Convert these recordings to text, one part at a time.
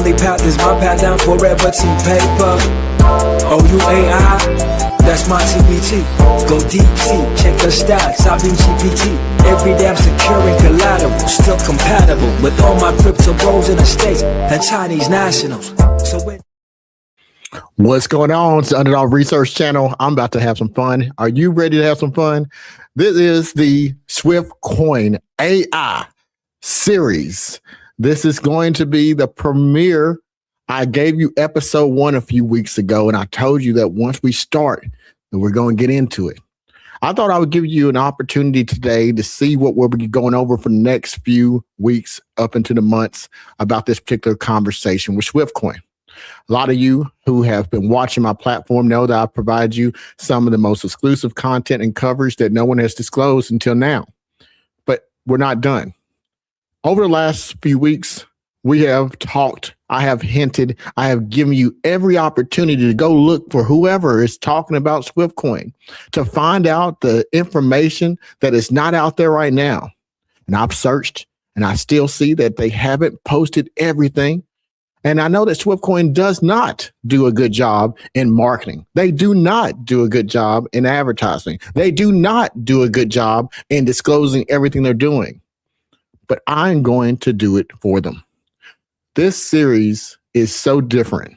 only path is my path down forever team paper. OUAI, that's my TBT. Go deep sea, check the stats, I've been GPT. Every day I'm securing collateral, still compatible with all my crypto bros in the States and Chinese nationals. So when What's going on? It's the Underdog Research Channel. I'm about to have some fun. Are you ready to have some fun? This is the SWFTCoin AI series. This is going to be the premiere. I gave you episode 1 a few weeks ago, and I told you that once we start, that we're going to get into it. I thought I would give you an opportunity today to see what we'll be going over for the next few weeks up into the months about this particular conversation with SWFTCoin. A lot of you who have been watching my platform know that I provide you some of the most exclusive content and coverage that no one has disclosed until now. But we're not done. Over the last few weeks, we have talked, I have hinted, I have given you every opportunity to go look for whoever is talking about SWFTCoin to find out the information that is not out there right now. And I've searched and I still see that they haven't posted everything. And I know that SWFTCoin does not do a good job in marketing. They do not do a good job in advertising. They do not do a good job in disclosing everything they're doing. But I'm going to do it for them. This series is so different.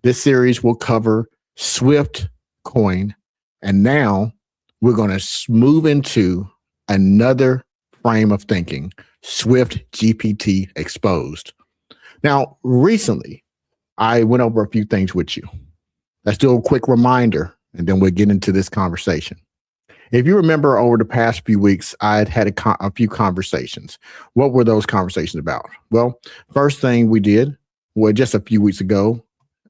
This series will cover SWFTCoin. And now we're going to move into another frame of thinking, SwiftGPT exposed. Now, recently, I went over a few things with you. Let's do a quick reminder, and then we'll get into this conversation. If you remember over the past few weeks, I had a few conversations. What were those conversations about? Well, first thing we did was just a few weeks ago,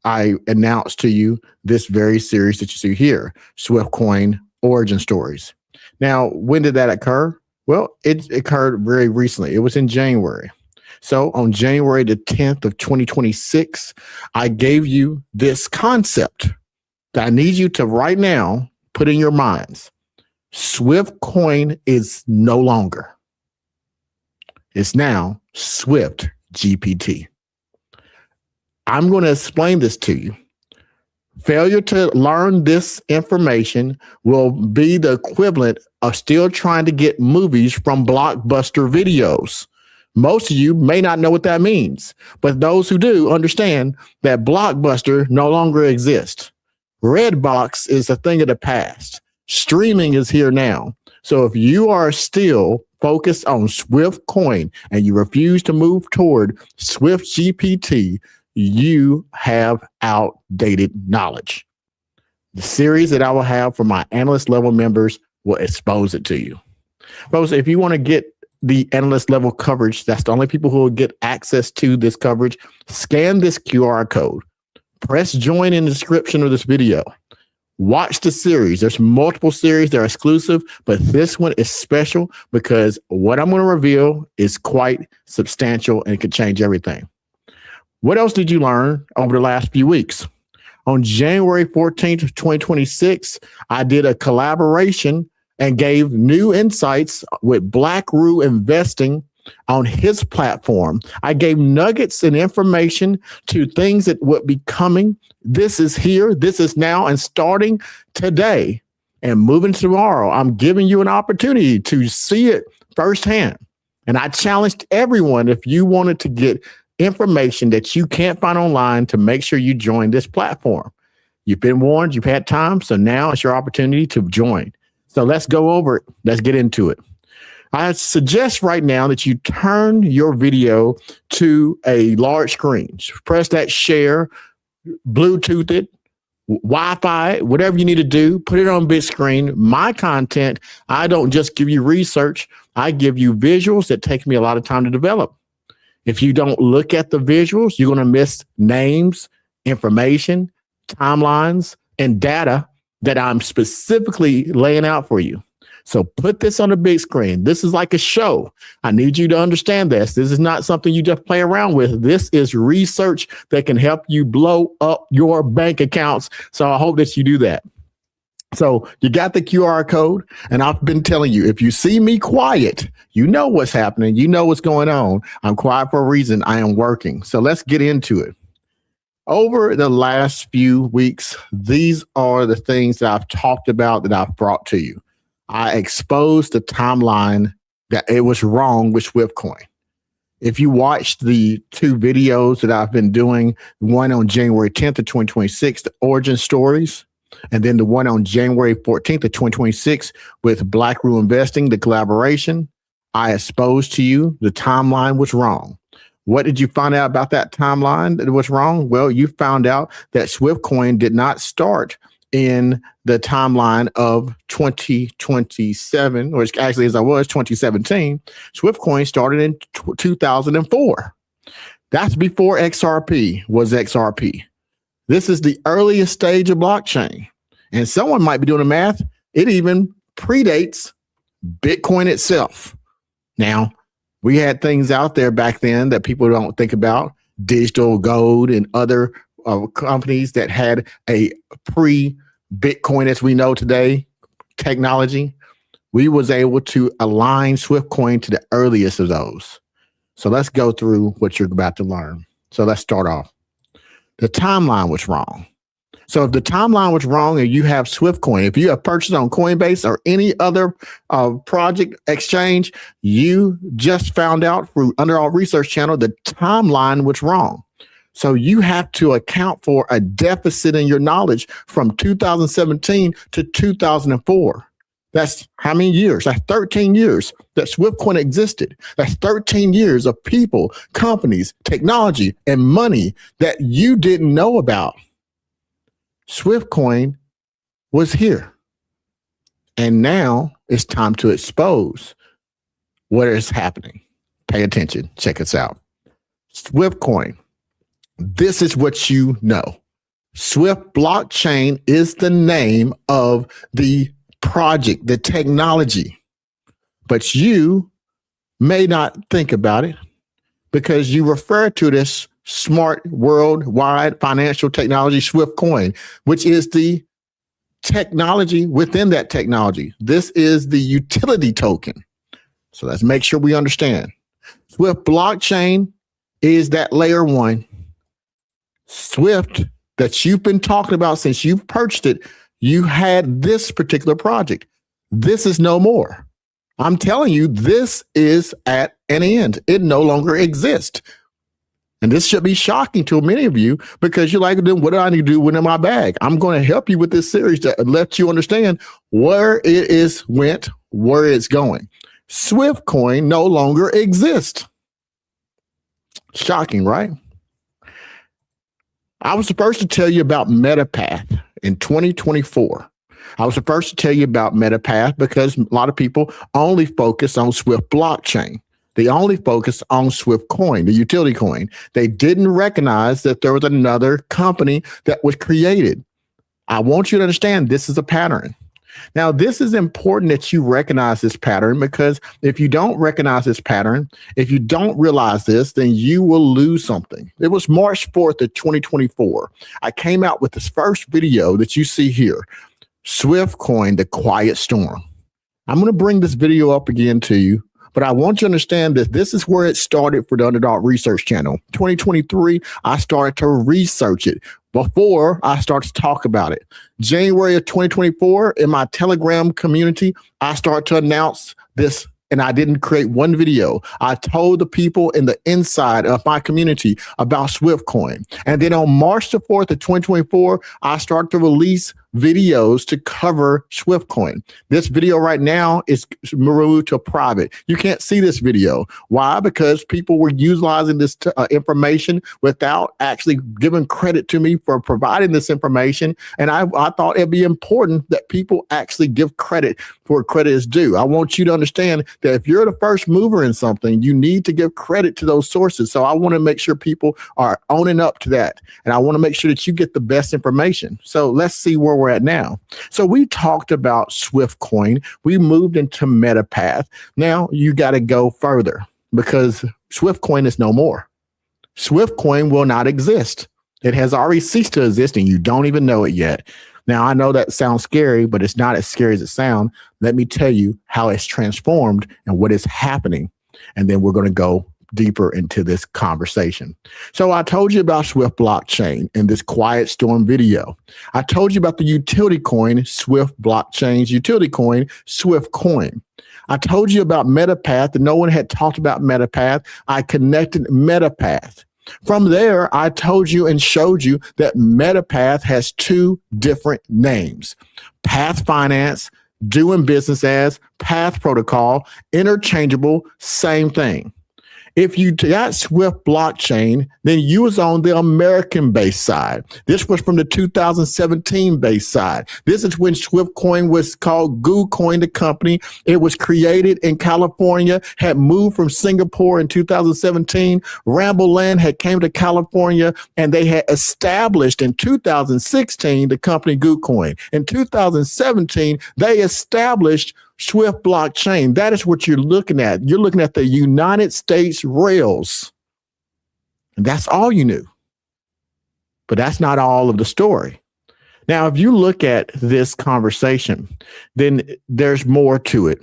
I announced to you this very series that you see here, SWFTCoin Origin Stories. Now, when did that occur? Well, it occurred very recently. It was in January. So on January the 10th of 2026, I gave you this concept that I need you to right now put in your minds. SWFTCoin is no longer. It's now SwiftGPT. I'm going to explain this to you. Failure to learn this information will be the equivalent of still trying to get movies from Blockbuster videos. Most of you may not know what that means, but those who do understand that Blockbuster no longer exists. Redbox is a thing of the past. Streaming is here now. So if you are still focused on SWFTCoin and you refuse to move toward SwiftGPT, you have outdated knowledge. The series that I will have for my analyst level members will expose it to you. Folks, if you want to get the analyst level coverage, that's the only people who will get access to this coverage. Scan this QR code. Press join in the description of this video. Watch the series. There's multiple series that are exclusive, but this one is special because what I'm going to reveal is quite substantial and it could change everything. What else did you learn over the last few weeks? On January 14th, 2026, I did a collaboration and gave new insights with BlackRoo Investing on his platform. I gave nuggets and information to things that would be coming. This is here, this is now, and starting today and moving tomorrow, I'm giving you an opportunity to see it firsthand. And I challenged everyone, if you wanted to get information that you can't find online, to make sure you join this platform. You've been warned, you've had time, so now it's your opportunity to join. So let's go over it. Let's get into it. I suggest right now that you turn your video to a large screen. Press that share, Bluetooth it, Wi-Fi it, whatever you need to do, put it on big screen. My content, I don't just give you research. I give you visuals that take me a lot of time to develop. If you don't look at the visuals, you're going to miss names, information, timelines, and data that I'm specifically laying out for you. So put this on the big screen. This is like a show. I need you to understand this. This is not something you just play around with. This is research that can help you blow up your bank accounts. So I hope that you do that. So you got the QR code, and I've been telling you, if you see me quiet, you know what's happening. You know what's going on. I'm quiet for a reason. I am working. So let's get into it. Over the last few weeks, these are the things that I've talked about that I've brought to you. I exposed the timeline that it was wrong with SwiftCoin. If you watched the two videos that I've been doing, one on January 10th of 2026, the origin stories, and then the one on January 14th of 2026 with Black Rule Investing, the collaboration, I exposed to you the timeline was wrong. What did you find out about that timeline that was wrong? Well, you found out that SwiftCoin did not start in the timeline of 2027, or actually as I was 2017. SwiftCoin started in 2004. That's before XRP was XRP. This is the earliest stage of blockchain. And someone might be doing the math. It even predates Bitcoin itself. Now, we had things out there back then that people don't think about, digital gold and other companies that had a pre-Bitcoin as we know today technology. We was able to align SwiftCoin to the earliest of those. So let's go through what you're about to learn. So let's start off. The timeline was wrong. So if the timeline was wrong and you have SwiftCoin, if you have purchased on Coinbase or any other project exchange, you just found out through Underdog Research Channel, the timeline was wrong. So you have to account for a deficit in your knowledge from 2017 to 2004. That's how many years? That's 13 years that SwiftCoin existed. That's 13 years of people, companies, technology, and money that you didn't know about. SwiftCoin was here. And now it's time to expose what is happening. Pay attention. Check us out. SwiftCoin. This is what you know. Swift blockchain is the name of the project, the technology. But you may not think about it because you refer to this smart worldwide financial technology, SwiftCoin, which is the technology within that technology. This is the utility token. So let's make sure we understand. Swift blockchain is that layer one. Swift that you've been talking about since you've purchased it, you had this particular project. This is no more. I'm telling you, this is at an end. It no longer exists. And this should be shocking to many of you because you're like, then what do I need to do with my bag? I'm going to help you with this series to let you understand where it is went, where it's going. SwiftCoin no longer exists. Shocking, right? I was the first to tell you about MetaPath in 2024. I was the first to tell you about MetaPath because a lot of people only focus on Swift blockchain. They only focused on SwiftCoin, the utility coin. They didn't recognize that there was another company that was created. I want you to understand this is a pattern. Now, this is important that you recognize this pattern because if you don't recognize this pattern, if you don't realize this, then you will lose something. It was March 4th of 2024. I came out with this first video that you see here, SwiftCoin, the quiet storm. I'm going to bring this video up again to you. But I want you to understand that this is where it started for the Underdog Research Channel. 2023, I started to research it before I started to talk about it. January of 2024, in my Telegram community, I started to announce this. And I didn't create one video. I told the people in the inside of my community about SwiftCoin. And then on March the 4th of 2024, I started to release videos to cover SwiftCoin. This video right now is moved to private. You can't see this video. Why? Because people were utilizing this information without actually giving credit to me for providing this information. And I thought it'd be important that people actually give credit where credit is due. I want you to understand that if you're the first mover in something, you need to give credit to those sources. So I want to make sure people are owning up to that. And I want to make sure that you get the best information. So let's see where we're at now. So we talked about SwiftCoin. We moved into MetaPath. Now you got to go further because SwiftCoin is no more. SwiftCoin will not exist. It has already ceased to exist and you don't even know it yet. Now, I know that sounds scary, but it's not as scary as it sounds. Let me tell you how it's transformed and what is happening. And then we're going to go deeper into this conversation. So I told you about Swift blockchain in this quiet storm video. I told you about the utility coin, Swift blockchain's utility coin, Swift coin. I told you about MetaPath, and no one had talked about MetaPath. I connected MetaPath. From there, I told you and showed you that MetaPath has two different names: Path Finance, doing business as, Path Protocol, interchangeable, same thing. If you got Swift blockchain, then you was on the American-based side. This was from the 2017 base side. This is when Swift coin was called GooCoin, the company. It was created in California, had moved from Singapore in 2017. Rambleland had came to California, and they had established in 2016 the company GooCoin. In 2017, they established Swift blockchain. That is what you're looking at. You're looking at the United States rails. And that's all you knew. But that's not all of the story. Now, if you look at this conversation, then there's more to it.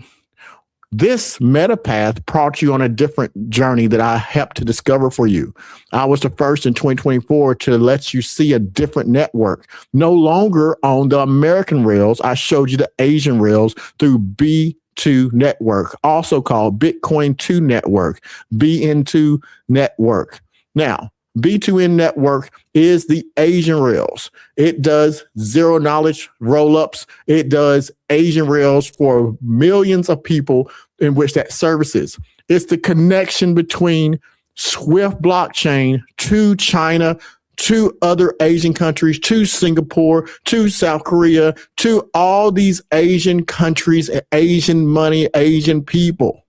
This MetaPath brought you on a different journey that I helped to discover for you. I was the first in 2024 to let you see a different network. No longer on the American rails, I showed you the Asian rails through B2 network, also called Bitcoin 2 network, BN2 network. Now, B2N network is the Asian rails. It does zero knowledge rollups. It does Asian rails for millions of people in which that services. It's the connection between Swift blockchain to China, to other Asian countries, to Singapore, to South Korea, to all these Asian countries, Asian money, Asian people,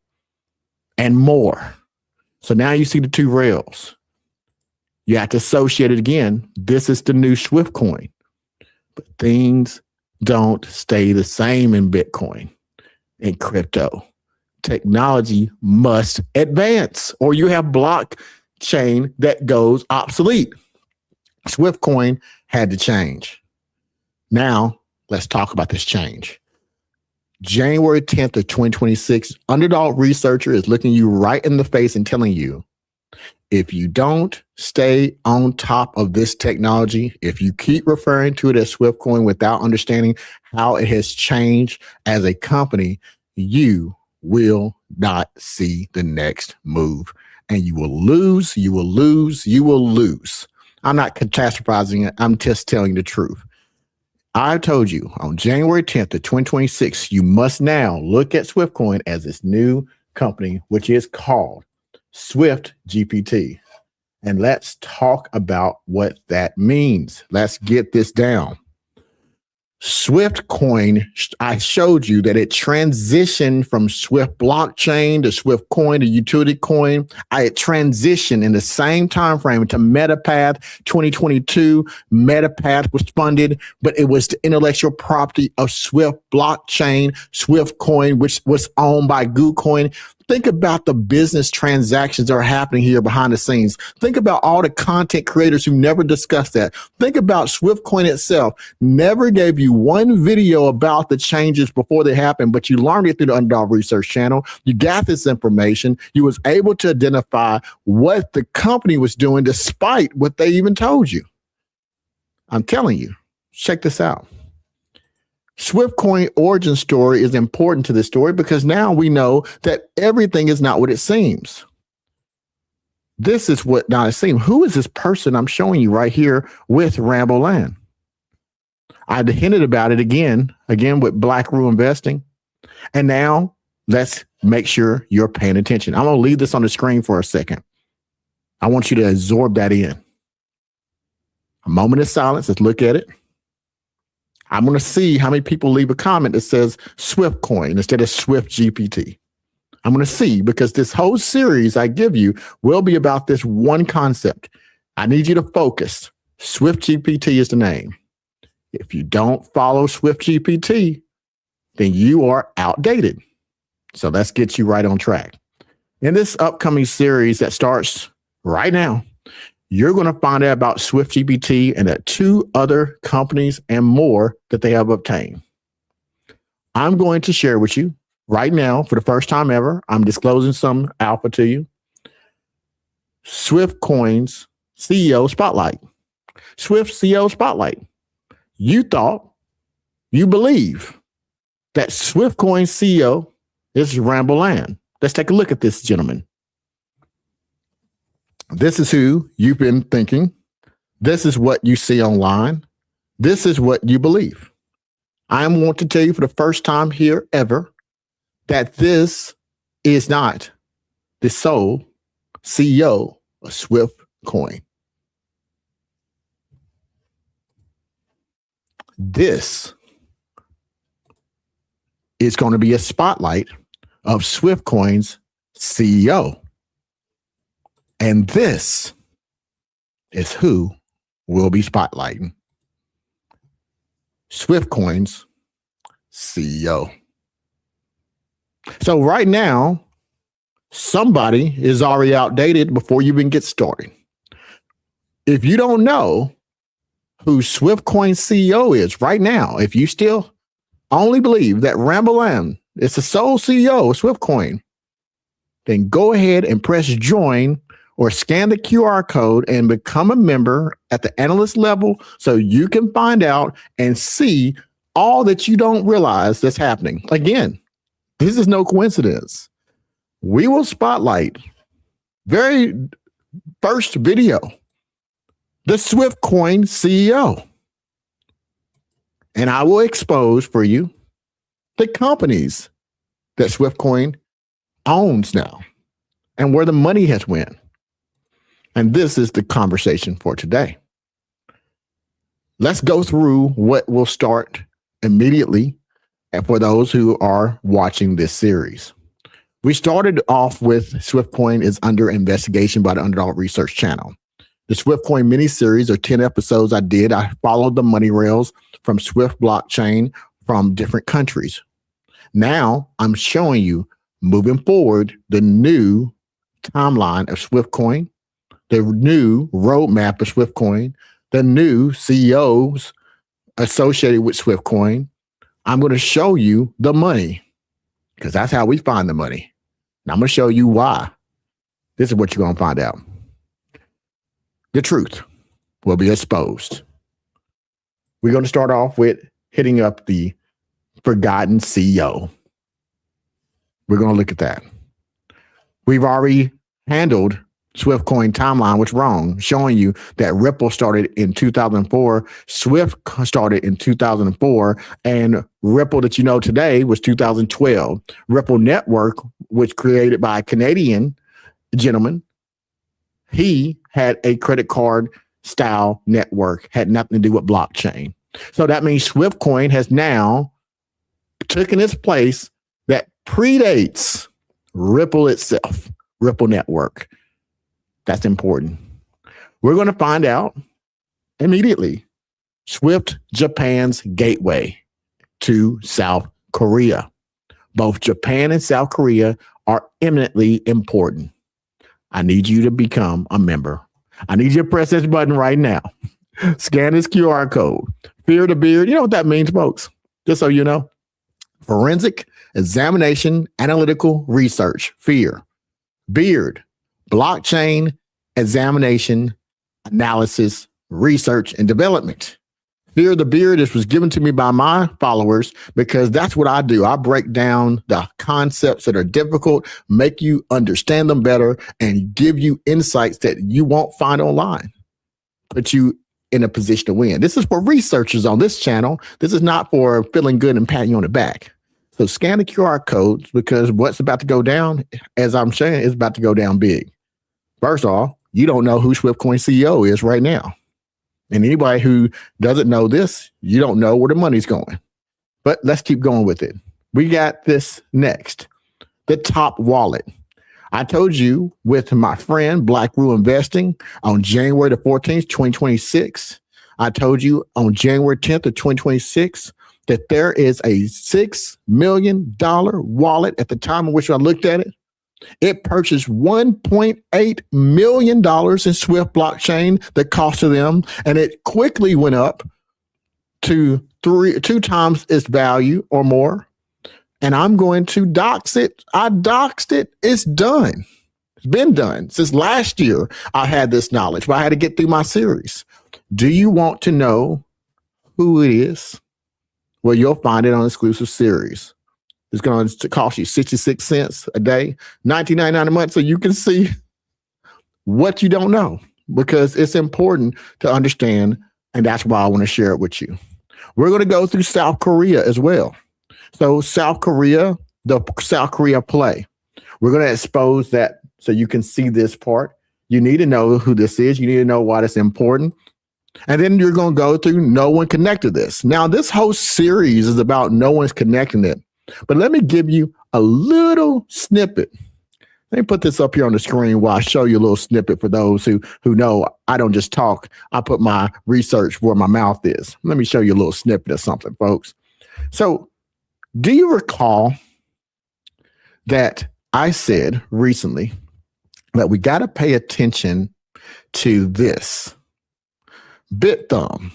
and more. So now you see the two rails. You have to associate it again. This is the new Swift coin. But things don't stay the same in Bitcoin, in crypto. Technology must advance, or you have blockchain that goes obsolete. Swift coin had to change. Now, let's talk about this change. January 10th of 2026, Underdog researcher is looking you right in the face and telling you, if you don't stay on top of this technology, if you keep referring to it as Swift coin without understanding how it has changed as a company, you will not see the next move. And you will lose, you will lose, you will lose. I'm not catastrophizing it. I'm just telling the truth. I told you on January 10th of 2026, you must now look at SwiftCoin as its new company, which is called SwiftGPT. And let's talk about what that means. Let's get this down. Swift coin, I showed you that it transitioned from Swift blockchain to Swift coin to utility coin. I transitioned in the same time frame to MetaPath 2022. MetaPath was funded, but it was the intellectual property of Swift blockchain, Swift coin, which was owned by GooCoin. Think about the business transactions that are happening here behind the scenes. Think about all the content creators who never discussed that. Think about SwiftCoin itself. Never gave you one video about the changes before they happened, but you learned it through the Underdog Research channel. You got this information. You was able to identify what the company was doing despite what they even told you. I'm telling you, check this out. SwiftCoin origin story is important to this story because now we know that everything is not what it seems. This is what not it seems. Who is this person I'm showing you right here with Rambleland? I hinted about it again with Black Rule Investing. And now let's make sure you're paying attention. I'm going to leave this on the screen for a second. I want you to absorb that in. A moment of silence. Let's look at it. I'm going to see how many people leave a comment that says SwiftCoin instead of SwiftGPT. I'm going to see, because this whole series I give you will be about this one concept. I need you to focus. SwiftGPT is the name. If you don't follow SwiftGPT, then you are outdated. So let's get you right on track. In this upcoming series that starts right now, You're going to find out about SwiftGPT and the 2 other companies and more that they have obtained. I'm going to share with you right now, for the first time ever, I'm disclosing some alpha to you. SwiftCoin's CEO Spotlight. Swift CEO Spotlight. You believe that SwiftCoin CEO is Rambo Land. Let's take a look at this gentleman. This is who you've been thinking. This is what you see online. This is what you believe. I want to tell you for the first time here ever that this is not the sole CEO of SwiftCoin. This is going to be a spotlight of SwiftCoin's CEO. And this is who we'll be spotlighting. SwiftCoin's CEO. So right now, somebody is already outdated before you even get started. If you don't know who SwiftCoin's CEO is right now, if you still only believe that Rambolam is the sole CEO of SwiftCoin, then go ahead and press join or scan the QR code and become a member at the analyst level so you can find out and see all that you don't realize that's happening. Again, this is no coincidence. We will spotlight very first video, the SwiftCoin CEO. And I will expose for you the companies that SwiftCoin owns now and where the money has went. And this is the conversation for today. Let's go through what will start immediately and for those who are watching this series. We started off with SwiftCoin is under investigation by the Underdog research channel. The SwiftCoin mini-series are 10 episodes I did. I followed the money rails from Swift blockchain from different countries. Now I'm showing you, moving forward, the new timeline of SwiftCoin, the new roadmap of SwiftCoin, the new CEOs associated with SwiftCoin. I'm going to show you the money because that's how we find the money. And I'm going to show you why. This is what you're going to find out. The truth will be exposed. We're going to start off with hitting up the forgotten CEO. We're going to look at that. We've already handled SwiftCoin timeline, what's wrong, showing you that Ripple started in 2004, Swift started in 2004, and Ripple that you know today was 2012. Ripple Network was created by a Canadian gentleman. He had a credit card style network, had nothing to do with blockchain. So that means SwiftCoin has now taken its place that predates Ripple itself, Ripple Network. That's important. We're going to find out immediately Swift Japan's gateway to South Korea. Both Japan and South Korea are eminently important. I need you to become a member. I need you to press this button right now. Scan this QR code. Fear the beard. You know what that means, folks? Just so you know. Forensic examination, analytical research. Fear. Beard. Blockchain examination, analysis, research, and development. Fear the beard was given to me by my followers because that's what I do. I break down the concepts that are difficult, make you understand them better, and give you insights that you won't find online. Put you in a position to win. This is for researchers on this channel. This is not for feeling good and patting you on the back. So scan the QR codes because what's about to go down, as I'm saying, is about to go down big. First off, you don't know who SwiftCoin CEO is right now. And anybody who doesn't know this, you don't know where the money's going. But let's keep going with it. We got this next, the top wallet. I told you with my friend Black Rule Investing on January the 14th, 2026. I told you on January 10th of 2026 that there is a $6 million wallet at the time in which I looked at it. It purchased $1.8 million in Swift blockchain, the cost of them, and it quickly went up to two times its value or more. And I'm going to dox it. I doxed it. It's done. It's been done. Since last year, I had this knowledge, but I had to get through my series. Do you want to know who it is? Well, you'll find it on exclusive series. It's going to cost you 66 cents a day, $19.99 a month, so you can see what you don't know, because it's important to understand, and that's why I want to share it with you. We're going to go through South Korea as well. So South Korea, the South Korea play. We're going to expose that so you can see this part. You need to know who this is. You need to know why it's important. And then you're going to go through no one connected this. Now, this whole series is about no one's connecting it. But let me give you a little snippet. Let me put this up here on the screen while I show you a little snippet for those who know I don't just talk. I put my research where my mouth is. Let me show you a little snippet of something, folks. So do you recall that I said recently that we got to pay attention to this? BitThumb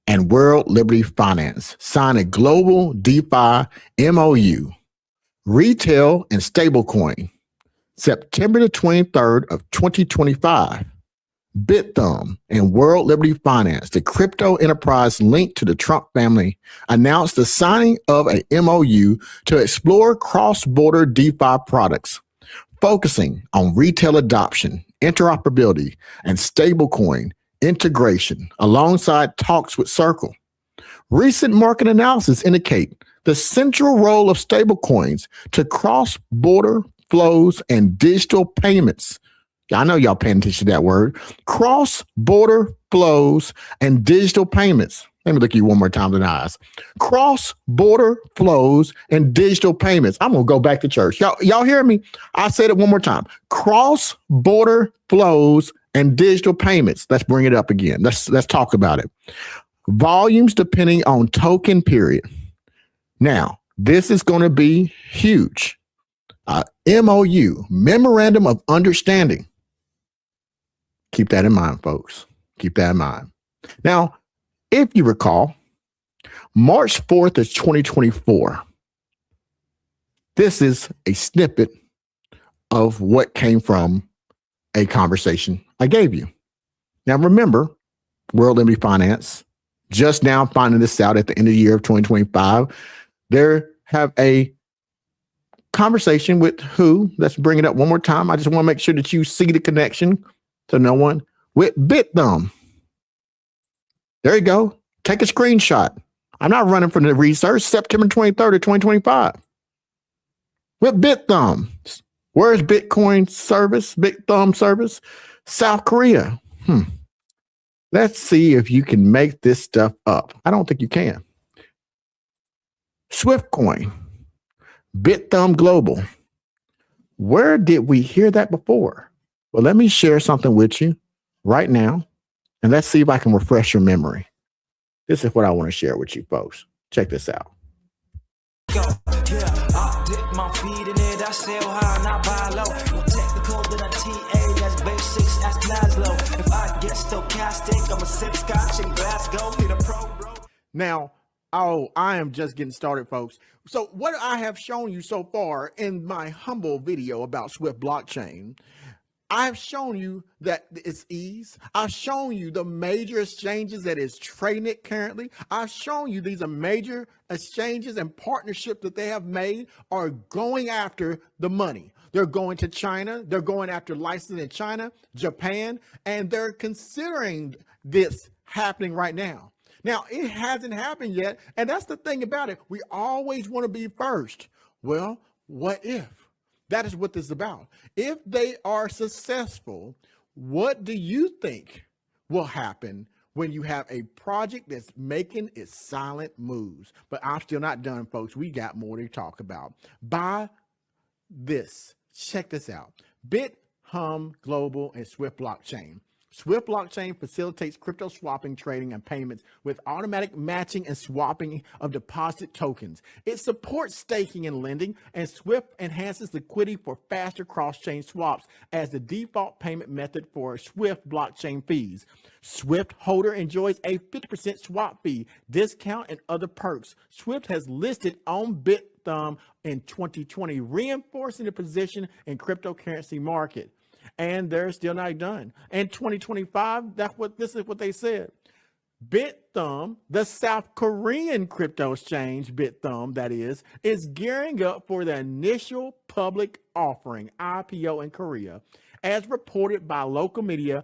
and World Liberty Finance sign a global DeFi MOU, retail and stablecoin, September the 23rd of 2025. BitThumb and World Liberty Finance, the crypto enterprise linked to the Trump family, announced the signing of a MOU to explore cross-border DeFi products, focusing on retail adoption, interoperability, and stablecoin integration alongside talks with Circle. Recent market analysis indicate the central role of stablecoins to cross-border flows and digital payments. I know y'all paying attention to that word. Cross-border flows and digital payments. Let me look at you one more time in the eyes. Cross-border flows and digital payments. I'm going to go back to church. Y'all hear me? I said it one more time. Cross-border flows and digital payments. Let's bring it up again. Let's talk about it. Volumes depending on token period. Now, this is going to be huge. MOU, Memorandum of Understanding. Keep that in mind, folks. Keep that in mind. Now, if you recall, March 4th of 2024, this is a snippet of what came from a conversation I gave you. Now, remember, World Liberty Finance, just now finding this out at the end of the year of 2025, they have a conversation with who? Let's bring it up one more time. I just want to make sure that you see the connection to no one with BitThumb. There you go. Take a screenshot. I'm not running from the research. September 23rd of 2025. With BitThumb. Where's BitThumb service? South Korea. Let's see if you can make this stuff up. I don't think you can. SwiftCoin. BitThumb Global. Where did we hear that before? Well, let me share something with you right now, and let's see if I can refresh your memory. This is what I want to share with you, folks. Check this out. Now, I am just getting started, folks. So what I have shown you so far in my humble video about Swift blockchain, I've shown you that it's ease. I've shown you the major exchanges that is trading it currently. I've shown you these are major exchanges and partnerships that they have made are going after the money. They're going to China. They're going after licensing in China, Japan, and they're considering this happening right now. Now, it hasn't happened yet, and that's the thing about it. We always want to be first. Well, what if? That is what this is about. If they are successful, what do you think will happen when you have a project that's making its silent moves? But I'm still not done, folks. We got more to talk about. Buy this. Check this out. BitThumb Global and Swift Blockchain. Swift blockchain facilitates crypto swapping, trading, and payments with automatic matching and swapping of deposit tokens. It supports staking and lending, and Swift enhances liquidity for faster cross-chain swaps as the default payment method for Swift blockchain fees. Swift holder enjoys a 50% swap fee, discount, and other perks. Swift has listed on BitThumb in 2020, reinforcing the position in cryptocurrency market. And they're still not done. In 2025, this is what they said. BitThumb, the South Korean crypto exchange, BitThumb, that is gearing up for the initial public offering, IPO in Korea. As reported by local media,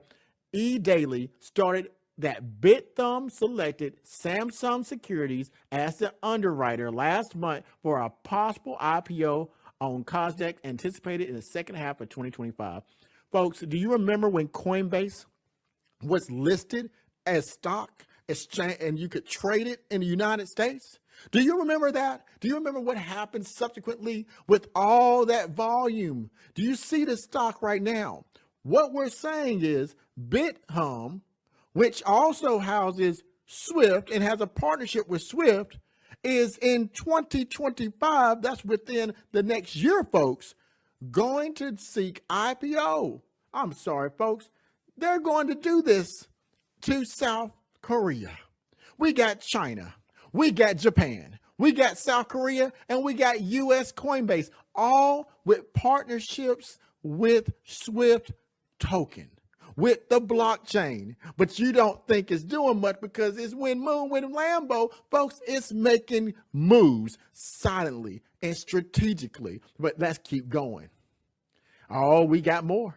eDaily started that BitThumb selected Samsung Securities as the underwriter last month for a possible IPO on Nasdaq, anticipated in the second half of 2025. Folks, do you remember when Coinbase was listed as stock exchange and you could trade it in the United States? Do you remember that? Do you remember what happened subsequently with all that volume? Do you see the stock right now? What we're saying is BitThumb, which also houses Swift and has a partnership with Swift, is in 2025, that's within the next year, folks, going to seek IPO. I'm sorry, folks. They're going to do this to South Korea. We got China. We got Japan. We got South Korea. And we got U.S. Coinbase, all with partnerships with Swift token, with the blockchain. But you don't think it's doing much because it's when Moon with Lambo, folks, it's making moves silently and strategically. But let's keep going. Oh, we got more.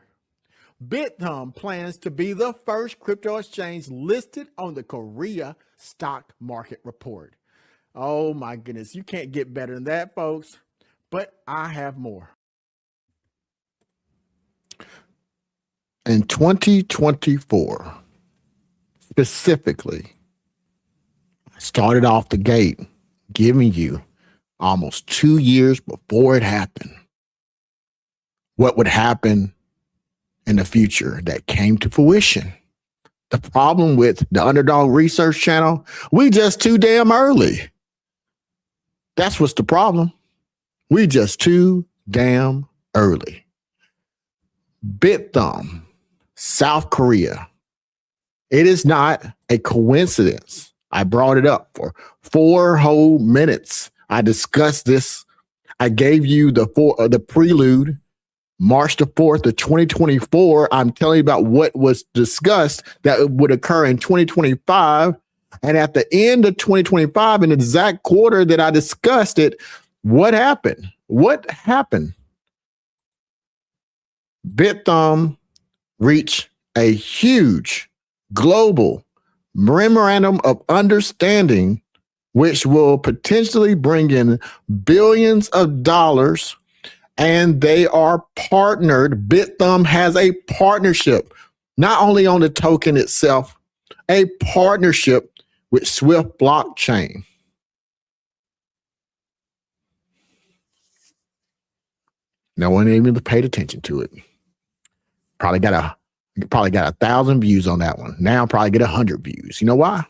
BitThumb plans to be the first crypto exchange listed on the Korea stock market report. Oh my goodness, you can't get better than that, folks. But I have more. In 2024, specifically, I started off the gate giving you almost 2 years before it happened what would happen in the future that came to fruition. The problem with the Underdog Research Channel, we just too damn early. That's what's the problem. We just too damn early. BitThumb, South Korea. It is not a coincidence. I brought it up for 4 whole minutes. I discussed this. I gave you the prelude. March the 4th of 2024, I'm telling you about what was discussed that would occur in 2025. And at the end of 2025, in the exact quarter that I discussed it, what happened? What happened? BitThumb reached a huge global memorandum of understanding, which will potentially bring in billions of dollars. And they are partnered. BitThumb has a partnership, not only on the token itself, a partnership with Swift blockchain. No one even paid attention to it. Probably got 1,000 views on that one. Now probably get 100 views. You know why?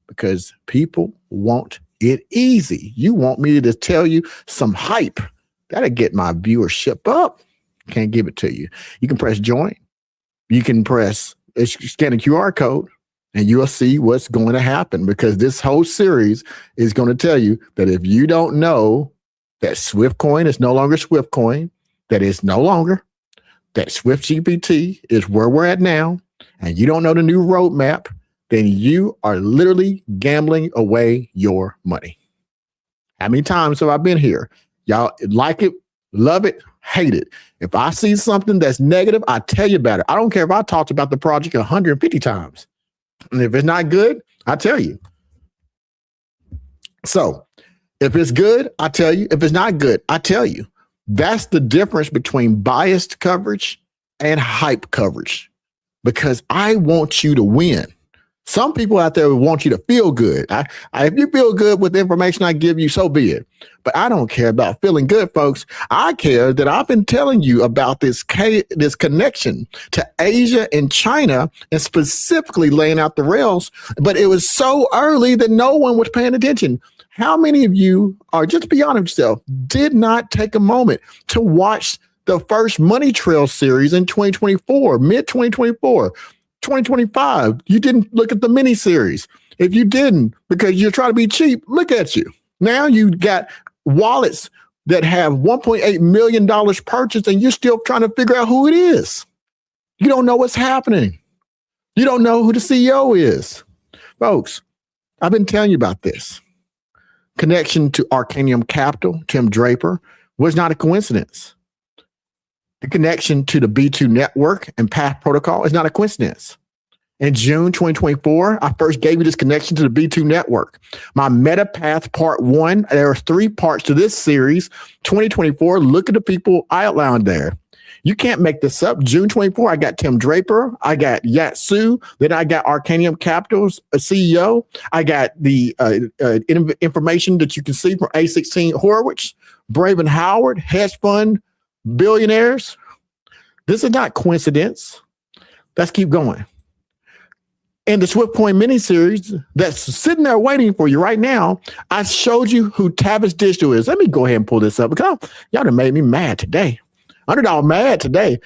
Because people want it easy. You want me to tell you some hype. That'll get my viewership up. Can't give it to you. You can press join. You can scan a QR code and you'll see what's going to happen, because this whole series is going to tell you that if you don't know that Swift coin is no longer Swift coin, that it's no longer, that SwiftGPT is where we're at now, and you don't know the new roadmap, then you are literally gambling away your money. How many times have I been here? Y'all like it, love it, hate it. If I see something that's negative, I tell you about it. I don't care if I talked about the project 150 times. And if it's not good, I tell you. So if it's good, I tell you. If it's not good, I tell you. That's the difference between biased coverage and hype coverage, because I want you to win. Some people out there want you to feel good. If you feel good with the information I give you, so be it. But I don't care about feeling good, folks. I care that I've been telling you about this connection to Asia and China, and specifically laying out the rails. But it was so early that no one was paying attention. How many of you, or just be honest with yourself, did not take a moment to watch the first Money Trail series in 2024, mid 2024? 2025, you didn't look at the mini series. If you didn't, because you're trying to be cheap, look at you. Now you got wallets that have $1.8 million purchased, and you're still trying to figure out who it is. You don't know what's happening. You don't know who the CEO is. Folks, I've been telling you about this. Connection to Arcanium Capital, Tim Draper, was not a coincidence. The connection to the B2 network and Path Protocol is not a coincidence. In June 2024, I first gave you this connection to the B2 network. My MetaPath Part 1, there are 3 parts to this series. 2024, look at the people I outlined there. You can't make this up. June 24, I got Tim Draper. I got Yatsu. Then I got Arcanium Capital's CEO. I got the information that you can see from A16 Horowitz, Braven Howard, hedge fund billionaires. This is not coincidence. Let's keep going. In the SwiftCoin mini series that's sitting there waiting for you right now, I showed you who Tavis Digital is. Let me go ahead and pull this up because y'all done made me mad today. Underdog mad today.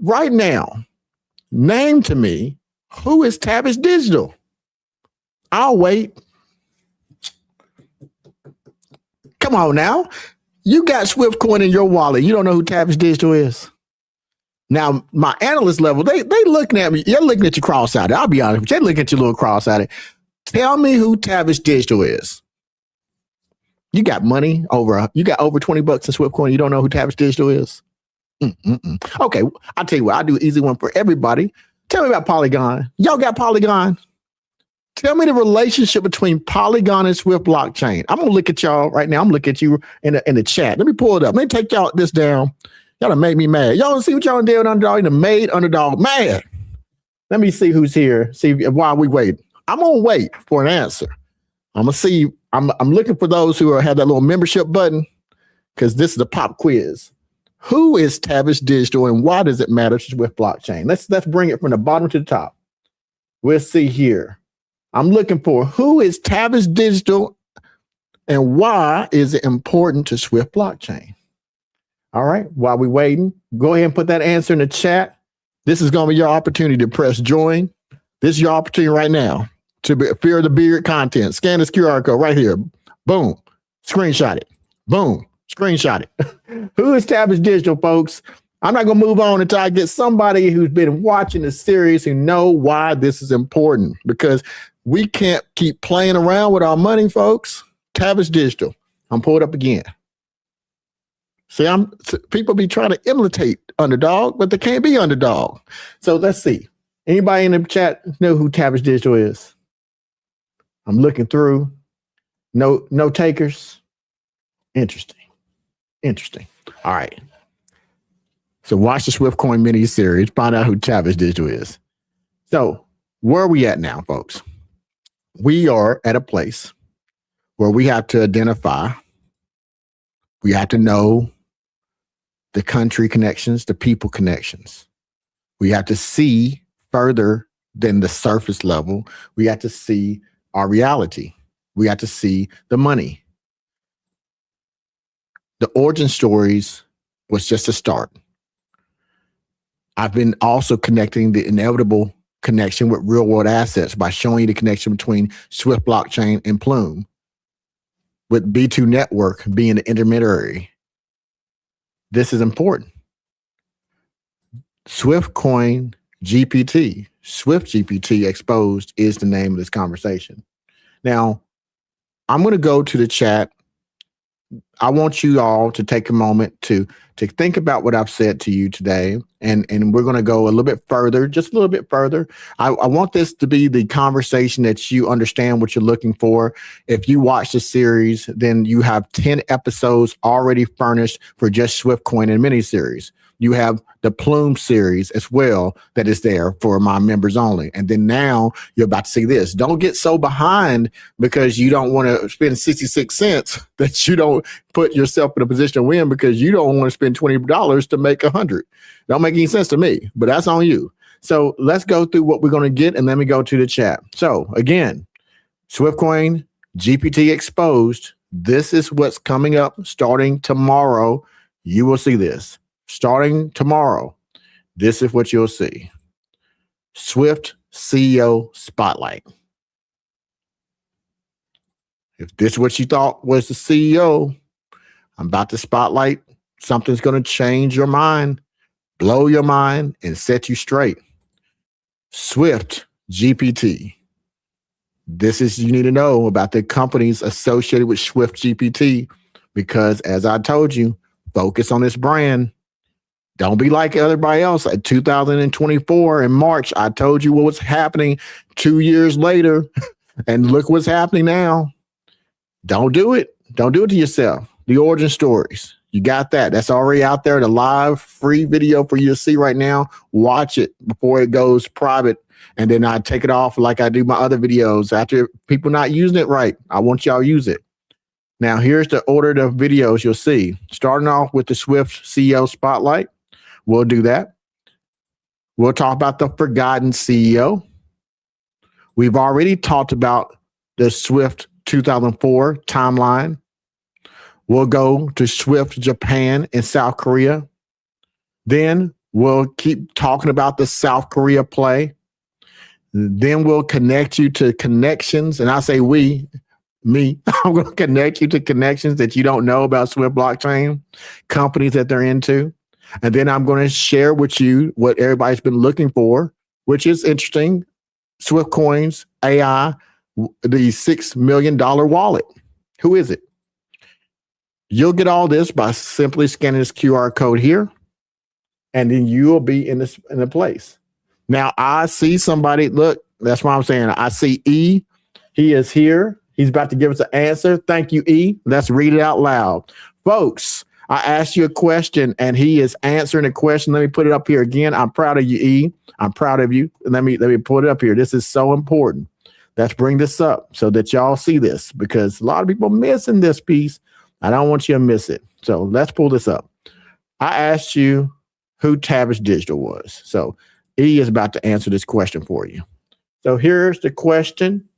Right now, name to me who is Tavis Digital. I'll wait. Come on now. You got SwiftCoin in your wallet. You don't know who Tavis Digital is. Now, my analyst level, they looking at me. They're looking at you cross-eyed. I'll be honest with you. They're looking at you a little cross-eyed. Tell me who Tavis Digital is. You got money you got over $20 in SwiftCoin. You don't know who Tavis Digital is? Okay, I'll tell you what. I'll do an easy one for everybody. Tell me about Polygon. Y'all got Polygon? Tell me the relationship between Polygon and Swift blockchain. I'm gonna look at y'all right now. I'm looking at you in the chat. Let me pull it up. Let me take y'all this down. Y'all done made me mad. Y'all see what y'all did with Underdog? You done made Underdog mad. Let me see who's here. See while we wait. I'm gonna wait for an answer. I'm gonna see. I'm looking for those who have that little membership button because this is the pop quiz. Who is Tavis Digital and why does it matter to Swift blockchain? Let's bring it from the bottom to the top. We'll see here. I'm looking for who is Tavis Digital and why is it important to Swift blockchain? All right, while we're waiting, go ahead and put that answer in the chat. This is going to be your opportunity to press join. This is your opportunity right now to fear the beard content. Scan this QR code right here. Boom. Screenshot it. Boom. Screenshot it. Who is Tavis Digital, folks? I'm not going to move on until I get somebody who's been watching the series who know why this is important, because we can't keep playing around with our money, folks. Tavis Digital. I'm pulled up again. See, people be trying to imitate Underdog, but they can't be Underdog. So let's see. Anybody in the chat know who Tavis Digital is? I'm looking through. No takers. Interesting. All right. So watch the SwiftCoin mini series. Find out who Tavis Digital is. So where are we at now, folks? We are at a place where we have to identify. We have to know the country connections, the people connections. We have to see further than the surface level. We have to see our reality. We have to see the money. The origin stories was just a start. I've been also connecting the inevitable connection with real world assets by showing you the connection between Swift blockchain and Plume, with B2 network being the intermediary. This is important. SwiftCoin GPT, SwiftGPT exposed is the name of this conversation. Now, I'm going to go to the chat. I want you all to take a moment to think about what I've said to you today, and we're going to go a little bit further, just a little bit further. I want this to be the conversation that you understand what you're looking for. If you watch the series, then you have 10 episodes already furnished for just SwiftCoin and mini series. You have the Plume series as well that is there for my members only. And then now you're about to see this. Don't get so behind because you don't want to spend 66 cents that you don't put yourself in a position to win because you don't want to spend $20 to make 100. Don't make any sense to me, but that's on you. So let's go through what we're going to get and then we go to the chat. So again, SwiftCoin GPT exposed. This is what's coming up starting tomorrow. You will see this. Starting tomorrow, this is what you'll see. Swift CEO Spotlight. If this is what you thought was the CEO, I'm about to spotlight. Something's going to change your mind, blow your mind, and set you straight. SwiftGPT. This is you need to know about the companies associated with SwiftGPT because, as I told you, focus on this brand. Don't be like everybody else. At 2024 in March, I told you what was happening 2 years later, and look what's happening now. Don't do it. Don't do it to yourself. The origin stories. You got that. That's already out there. The live free video for you to see right now. Watch it before it goes private. And then I take it off like I do my other videos. After people not using it right, I want y'all to use it. Now, here's the order of videos you'll see. Starting off with the Swift CEO Spotlight. We'll do that. We'll talk about the Forgotten CEO. We've already talked about the Swift 2004 timeline. We'll go to Swift Japan and South Korea. Then we'll keep talking about the South Korea play. Then we'll connect you to connections. And I say me, I'm going to connect you to connections that you don't know about Swift blockchain, companies that they're into. And then I'm going to share with you what everybody's been looking for, which is interesting. SwiftCoin AI, the $6 million wallet. Who is it? You'll get all this by simply scanning this QR code here, and then you'll be in a place. Now, I see somebody, look, that's what I'm saying. I see E. He is here. He's about to give us an answer. Thank you, E. Let's read it out loud. Folks, I asked you a question, and he is answering a question. Let me put it up here again. I'm proud of you, E. I'm proud of you. Let me put it up here. This is so important. Let's bring this up so that y'all see this because a lot of people are missing this piece. I don't want you to miss it. So let's pull this up. I asked you who Tavish Digital was. So E is about to answer this question for you. So here's the question.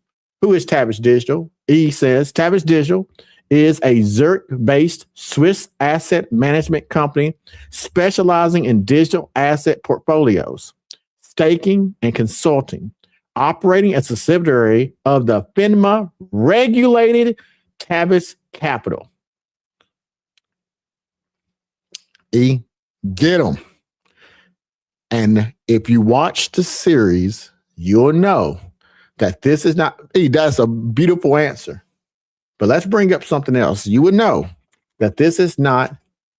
Who is Tavish Digital? E says Tavish Digital is a Zurich-based Swiss asset management company specializing in digital asset portfolios, staking, and consulting, operating as a subsidiary of the FINMA-regulated Tavish Capital. E, get them. And if you watch the series, you'll know that this is not, E, that's a beautiful answer. But let's bring up something else. You would know that this is not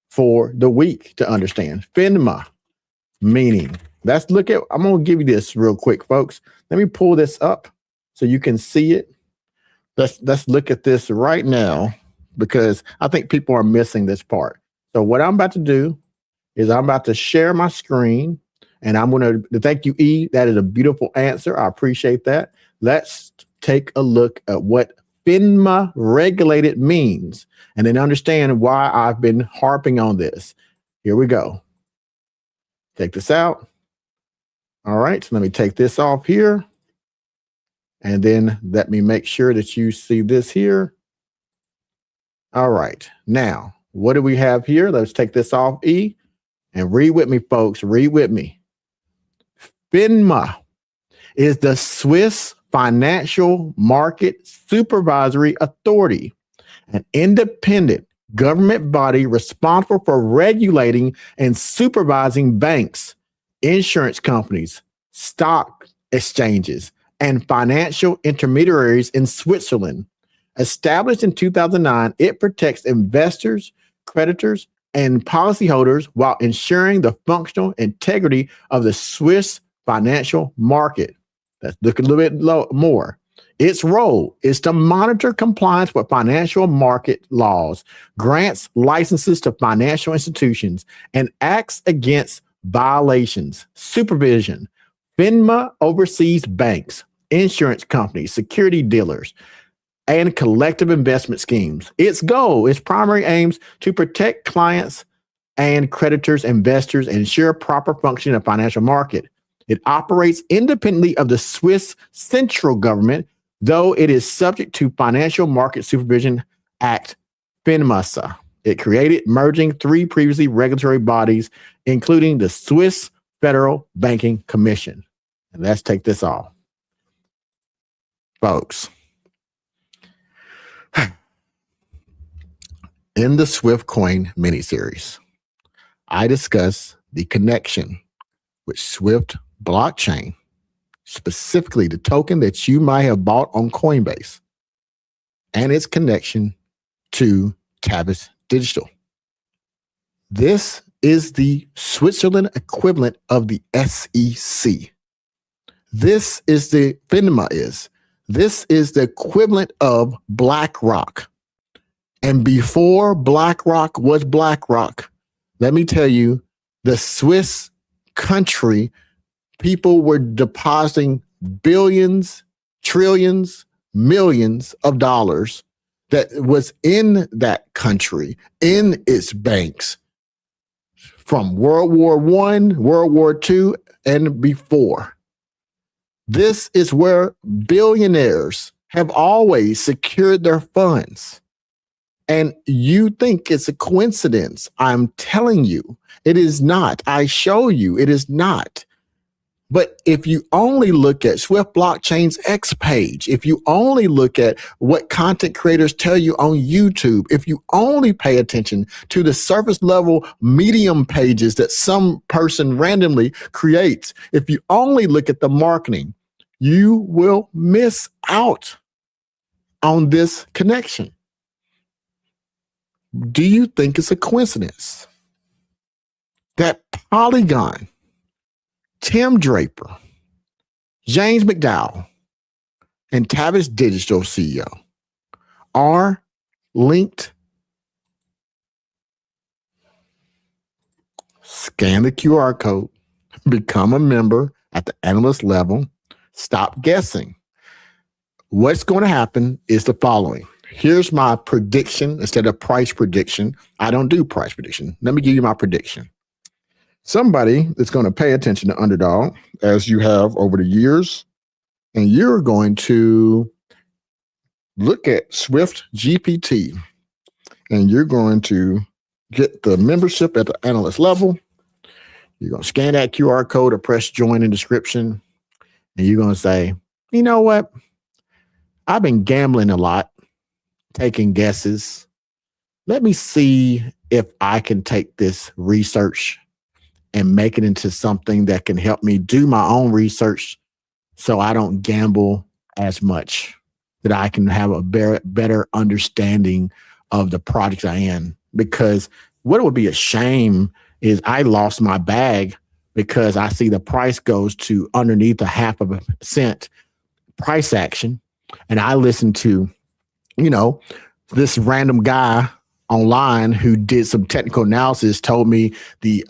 for the weak to understand. FINMA, meaning, let's look at, I'm going to give you this real quick, folks. Let me pull this up so you can see it. Let's look at this right now because I think people are missing this part. So what I'm about to do is I'm about to share my screen and I'm going to thank you, E. That is a beautiful answer. I appreciate that. Let's take a look at what FINMA regulated means and then understand why I've been harping on this. Here we go. Take this out. All right, so let me take this off here. And then let me make sure that you see this here. All right, now, what do we have here? Let's take this off, E, and read with me, folks. Read with me. FINMA is the Swiss Financial Market Supervisory Authority, an independent government body responsible for regulating and supervising banks, insurance companies, stock exchanges, and financial intermediaries in Switzerland. Established in 2009, it protects investors, creditors, and policyholders while ensuring the functional integrity of the Swiss financial market. Let's look a little bit more. Its role is to monitor compliance with financial market laws, grants licenses to financial institutions, and acts against violations. Supervision. FINMA oversees banks, insurance companies, security dealers, and collective investment schemes. Its primary aims to protect clients and creditors, investors, and ensure proper functioning of financial market. It operates independently of the Swiss central government, though it is subject to Financial Market Supervision Act, FINMA. It created merging three previously regulatory bodies, including the Swiss Federal Banking Commission. And let's take this off. Folks, in the SwiftCoin miniseries, I discuss the connection with Swift blockchain, specifically the token that you might have bought on Coinbase, and its connection to Tavis Digital. This is the Switzerland equivalent of the SEC. This is the FINMA is. This is the equivalent of BlackRock. And before BlackRock was BlackRock, let me tell you, the Swiss country, people were depositing billions, trillions, millions of dollars that was in that country, in its banks, from World War I, World War II, and before. This is where billionaires have always secured their funds. And you think it's a coincidence. I'm telling you, it is not. I show you it is not. But if you only look at Swift Blockchain's X page, if you only look at what content creators tell you on YouTube, if you only pay attention to the surface level Medium pages that some person randomly creates, if you only look at the marketing, you will miss out on this connection. Do you think it's a coincidence that Polygon, Tim Draper, James McDowell, and Tavis Digital CEO are linked? Scan the QR code, become a member at the analyst level, stop guessing. What's going to happen is the following. Here's my prediction instead of price prediction. I don't do price prediction. Let me give you my prediction. Somebody that's going to pay attention to Underdog, as you have over the years, and you're going to look at SwiftGPT, and you're going to get the membership at the analyst level. You're going to scan that QR code or press join in description, and you're going to say, you know what? I've been gambling a lot, taking guesses. Let me see if I can take this research and make it into something that can help me do my own research so I don't gamble as much, that I can have a better understanding of the projects I'm in. Because what would be a shame is I lost my bag because I see the price goes to underneath a 0.5% price action. And I listen to, this random guy online who did some technical analysis, told me the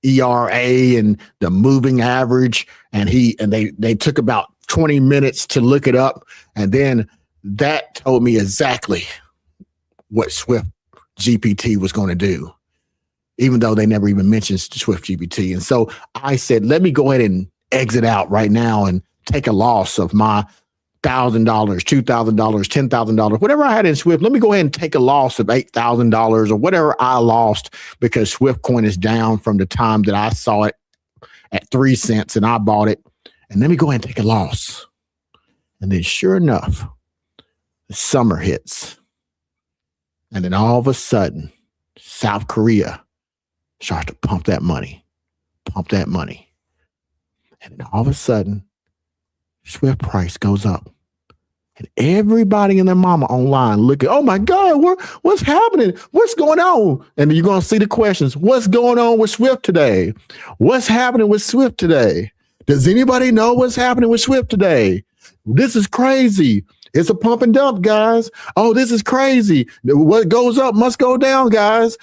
ERA and the moving average, and they took about 20 minutes to look it up, and then that told me exactly what SwiftGPT was going to do, even though they never even mentioned SwiftGPT. And so I said, let me go ahead and exit out right now and take a loss of my $1,000, $2,000, $10,000, whatever I had in Swift. Let me go ahead and take a loss of $8,000 or whatever I lost, because SwiftCoin is down from the time that I saw it at 3 cents and I bought it. And let me go ahead and take a loss. And then sure enough, the summer hits. And then all of a sudden, South Korea starts to pump that money. And then all of a sudden, Swift price goes up. And everybody and their mama online looking, oh my God, what's happening? What's going on? And you're going to see the questions. What's going on with Swift today? What's happening with Swift today? Does anybody know what's happening with Swift today? This is crazy. It's a pump and dump, guys. Oh, this is crazy. What goes up must go down, guys.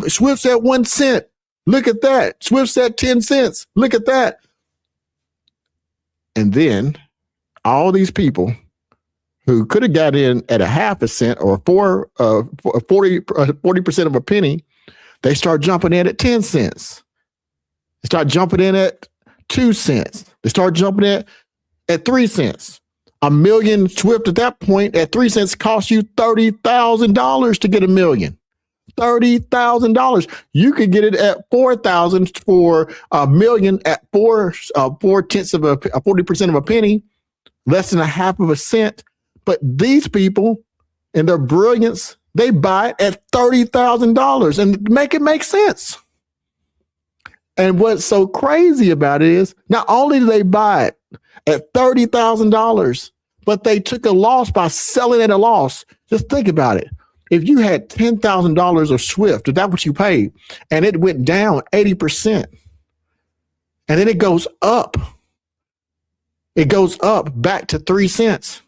Swift's at 1 cent. Look at that. Swift's at 10 cents. Look at that. And then all these people who could have got in at a half a cent or 40% of a penny, they start jumping in at 10 cents. They start jumping in at 2 cents. They start jumping in at 3 cents. A million Swift at that point at 3 cents cost you $30,000 to get a million. $30,000. You could get it at 4,000 for a million at 4/10 of a 40% of a penny, less than a half of a cent. But these people, in their brilliance, they buy it at $30,000 and make it make sense. And what's so crazy about it is not only do they buy it at $30,000, but they took a loss by selling at a loss. Just think about it. If you had $10,000 of Swift, if that's what you paid, and it went down 80%, and then it goes up back to 3 cents.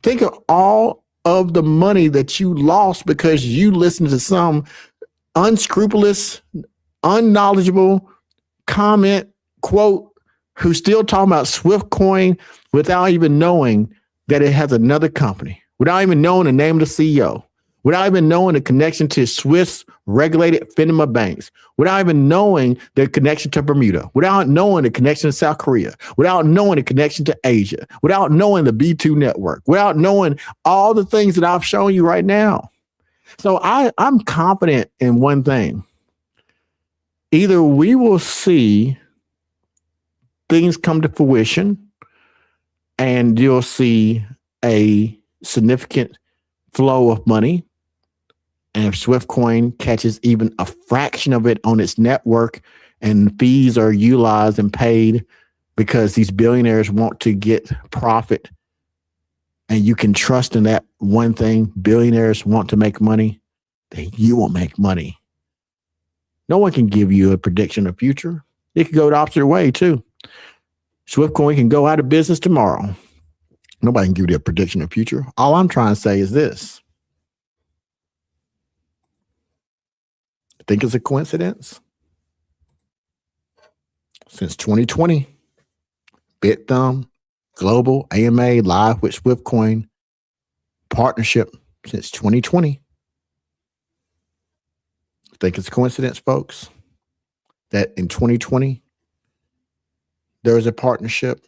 Think of all of the money that you lost because you listened to some unscrupulous, unknowledgeable comment, quote, who's still talking about Swift Coin without even knowing that it has another company, without even knowing the name of the CEO, without even knowing the connection to Swiss regulated FINMA banks, without even knowing the connection to Bermuda, without knowing the connection to South Korea, without knowing the connection to Asia, without knowing the B2 network, without knowing all the things that I've shown you right now. So I'm confident in one thing. Either we will see things come to fruition and you'll see a significant flow of money. And if Swift Coin catches even a fraction of it on its network and fees are utilized and paid because these billionaires want to get profit, and you can trust in that one thing, billionaires want to make money, then you will make money. No one can give you a prediction of the future. It could go the opposite way too. Swift Coin can go out of business tomorrow. Nobody can give you a prediction of the future. All I'm trying to say is this. Think it's a coincidence? Since 2020, BitThumb, Global, AMA, live with Swift Coin, partnership since 2020. Think it's a coincidence, folks, that in 2020, there was a partnership.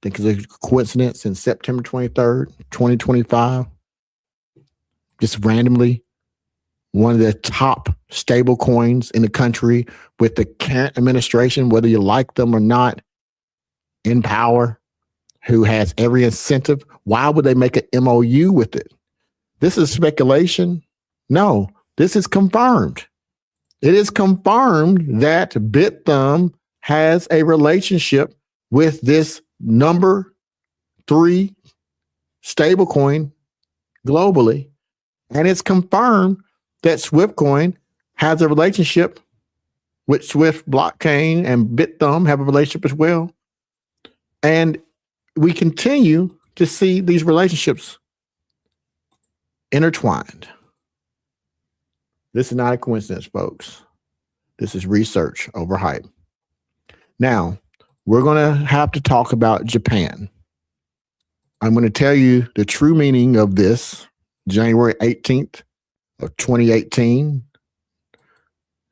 Think it's a coincidence in September 23rd, 2025, just randomly, one of the top stable coins in the country with the current administration, whether you like them or not, in power, who has every incentive. Why would they make an MOU with it? This is speculation. No, this is confirmed. It is confirmed that BitThumb has a relationship with this number 3 stablecoin globally. And it's confirmed that Swift Coin has a relationship with Swift Blockchain, and BitThumb have a relationship as well. And we continue to see these relationships intertwined. This is not a coincidence, folks. This is research over hype. Now, we're going to have to talk about Japan. I'm going to tell you the true meaning of this, January 18th of 2018.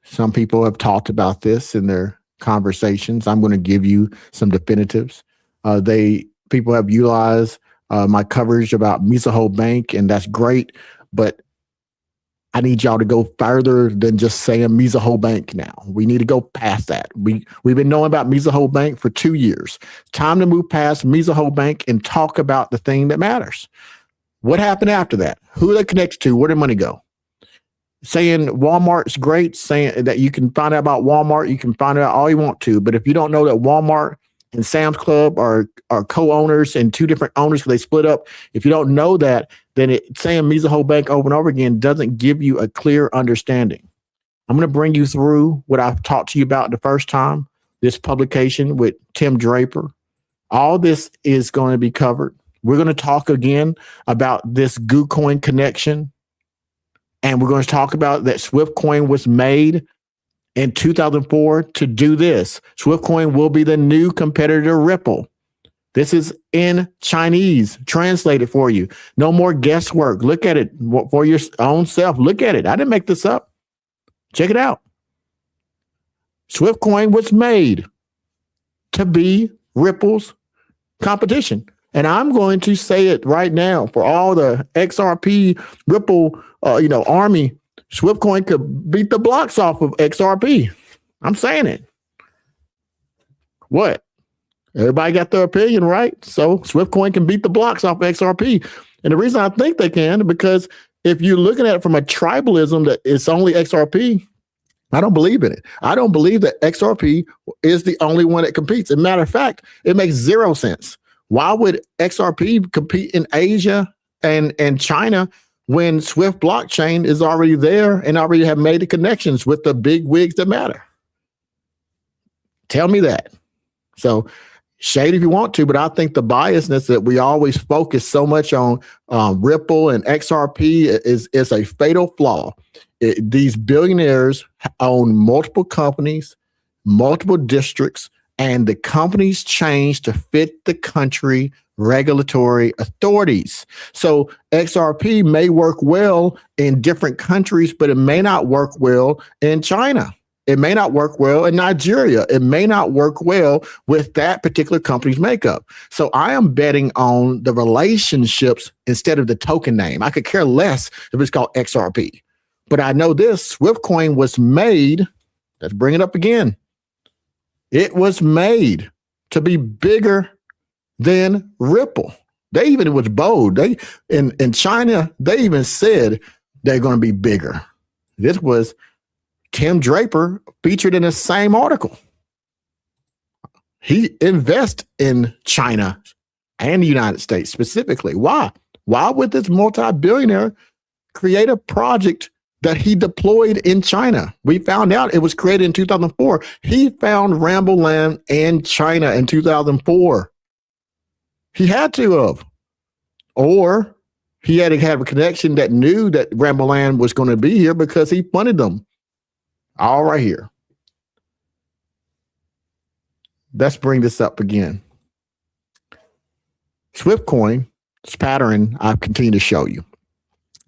Some people have talked about this in their conversations. I'm going to give you some definitives. People have utilized my coverage about Mizuho Bank, and that's great, but I need y'all to go further than just saying Mizuho Bank now. We need to go past that. We've been knowing about Mizuho Bank for 2 years. Time to move past Mizuho Bank and talk about the thing that matters. What happened after that? Who are they connected to? Where did money go? Saying Walmart's great, saying that you can find out about Walmart, you can find out all you want to. But if you don't know that Walmart and Sam's Club are co-owners and 2 different owners because they split up, if you don't know that, then saying Mizuho Bank over and over again doesn't give you a clear understanding. I'm going to bring you through what I've talked to you about the first time, this publication with Tim Draper, All this is going to be covered. We're going to talk again about this GooCoin connection. And we're going to talk about that SwiftCoin was made in 2004 to do this. SwiftCoin will be the new competitor Ripple. This is in Chinese, translated for you. No more guesswork. Look at it for your own self. Look at it. I didn't make this up. Check it out. SwiftCoin was made to be Ripple's competition. And I'm going to say it right now for all the XRP Ripple, army. SwiftCoin could beat the blocks off of XRP. I'm saying it. What? Everybody got their opinion, right? So SwiftCoin can beat the blocks off XRP. And the reason I think they can, because if you're looking at it from a tribalism that it's only XRP, I don't believe in it. I don't believe that XRP is the only one that competes. As a matter of fact, it makes zero sense. Why would XRP compete in Asia and China when Swift blockchain is already there and already have made the connections with the big wigs that matter? Tell me that. So shade if you want to, but I think the biasness that we always focus so much on Ripple and XRP is a fatal flaw. These billionaires own multiple companies, multiple districts, and the companies change to fit the country regulatory authorities. So XRP may work well in different countries, but it may not work well in China. It may not work well in Nigeria. It may not work well with that particular company's makeup. So I am betting on the relationships instead of the token name. I could care less if it's called XRP. But I know this, SwiftCoin was made, let's bring it up again. It was made to be bigger than Ripple. They even, it was bold. In China, they even said they're going to be bigger. This was Tim Draper featured in the same article. He invests in China and the United States specifically. Why? Why would this multi-billionaire create a project that he deployed in China? We found out it was created in 2004. He found Rambleland in China in 2004. He had to have. Or he had to have a connection that knew that Rambleland was going to be here because he funded them. All right here. Let's bring this up again. SwiftCoin's pattern I've continued to show you.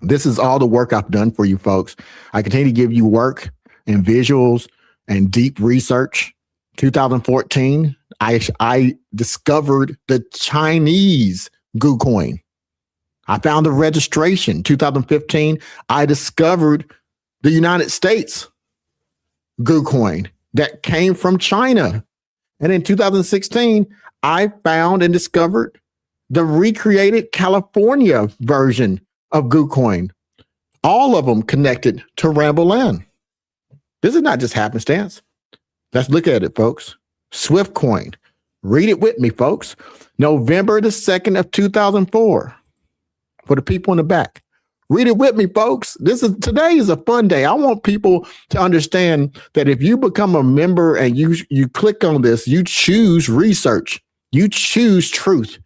This is all the work I've done for you folks. I continue to give you work and visuals and deep research. 2014, I discovered the Chinese GooCoin. I found the registration. 2015, I discovered the United States GooCoin that came from China. And in 2016, I found and discovered the recreated California version of GooCoin. All of them connected to Rambleland. This is not just happenstance. Let's look at it, folks. SwiftCoin. Read it with me, folks. November the 2nd of 2004. For the people in the back. Read it with me, folks. Today is a fun day. I want people to understand that if you become a member and you click on this, you choose research. You choose truth.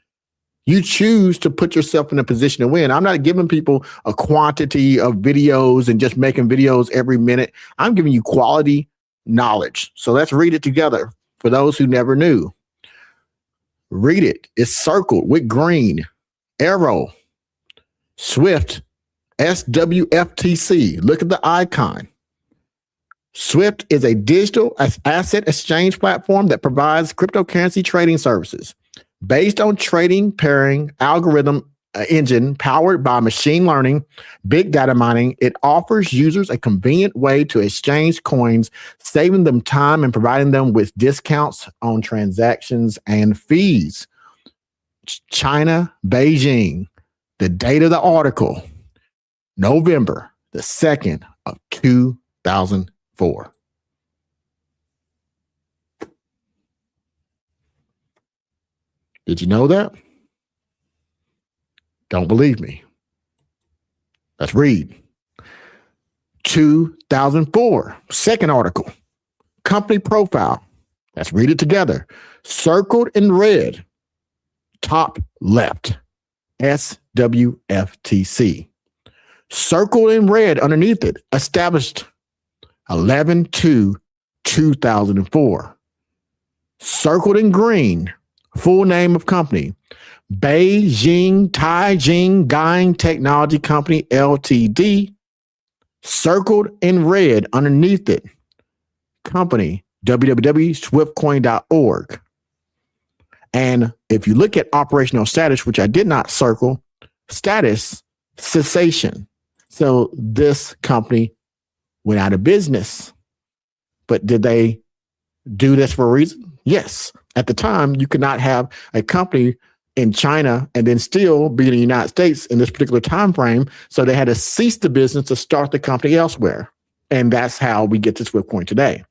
You choose to put yourself in a position to win. I'm not giving people a quantity of videos and just making videos every minute. I'm giving you quality knowledge. So let's read it together for those who never knew. Read it. It's circled with green. Arrow. Swift. SWFTC. Look at the icon. Swift is a digital asset exchange platform that provides cryptocurrency trading services. Based on trading pairing algorithm engine powered by machine learning, big data mining, it offers users a convenient way to exchange coins, saving them time and providing them with discounts on transactions and fees. China, Beijing, the date of the article, November the 2nd of 2004. Did you know that? Don't believe me. Let's read. 2004, second article, company profile. Let's read it together. Circled in red, top left, SWFTC. Circled in red underneath it, established 11/2/2004. Circled in green, full name of company, Beijing Taijing Gang Technology Company Ltd. Circled in red underneath it, company www.swiftcoin.org. And if you look at operational status, which I did not circle, status cessation. So this company went out of business. But did they do this for a reason? Yes. At the time, you could not have a company in China and then still be in the United States in this particular time frame. So they had to cease the business to start the company elsewhere. And that's how we get to SwiftCoin today.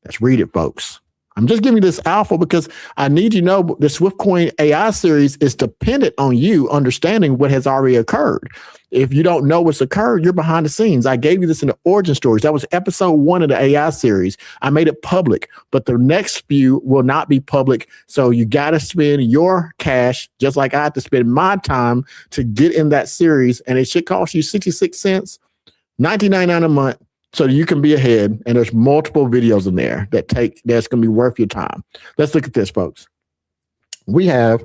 Let's read it, folks. I'm just giving you this alpha because I need you to know the SwiftCoin AI series is dependent on you understanding what has already occurred. If you don't know what's occurred, you're behind the scenes. I gave you this in the origin stories. That was episode 1 of the AI series. I made it public, but the next few will not be public. So you got to spend your cash, just like I have to spend my time to get in that series. And it should cost you 66 cents, $19.99 a month. So you can be ahead, and there's multiple videos in there that's going to be worth your time. Let's look at this, folks. We have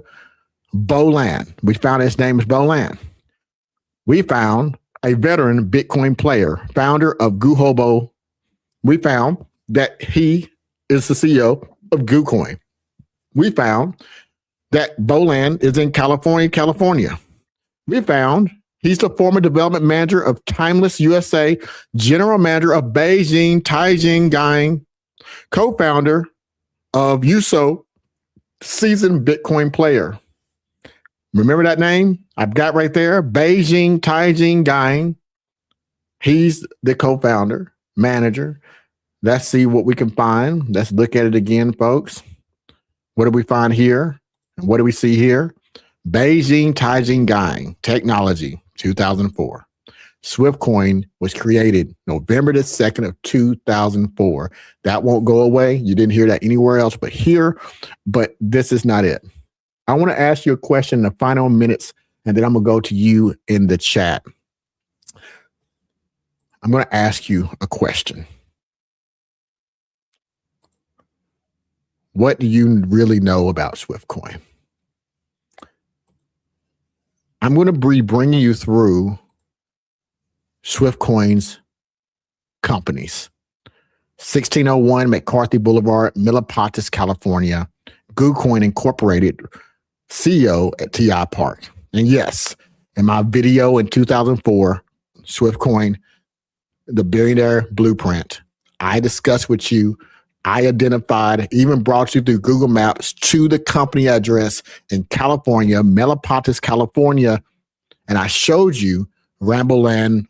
Bolan. We found his name is Bolan. We found a veteran Bitcoin player, founder of GooHobo. We found that he is the CEO of GooCoin. We found that Bolan is in California. We found he's the former development manager of Timeless USA, general manager of Beijing Taijing Gang, co-founder of USO, seasoned Bitcoin player. Remember that name I've got right there? Beijing Taijing Gang. He's the co-founder, manager. Let's see what we can find. Let's look at it again, folks. What do we find here? And what do we see here? Beijing Taijing Gang Technology, 2004. SwiftCoin was created November the 2nd of 2004. That won't go away. You didn't hear that anywhere else but here, but this is not it. I want to ask you a question in the final minutes, and then I'm going to go to you in the chat. I'm going to ask you a question. What do you really know about SwiftCoin? I'm going to be bringing you through SwiftCoin's companies. 1601 McCarthy Boulevard, Milpitas, California. GooCoin Incorporated, CEO at TI Park. And yes, in my video in 2004, SwiftCoin, the billionaire blueprint, I discussed with you, I identified, even brought you through Google Maps to the company address in California, Milpitas, California, and I showed you Ramboland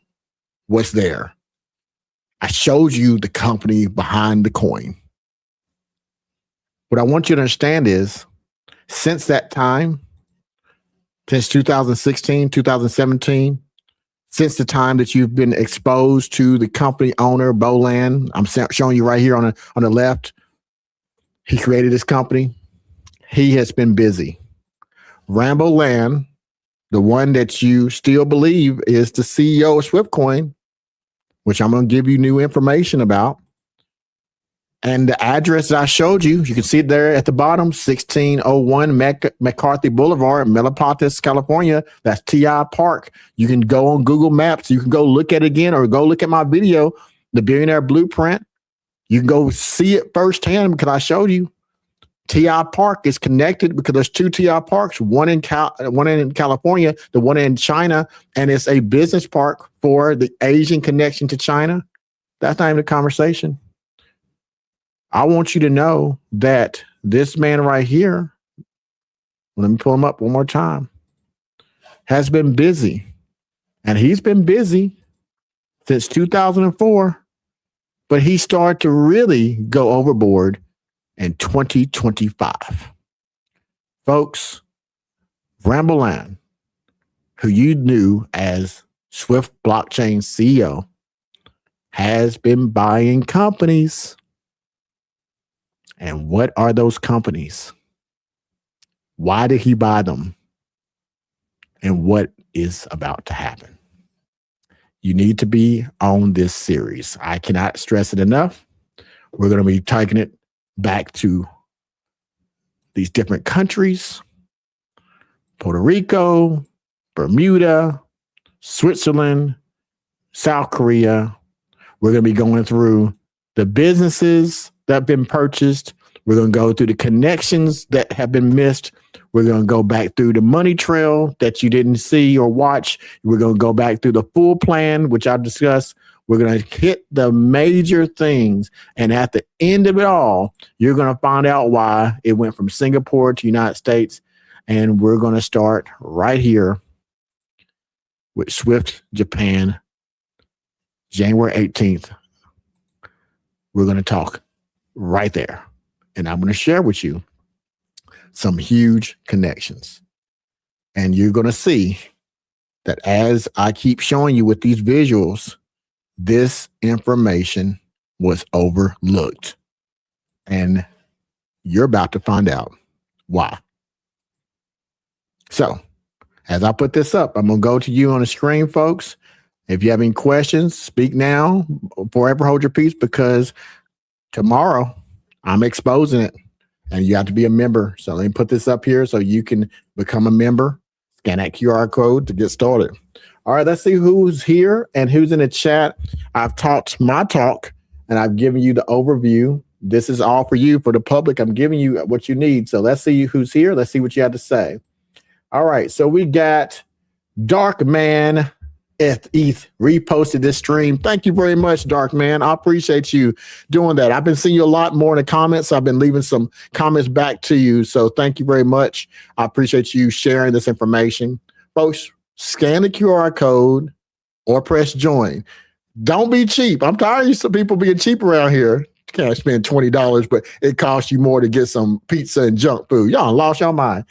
was there. I showed you the company behind the coin. What I want you to understand is, since that time, since 2016, 2017, since the time that you've been exposed to the company owner, Bolan, I'm showing you right here on the left, he created this company. He has been busy. Ramboland, the one that you still believe is the CEO of SwiftCoin, which I'm going to give you new information about. And the address that I showed you, you can see it there at the bottom, 1601 McCarthy Boulevard, Milpitas, California. That's TI Park. You can go on Google Maps. You can go look at it again, or go look at my video, The Billionaire Blueprint. You can go see it firsthand because I showed you. TI Park is connected because there's 2 TI Parks, one in California, the one in China, and it's a business park for the Asian connection to China. That's not even a conversation. I want you to know that this man right here, let me pull him up one more time, has been busy. And he's been busy since 2004, but he started to really go overboard in 2025. Folks, Ramboland, who you knew as Swift Blockchain CEO, has been buying companies. And what are those companies? Why did he buy them? And what is about to happen? You need to be on this series. I cannot stress it enough. We're going to be taking it back to these different countries: Puerto Rico, Bermuda, Switzerland, South Korea. We're going to be going through the businesses that have been purchased. We're going to go through the connections that have been missed. We're going to go back through the money trail that you didn't see or watch. We're going to go back through the full plan, which I've discussed. We're going to hit the major things. And at the end of it all, you're going to find out why it went from Singapore to United States. And we're going to start right here with Swift Japan, January 18th. We're going to talk right there. And I'm going to share with you some huge connections. And you're going to see that as I keep showing you with these visuals, this information was overlooked. And you're about to find out why. So, as I put this up, I'm going to go to you on the screen, folks. If you have any questions, speak now. Forever hold your peace, because tomorrow I'm exposing it and you have to be a member. So let me put this up here so you can become a member. Scan that QR code to get started. All right, let's see who's here and who's in the chat. I've talked my talk and I've given you the overview. This is all for you, for the public. I'm giving you what you need. So let's see who's here. Let's see what you have to say. All right, so we got Dark Man ETH reposted this stream. Thank you very much, Dark Man. I appreciate you doing that. I've been seeing you a lot more in the comments. I've been leaving some comments back to you. So thank you very much. I appreciate you sharing this information. Folks, scan the QR code or press join. Don't be cheap. I'm tired of some people being cheap around here. You can't spend $20, but it costs you more to get some pizza and junk food. Y'all lost your mind.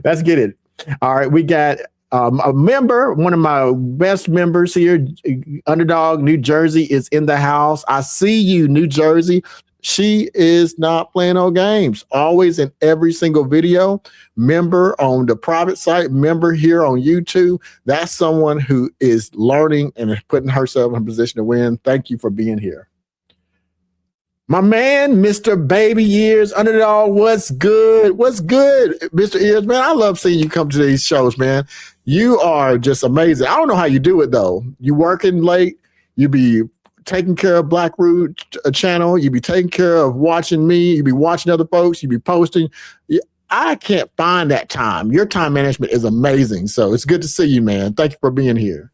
Let's get it. All right, we got a member, one of my best members here, Underdog, New Jersey, is in the house. I see you, New Jersey. She is not playing no games. Always in every single video. Member on the private site, member here on YouTube. That's someone who is learning and is putting herself in a position to win. Thank you for being here. My man, Mr. Baby Ears, Underdog, what's good? What's good, Mr. Ears, man? I love seeing you come to these shows, man. You are just amazing. I don't know how you do it, though. You working late. You be taking care of Black Root channel. You be taking care of watching me. You be watching other folks. You be posting. I can't find that time. Your time management is amazing. So it's good to see you, man. Thank you for being here.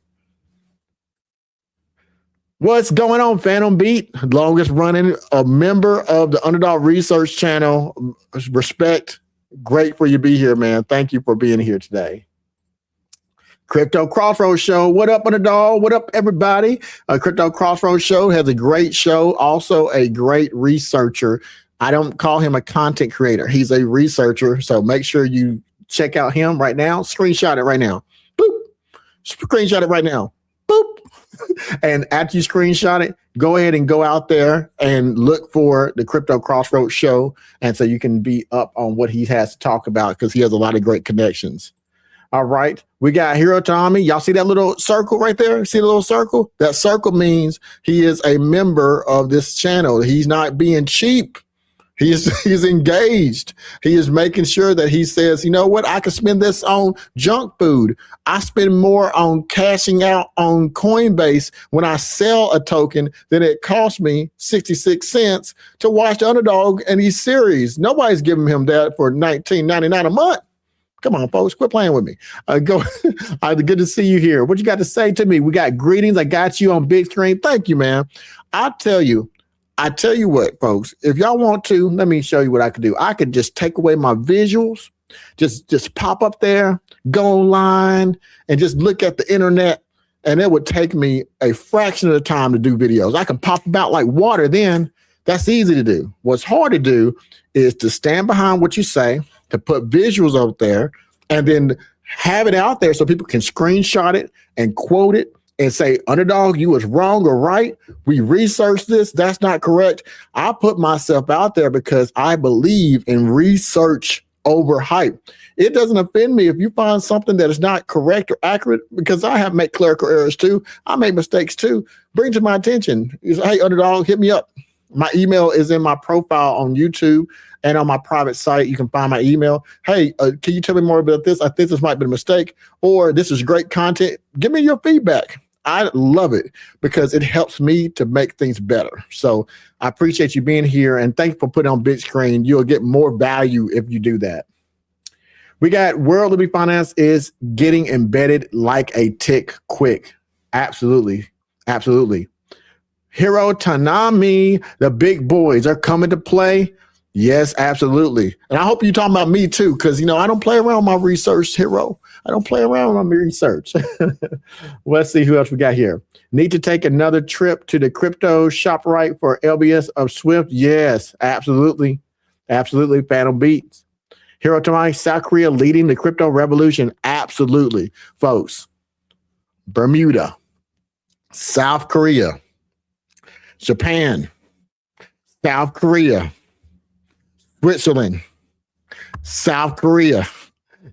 What's going on, Phantom Beat? Longest running, a member of the Underdog Research Channel. Respect. Great for you to be here, man. Thank you for being here today. Crypto Crossroads Show. What up, Underdog? What up, everybody? Crypto Crossroads Show has a great show. Also a great researcher. I don't call him a content creator. He's a researcher. So make sure you check out him right now. Screenshot it right now. Boop. Screenshot it right now. Boop. And after you screenshot it, go ahead and go out there and look for the Crypto Crossroads Show. And so you can be up on what he has to talk about, because he has a lot of great connections. All right. We got Hero Tommy. Y'all see that little circle right there? See the little circle? That circle means he is a member of this channel. He's not being cheap. He's engaged. He is making sure that he says, you know what, I can spend this on junk food. I spend more on cashing out on Coinbase when I sell a token than it costs me 66 cents to watch the Underdog and these series. Nobody's giving him that for $19.99 a month. Come on, folks, quit playing with me. Good to see you here. What you got to say to me? We got greetings. I got you on big screen. Thank you, man. I tell you what, folks, if y'all want to, let me show you what I could do. I could just take away my visuals, just pop up there, go online, and just look at the internet, and it would take me a fraction of the time to do videos. I can pop about like water then. That's easy to do. What's hard to do is to stand behind what you say, to put visuals out there, and then have it out there so people can screenshot it and quote it and say, Underdog, you was wrong or right. We researched this. That's not correct. I put myself out there because I believe in research overhyped. It doesn't offend me if you find something that is not correct or accurate, because I have made clerical errors too. I make mistakes too. Bring to my attention. You say, hey, Underdog, hit me up. My email is in my profile on YouTube and on my private site. You can find my email. Hey, can you tell me more about this? I think this might be a mistake, or this is great content. Give me your feedback. I love it because it helps me to make things better. So I appreciate you being here, and thank you for putting on big screen. You'll get more value if you do that. We got World Finance is getting embedded like a tick quick. Absolutely. Absolutely. Hero Tanami, the big boys are coming to play. Yes, absolutely. And I hope you're talking about me too, because, you know, I don't play around with my research, Hero. I don't play around with my research. Let's see who else we got here. Need to take another trip to the crypto shop right for LBS of Swift. Yes, absolutely. Absolutely. Phantom Beats. Hero Tanami, South Korea leading the crypto revolution. Absolutely. Folks, Bermuda, South Korea, Japan, South Korea, Switzerland, South Korea.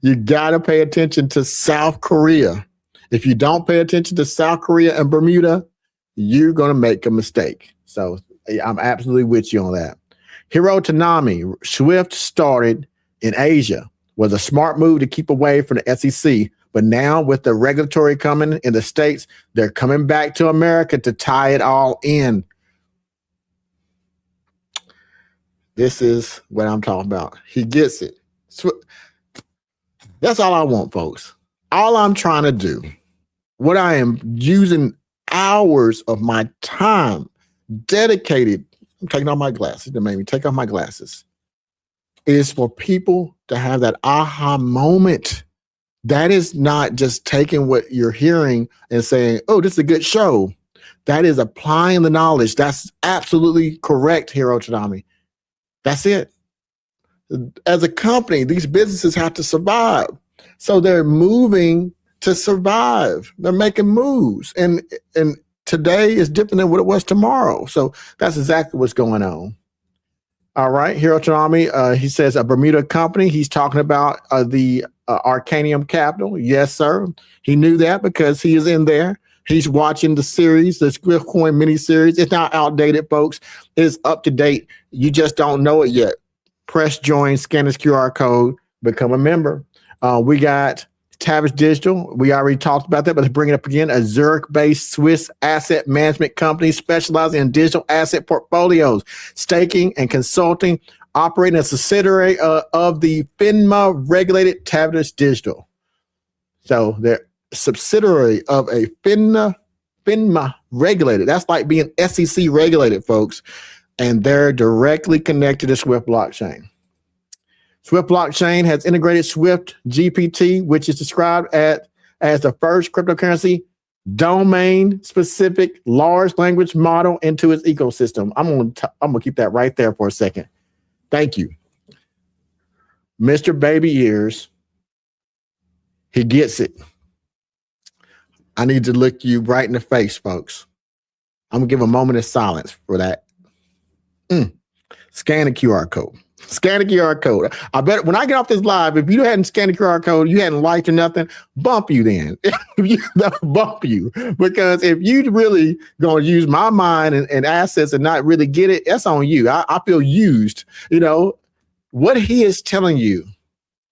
You got to pay attention to South Korea. If you don't pay attention to South Korea and Bermuda, you're going to make a mistake. So I'm absolutely with you on that. Hiro Tanami, Swift started in Asia, was a smart move to keep away from the SEC. But now with the regulatory coming in the States, they're coming back to America to tie it all in. This is what I'm talking about. He gets it. That's all I want, folks. All I'm trying to do, what I am using hours of my time dedicated, I'm taking off my glasses, that made me take off my glasses, is for people to have that aha moment. That is not just taking what you're hearing and saying, oh, this is a good show. That is applying the knowledge. That's absolutely correct, Hiro Tanami. That's it. As a company, these businesses have to survive. So they're moving to survive. They're making moves. And today is different than what it was tomorrow. So that's exactly what's going on. All right. Hiro Tanami, he says a Bermuda company. He's talking about the Arcanium Capital. Yes, sir. He knew that because he is in there. He's watching the series, the SwiftCoin mini series. It's not outdated, folks. It's up to date. You just don't know it yet. Press join, scan this QR code, become a member. We got Tavish Digital. We already talked about that, but let's bring it up again. A Zurich-based Swiss asset management company specializing in digital asset portfolios, staking and consulting, operating a subsidiary of the FINMA-regulated Tavish Digital. So they're subsidiary of a FINMA regulated. That's like being SEC regulated, folks. And they're directly connected to Swift blockchain. Swift blockchain has integrated SwiftGPT, which is described as the first cryptocurrency domain-specific large language model into its ecosystem. I'm gonna keep that right there for a second. Thank you, Mr. Baby Ears. He gets it. I need to look you right in the face, folks. I'm gonna give a moment of silence for that. Scan the QR code. Scan the QR code. I bet when I get off this live, if you hadn't scanned the QR code, you hadn't liked or nothing, bump you then. Bump you. Because if you really going to use my mind and assets and not really get it, that's on you. I feel used. You know, what he is telling you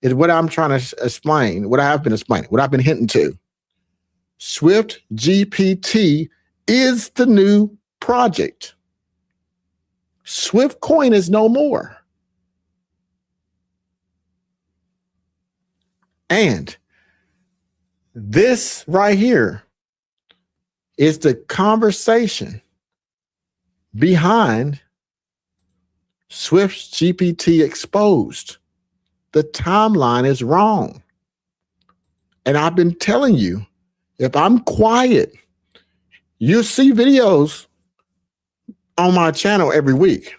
is what I'm trying to explain, what I have been explaining, what I've been hinting to. SwiftGPT is the new project. SwiftCoin is no more. And this right here is the conversation behind SwiftGPT exposed. The timeline is wrong. And I've been telling you, if I'm quiet, you'll see videos on my channel every week.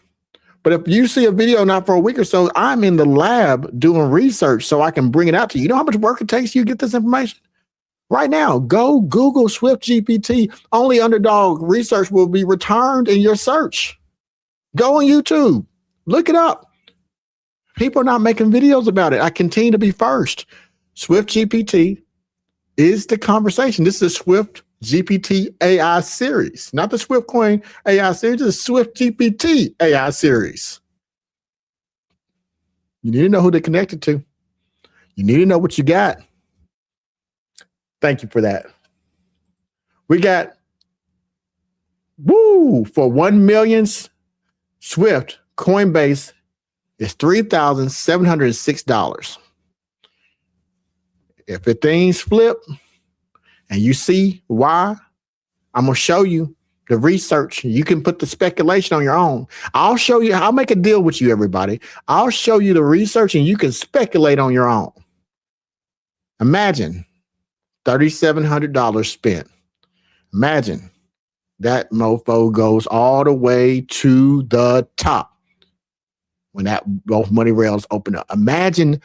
But if you see a video not for a week or so, I'm in the lab doing research so I can bring it out to you. You know how much work it takes you to get this information? Right now, go Google SwiftGPT. Only Underdog research will be returned in your search. Go on YouTube. Look it up. People are not making videos about it. I continue to be first. SwiftGPT is the conversation. This is a SwiftGPT AI series, not the SwiftCoin AI series. This is SwiftGPT AI series. You need to know who they're connected to. You need to know what you got. Thank you for that. We got, for 1 million Swift, Coinbase is $3,706. If the things flip and you see why, I'm going to show you the research. You can put the speculation on your own. I'll show you. I'll make a deal with you, everybody. I'll show you the research and you can speculate on your own. Imagine $3,700 spent. Imagine that mofo goes all the way to the top when that both money rails open up. Imagine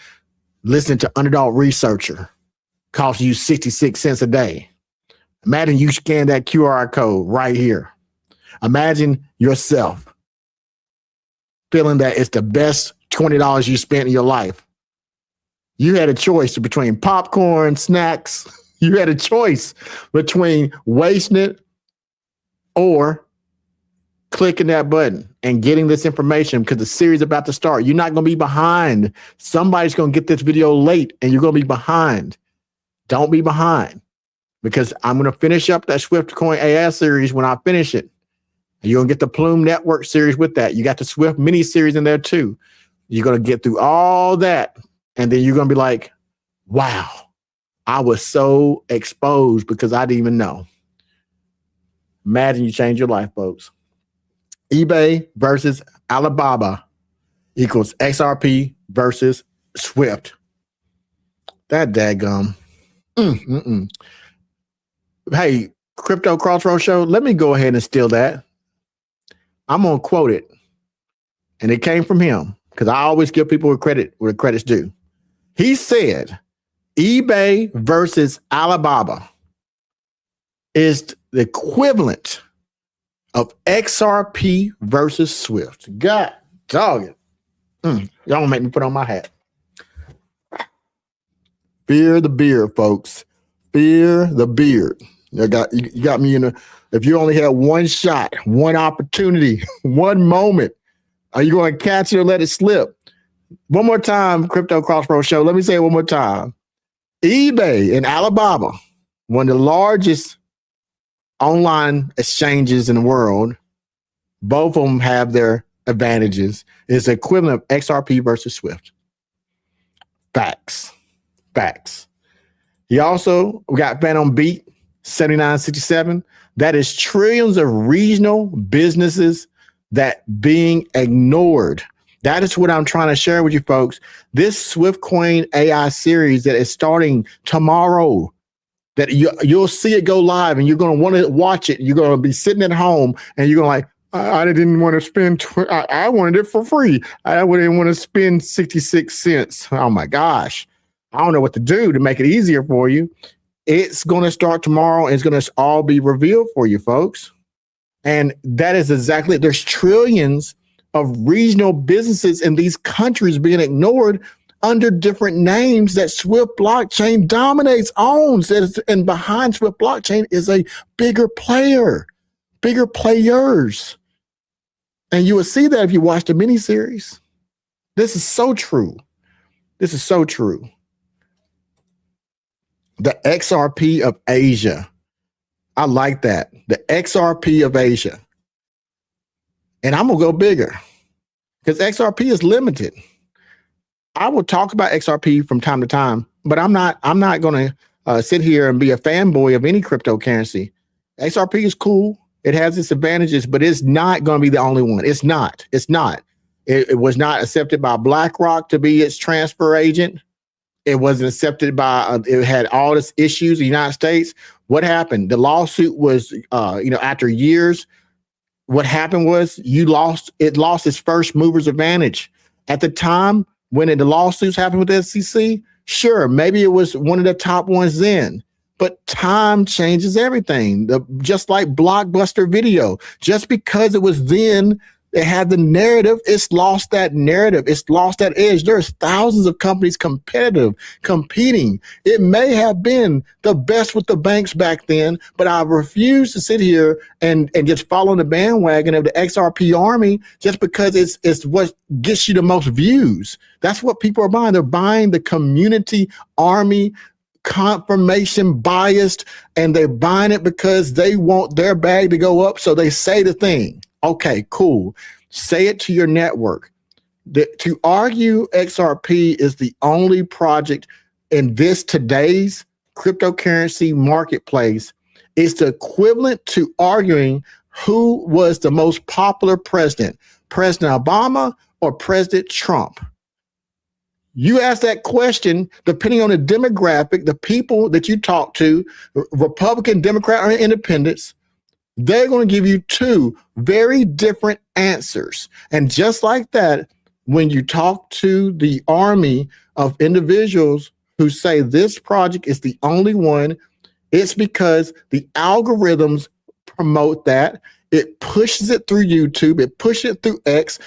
listening to Underdog Researcher costs you 66 cents a day. Imagine you scan that QR code right here. Imagine yourself feeling that it's the best $20 you spent in your life. You had a choice between popcorn, snacks. You had a choice between wasting it or clicking that button and getting this information because the series is about to start. You're not going to be behind. Somebody's going to get this video late and you're going to be behind. Don't be behind because I'm going to finish up that SwiftCoin AI series when I finish it. You're going to get the Plume Network series with that. You got the Swift mini series in there too. You're going to get through all that. And then you're going to be like, wow, I was so exposed because I didn't even know. Imagine you change your life, folks. eBay versus Alibaba equals XRP versus Swift. That daggum. Hey, Crypto Crossroads Show, let me go ahead and steal that. I'm going to quote it. And it came from him because I always give people credit where the credit's due. He said, eBay versus Alibaba is the equivalent of XRP versus Swift. God dog it. Y'all gonna make me put on my hat. Fear the beard, folks. Fear the beard. You got me in a, if you only had one shot, one opportunity, one moment, are you going to catch it or let it slip? One more time, Crypto Crossroads Show. Let me say it one more time. eBay and Alibaba, one of the largest online exchanges in the world, both of them have their advantages. It's the equivalent of XRP versus Swift. Facts. He also, we got Phantom Beat 7967. That is trillions of regional businesses that being ignored. That is what I'm trying to share with you folks. This SwiftCoin AI series that is starting tomorrow, that you'll see it go live and you're going to want to watch it. You're going to be sitting at home and you're going to like, I didn't want to spend, I wanted it for free. I wouldn't want to spend 66 cents. Oh my gosh. I don't know what to do to make it easier for you. It's going to start tomorrow and it's going to all be revealed for you folks. And that is exactly, there's trillions of regional businesses in these countries being ignored under different names that Swift blockchain dominates, owns, and behind Swift blockchain is a bigger player, bigger players. And you will see that if you watch the miniseries. This is so true. This is so true. The XRP of Asia. I like that. The XRP of Asia. And I'm going to go bigger because XRP is limited. I will talk about XRP from time to time, but I'm not going to sit here and be a fanboy of any cryptocurrency. XRP is cool. It has its advantages, but it's not going to be the only one. It's not. It was not accepted by BlackRock to be its transfer agent. It wasn't accepted by, it had all its issues in the United States. What happened? The lawsuit was, after years, what happened was it lost its first mover's advantage. At the time when the lawsuits happened with the SEC, sure, maybe it was one of the top ones then, but time changes everything. Just like Blockbuster Video, just because it was then, It had the narrative. It's lost that narrative. It's lost that edge. There's thousands of companies competing. It may have been the best with the banks back then, but I refuse to sit here and just follow the bandwagon of the XRP army just because it's what gets you the most views. That's what people are buying. They're buying the community army, confirmation biased, and they're buying it because they want their bag to go up. So they say the thing. Okay, cool. Say it to your network. To argue XRP is the only project in this today's cryptocurrency marketplace is the equivalent to arguing who was the most popular president, President Obama or President Trump. You ask that question, depending on the demographic, the people that you talk to, Republican, Democrat, or independents, they're going to give you two very different answers. And just like that, when you talk to the army of individuals who say this project is the only one, it's because the algorithms promote that. It pushes it through YouTube. It pushes it through X.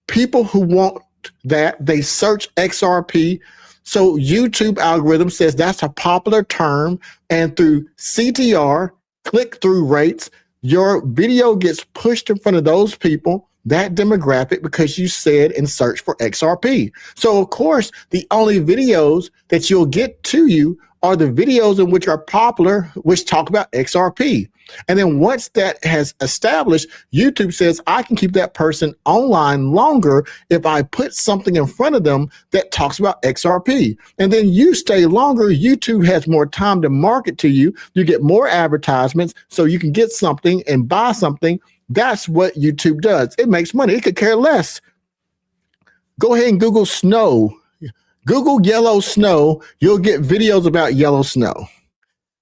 People who want that, they search XRP. So YouTube algorithm says that's a popular term. And through CTR, click-through rates, your video gets pushed in front of those people, that demographic, because you said and search for XRP. So of course, the only videos that you'll get to you are the videos in which are popular, which talk about XRP. And then once that has established, YouTube says, I can keep that person online longer if I put something in front of them that talks about XRP. And then you stay longer. YouTube has more time to market to you. You get more advertisements so you can get something and buy something. That's what YouTube does. It makes money. It could care less. Go ahead and Google snow. Google yellow snow. You'll get videos about yellow snow.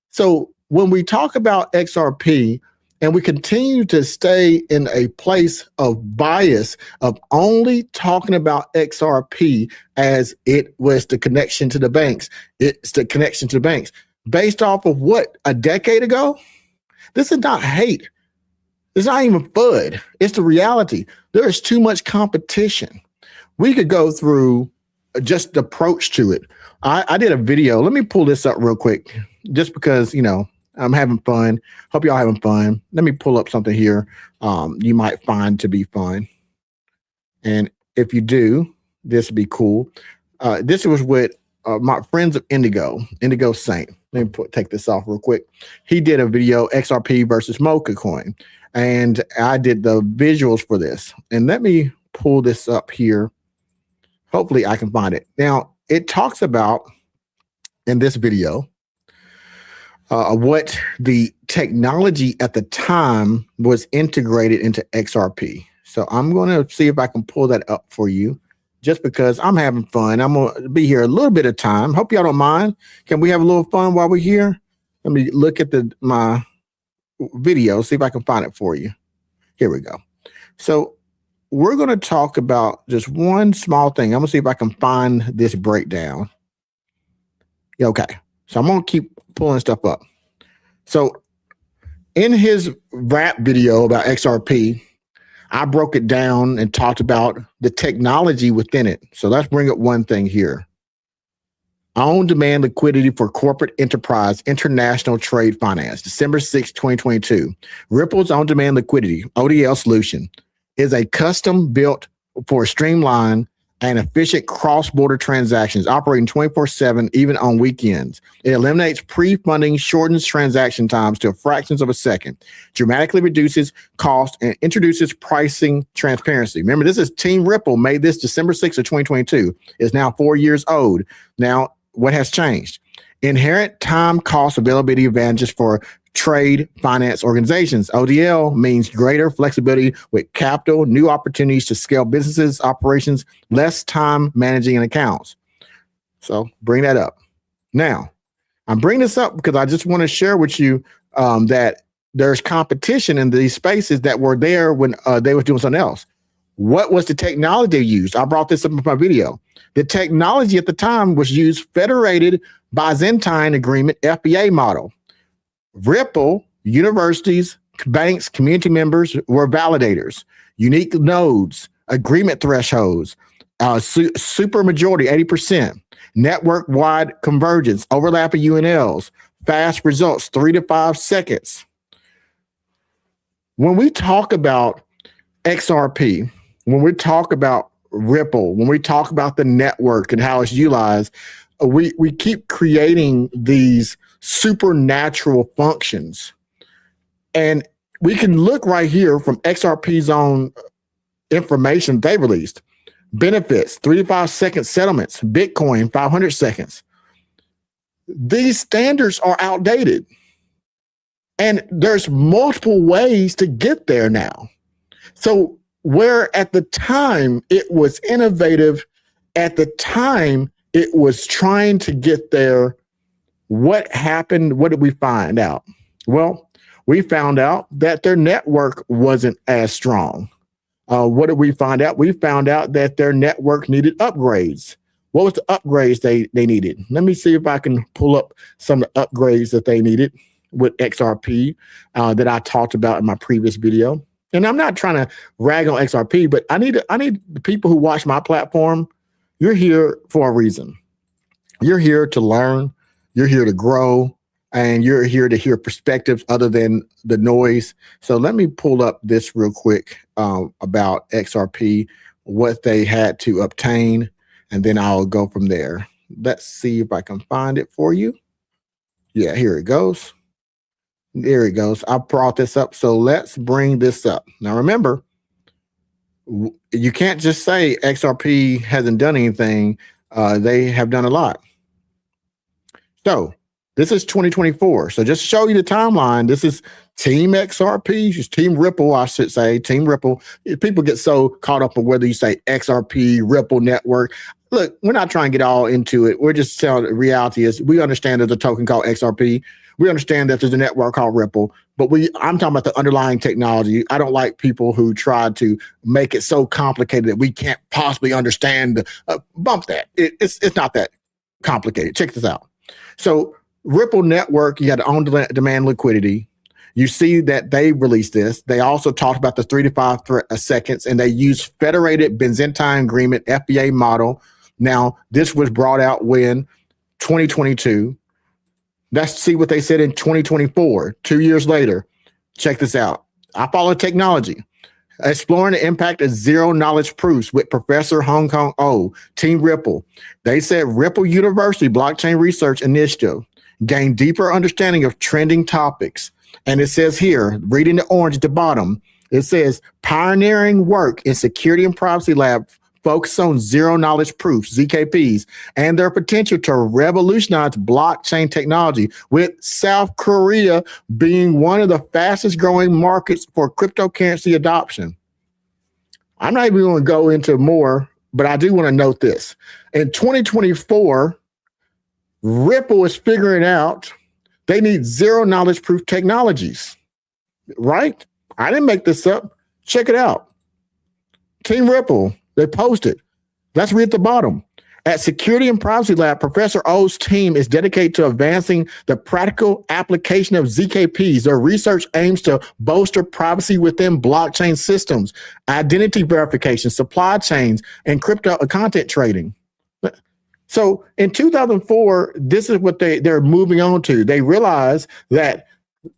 So when we talk about XRP and we continue to stay in a place of bias of only talking about XRP as it was the connection to the banks, it's the connection to the banks based off of what, a decade ago? This is not hate. It's not even FUD. It's the reality. There is too much competition. We could go through just the approach to it. I did a video. Let me pull this up real quick just because, you know, I'm having fun. Hope y'all having fun. Let me pull up something here you might find to be fun. And if you do, this would be cool. This was with my friends of Indigo Saint. Let me take this off real quick. He did a video, XRP versus Mocha coin. And I did the visuals for this. And let me pull this up here. Hopefully I can find it. Now, it talks about in this video what the technology at the time was integrated into XRP. So I'm going to see if I can pull that up for you just because I'm having fun. I'm going to be here a little bit of time. Hope y'all don't mind. Can we have a little fun while we're here? Let me look at my video, see if I can find it for you. Here we go. So we're going to talk about just one small thing. I'm going to see if I can find this breakdown. Okay. So I'm going to keep pulling stuff up. So in his rap video about XRP, I broke it down and talked about the technology within it. So let's bring up one thing here. On-demand liquidity for corporate enterprise international trade finance, December 6, 2022. Ripple's on-demand liquidity, ODL solution, is a custom built for streamlined and efficient cross-border transactions operating 24/7, even on weekends. It eliminates pre-funding, shortens transaction times to fractions of a second, dramatically reduces cost, and introduces pricing transparency. Remember, this is Team Ripple made this December 6th of 2022. It's now 4 years old. Now, what has changed? Inherent time, cost, availability advantages for trade finance organizations. ODL means greater flexibility with capital, new opportunities to scale businesses, operations, less time managing accounts. So bring that up. Now, I'm bringing this up because I just want to share with you that there's competition in these spaces that were there when they were doing something else. What was the technology used? I brought this up in my video. The technology at the time was used Federated Byzantine Agreement FBA model. Ripple, universities, banks, community members were validators, unique nodes, agreement thresholds, super majority, 80%, network-wide convergence, overlapping UNLs, fast results, 3 to 5 seconds. When we talk about XRP, when we talk about Ripple, when we talk about the network and how it's utilized, we keep creating these supernatural functions. And we can look right here from XRP's own information they released. Benefits, 3 to 5 second settlements, Bitcoin, 500 seconds. These standards are outdated. And there's multiple ways to get there now. So where at the time it was innovative, at the time it was trying to get there, what happened? What did we find out? Well, we found out that their network wasn't as strong. What did we find out? We found out that their network needed upgrades. What was the upgrades they needed? Let me see if I can pull up some of the upgrades that they needed with XRP that I talked about in my previous video. And I'm not trying to rag on XRP, but I need the people who watch my platform. You're here for a reason. You're here to learn. You're here to grow. And you're here to hear perspectives other than the noise. So let me pull up this real quick about XRP, what they had to obtain, and then I'll go from there. Let's see if I can find it for you. Yeah, here it goes. There it goes. I brought this up. So let's bring this up. Now, remember, you can't just say XRP hasn't done anything. They have done a lot. So this is 2024. So just to show you the timeline, this is Team XRP, just Team Ripple, I should say, Team Ripple. People get so caught up on whether you say XRP, Ripple Network. Look, we're not trying to get all into it. We're just telling the reality is we understand there's a token called XRP. We understand that there's a network called Ripple, but I'm talking about the underlying technology. I don't like people who try to make it so complicated that we can't possibly understand. Bump that. It's not that complicated. Check this out. So Ripple Network, you had on-demand liquidity. You see that they released this. They also talked about the 3 to 5 seconds, and they used Federated Byzantine Agreement, FBA model. Now, this was brought out when 2022. Let's see what they said in 2024, 2 years later. Check this out. I follow technology. Exploring the impact of zero knowledge proofs with Professor Hong Kong O, Team Ripple. They said Ripple University Blockchain Research Initiative gain deeper understanding of trending topics. And it says here, reading the orange at the bottom, it says pioneering work in security and privacy lab focus on zero knowledge proofs, ZKPs, and their potential to revolutionize blockchain technology, with South Korea being one of the fastest growing markets for cryptocurrency adoption. I'm not even going to go into more, but I do want to note this. In 2024, Ripple is figuring out they need zero knowledge proof technologies, right? I didn't make this up. Check it out. Team Ripple, they posted. Let's read at the bottom. At Security and Privacy Lab, Professor O's team is dedicated to advancing the practical application of ZKPs. Their research aims to bolster privacy within blockchain systems, identity verification, supply chains, and crypto content trading. So in 2004, this is what they're moving on to. They realize that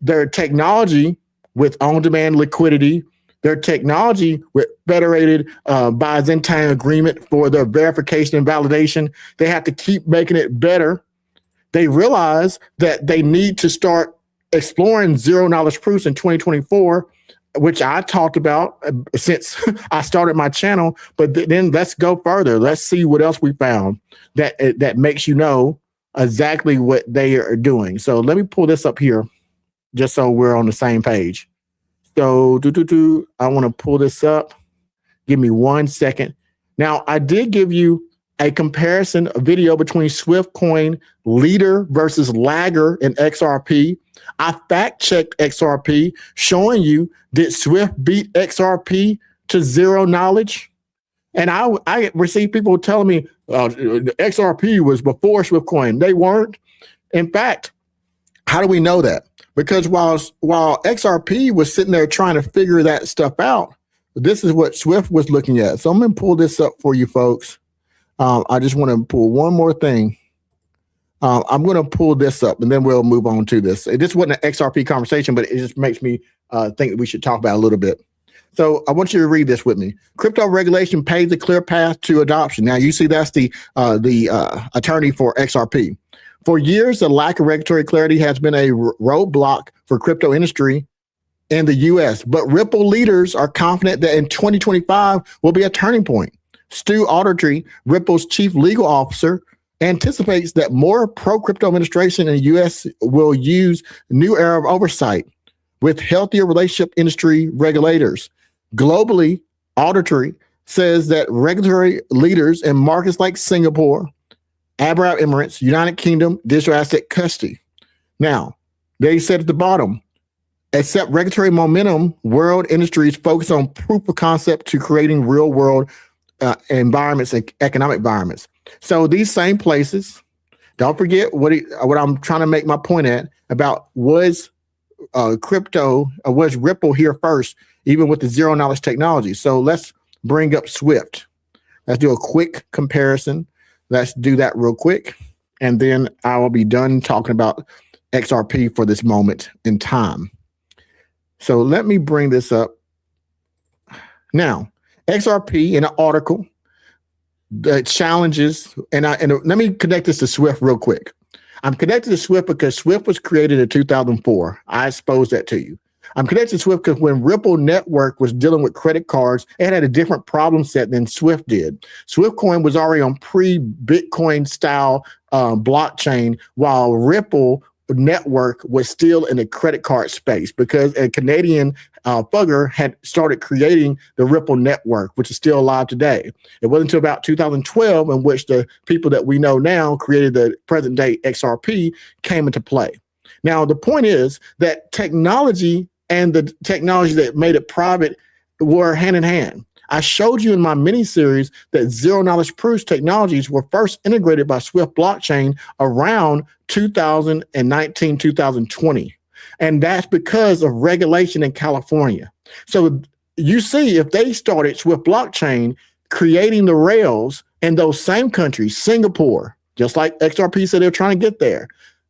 their technology with on-demand liquidity, their technology with Federated Byzantine Agreement for their verification and validation, they have to keep making it better. They realize that they need to start exploring zero knowledge proofs in 2024, which I talked about since I started my channel. But then let's go further. Let's see what else we found that makes you know exactly what they are doing. So let me pull this up here just so we're on the same page. So I want to pull this up. Give me 1 second. Now, I did give you a comparison, a video between SwiftCoin leader versus lagger in XRP. I fact-checked XRP, showing you, did Swift beat XRP to zero knowledge? And I received people telling me XRP was before SwiftCoin. They weren't. In fact, How do we know that? Because while XRP was sitting there trying to figure that stuff out, this is what Swift was looking at. So I'm going to pull this up for you folks. I just want to pull one more thing. I'm going to pull this up and then we'll move on to this. This wasn't an XRP conversation, but it just makes me think that we should talk about it a little bit. So I want you to read this with me. Crypto regulation paves a clear path to adoption. Now you see that's the attorney for XRP. For years, the lack of regulatory clarity has been a roadblock for crypto industry in the U.S., but Ripple leaders are confident that in 2025 will be a turning point. Stu Auderty, Ripple's chief legal officer, anticipates that more pro-crypto administration in the U.S. will use new era of oversight with healthier relationship industry regulators. Globally, Auderty says that regulatory leaders in markets like Singapore, Arab Emirates, United Kingdom, digital asset custody. Now, they said at the bottom, accept regulatory momentum, world industries focus on proof of concept to creating real world environments and economic environments. So these same places, don't forget what I'm trying to make my point at about was Ripple here first, even with the zero knowledge technology. So let's bring up Swift. Let's do a quick comparison. Let's do that real quick. And then I will be done talking about XRP for this moment in time. So let me bring this up. Now, XRP in an article, the challenges, and let me connect this to Swift real quick. I'm connected to Swift because Swift was created in 2004. I exposed that to you. I'm connected to Swift because when Ripple Network was dealing with credit cards, it had a different problem set than Swift did. SwiftCoin was already on pre-Bitcoin style blockchain, while Ripple Network was still in the credit card space because a Canadian fugger had started creating the Ripple Network, which is still alive today. It wasn't until about 2012 in which the people that we know now created the present day XRP came into play. Now, the point is that technology and the technology that made it private were hand in hand. I showed you in my mini series that zero knowledge proofs technologies were first integrated by Swift blockchain around 2019, 2020. And that's because of regulation in California. So you see, if they started Swift blockchain creating the rails in those same countries, Singapore, just like XRP said they're trying to get there,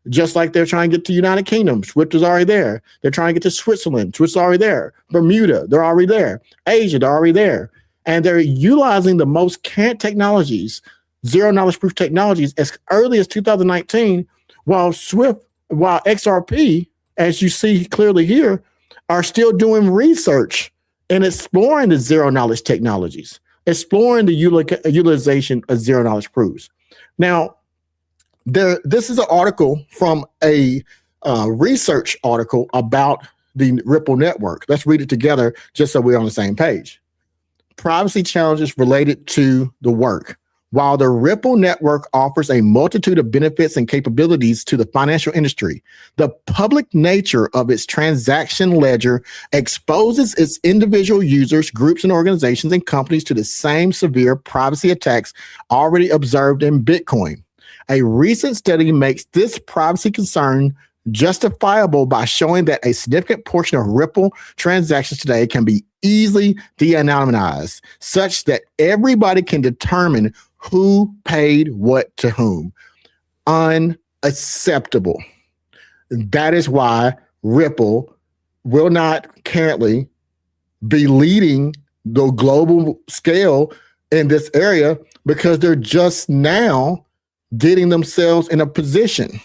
just like they're trying to get to United Kingdom, Swift is already there. They're trying to get to Switzerland, Swift's already there. Bermuda, they're already there. Asia, they're already there. And they're utilizing the most current technologies, zero knowledge proof technologies, as early as 2019, while XRP, as you see clearly here, are still doing research and exploring the zero knowledge technologies, exploring the utilization of zero knowledge proofs. Now, this is an article from a research article about the Ripple network. Let's read it together just so we're on the same page. Privacy challenges related to the work. While the Ripple network offers a multitude of benefits and capabilities to the financial industry, the public nature of its transaction ledger exposes its individual users, groups, and organizations and companies to the same severe privacy attacks already observed in Bitcoin. A recent study makes this privacy concern justifiable by showing that a significant portion of Ripple transactions today can be easily de-anonymized, such that everybody can determine who paid what to whom. Unacceptable. That is why Ripple will not currently be leading the global scale in this area because they're just now getting themselves in a position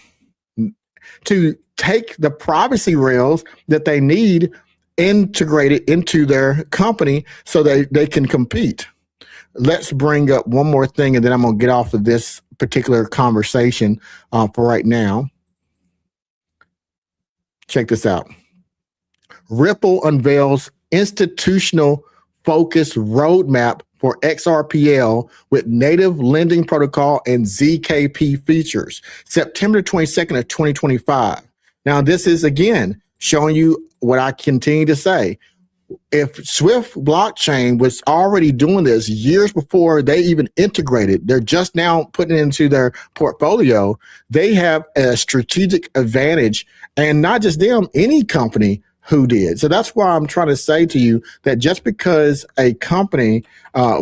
to take the privacy rails that they need integrated into their company so they can compete. Let's bring up one more thing and then I'm going to get off of this particular conversation for right now. Check this out. Ripple unveils institutional focused roadmap for XRPL with native lending protocol and ZKP features, September 22nd of 2025. Now, this is, again, showing you what I continue to say. if Swift blockchain was already doing this years before they even integrated, they're just now putting it into their portfolio, they have a strategic advantage, and not just them, any company who did. So that's why I'm trying to say to you that just because a company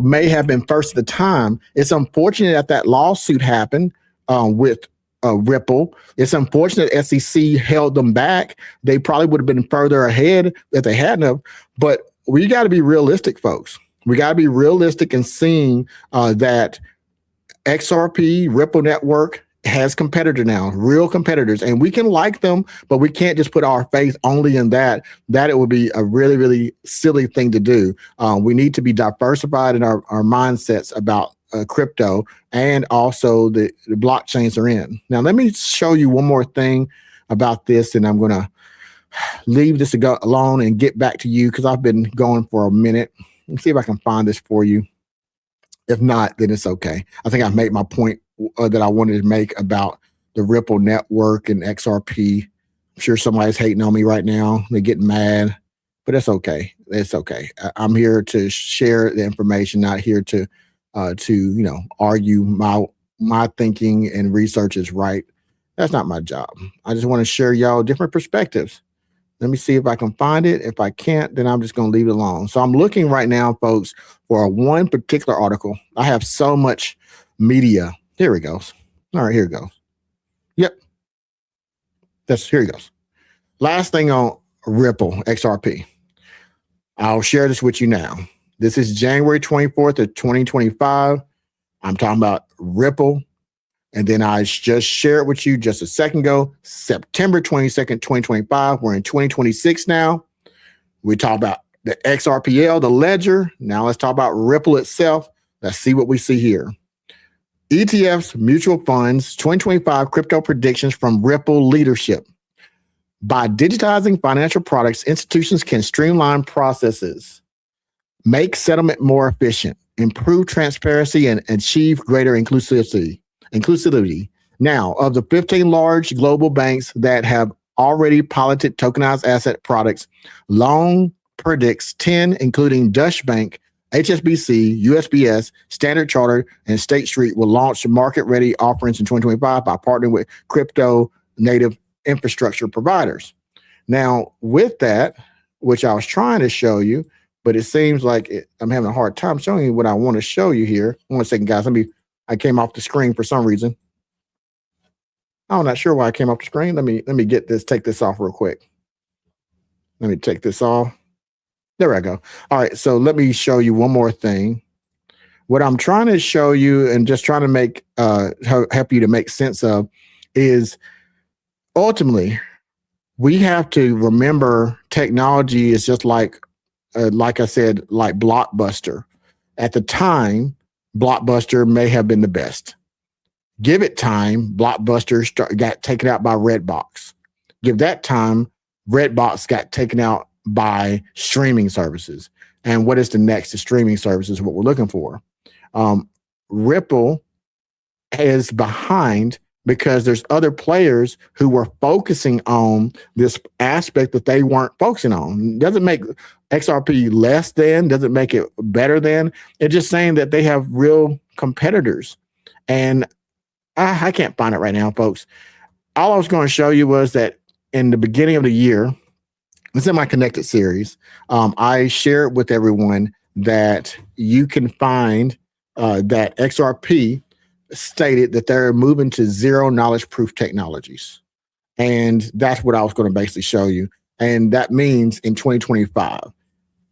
may have been first at the time, it's unfortunate that that lawsuit happened with Ripple. It's unfortunate SEC held them back. They probably would have been further ahead if they hadn't have. But we got to be realistic, folks. We got to be realistic in seeing that XRP, Ripple Network, has competitor now, real competitors, and we can like them, but we can't just put our faith only in that. That it would be a really, really silly thing to do. We need to be diversified in our mindsets about crypto, and also the blockchains are in. Now, let me show you one more thing about this, and I'm going to leave this alone and get back to you because I've been going for a minute. Let's see if I can find this for you. If not, then it's okay. I think I've made my point that I wanted to make about the Ripple network and XRP. I'm sure somebody's hating on me right now. They're getting mad, but it's okay. It's okay. I'm here to share the information, not here to argue my thinking and research is right. That's not my job. I just want to share y'all different perspectives. Let me see if I can find it. If I can't, then I'm just going to leave it alone. So I'm looking right now, folks, for one particular article. I have so much media. Here it goes. All right, here it goes. Yep. Here it goes. Last thing on Ripple XRP. I'll share this with you now. This is January 24th of 2025. I'm talking about Ripple. And then I just shared with you just a second ago, September 22nd, 2025. We're in 2026 now. We talk about the XRPL, the ledger. Now let's talk about Ripple itself. Let's see what we see here. ETFs, mutual funds, 2025 crypto predictions from Ripple leadership. By digitizing financial products, institutions can streamline processes, make settlement more efficient, improve transparency, and achieve greater inclusivity. Now, of the 15 large global banks that have already piloted tokenized asset products, Long predicts 10, including Deutsche Bank, HSBC, USBS, Standard Chartered, and State Street, will launch market-ready offerings in 2025 by partnering with crypto-native infrastructure providers. Now, with that, which I was trying to show you, but it seems like I'm having a hard time showing you what I want to show you here. One second, guys. I came off the screen for some reason. I'm not sure why I came off the screen. Let me take this off real quick. Let me take this off. There I go. All right, so let me show you one more thing. What I'm trying to show you and just trying to make help you to make sense of is ultimately we have to remember technology is just like I said, like Blockbuster. At the time, Blockbuster may have been the best. Give it time, Blockbuster got taken out by Redbox. Give that time, Redbox got taken out by streaming services. And what is the next? The streaming services, what we're looking for. Ripple is behind because there's other players who were focusing on this aspect that they weren't focusing on. Doesn't make XRP less than, doesn't make it better than. It's just saying that they have real competitors. And I can't find it right now, folks. All I was going to show you was that in the beginning of the year, it's in my Connected series, I shared with everyone that you can find that XRP stated that they're moving to zero knowledge proof technologies. And that's what I was going to basically show you. And that means in 2025,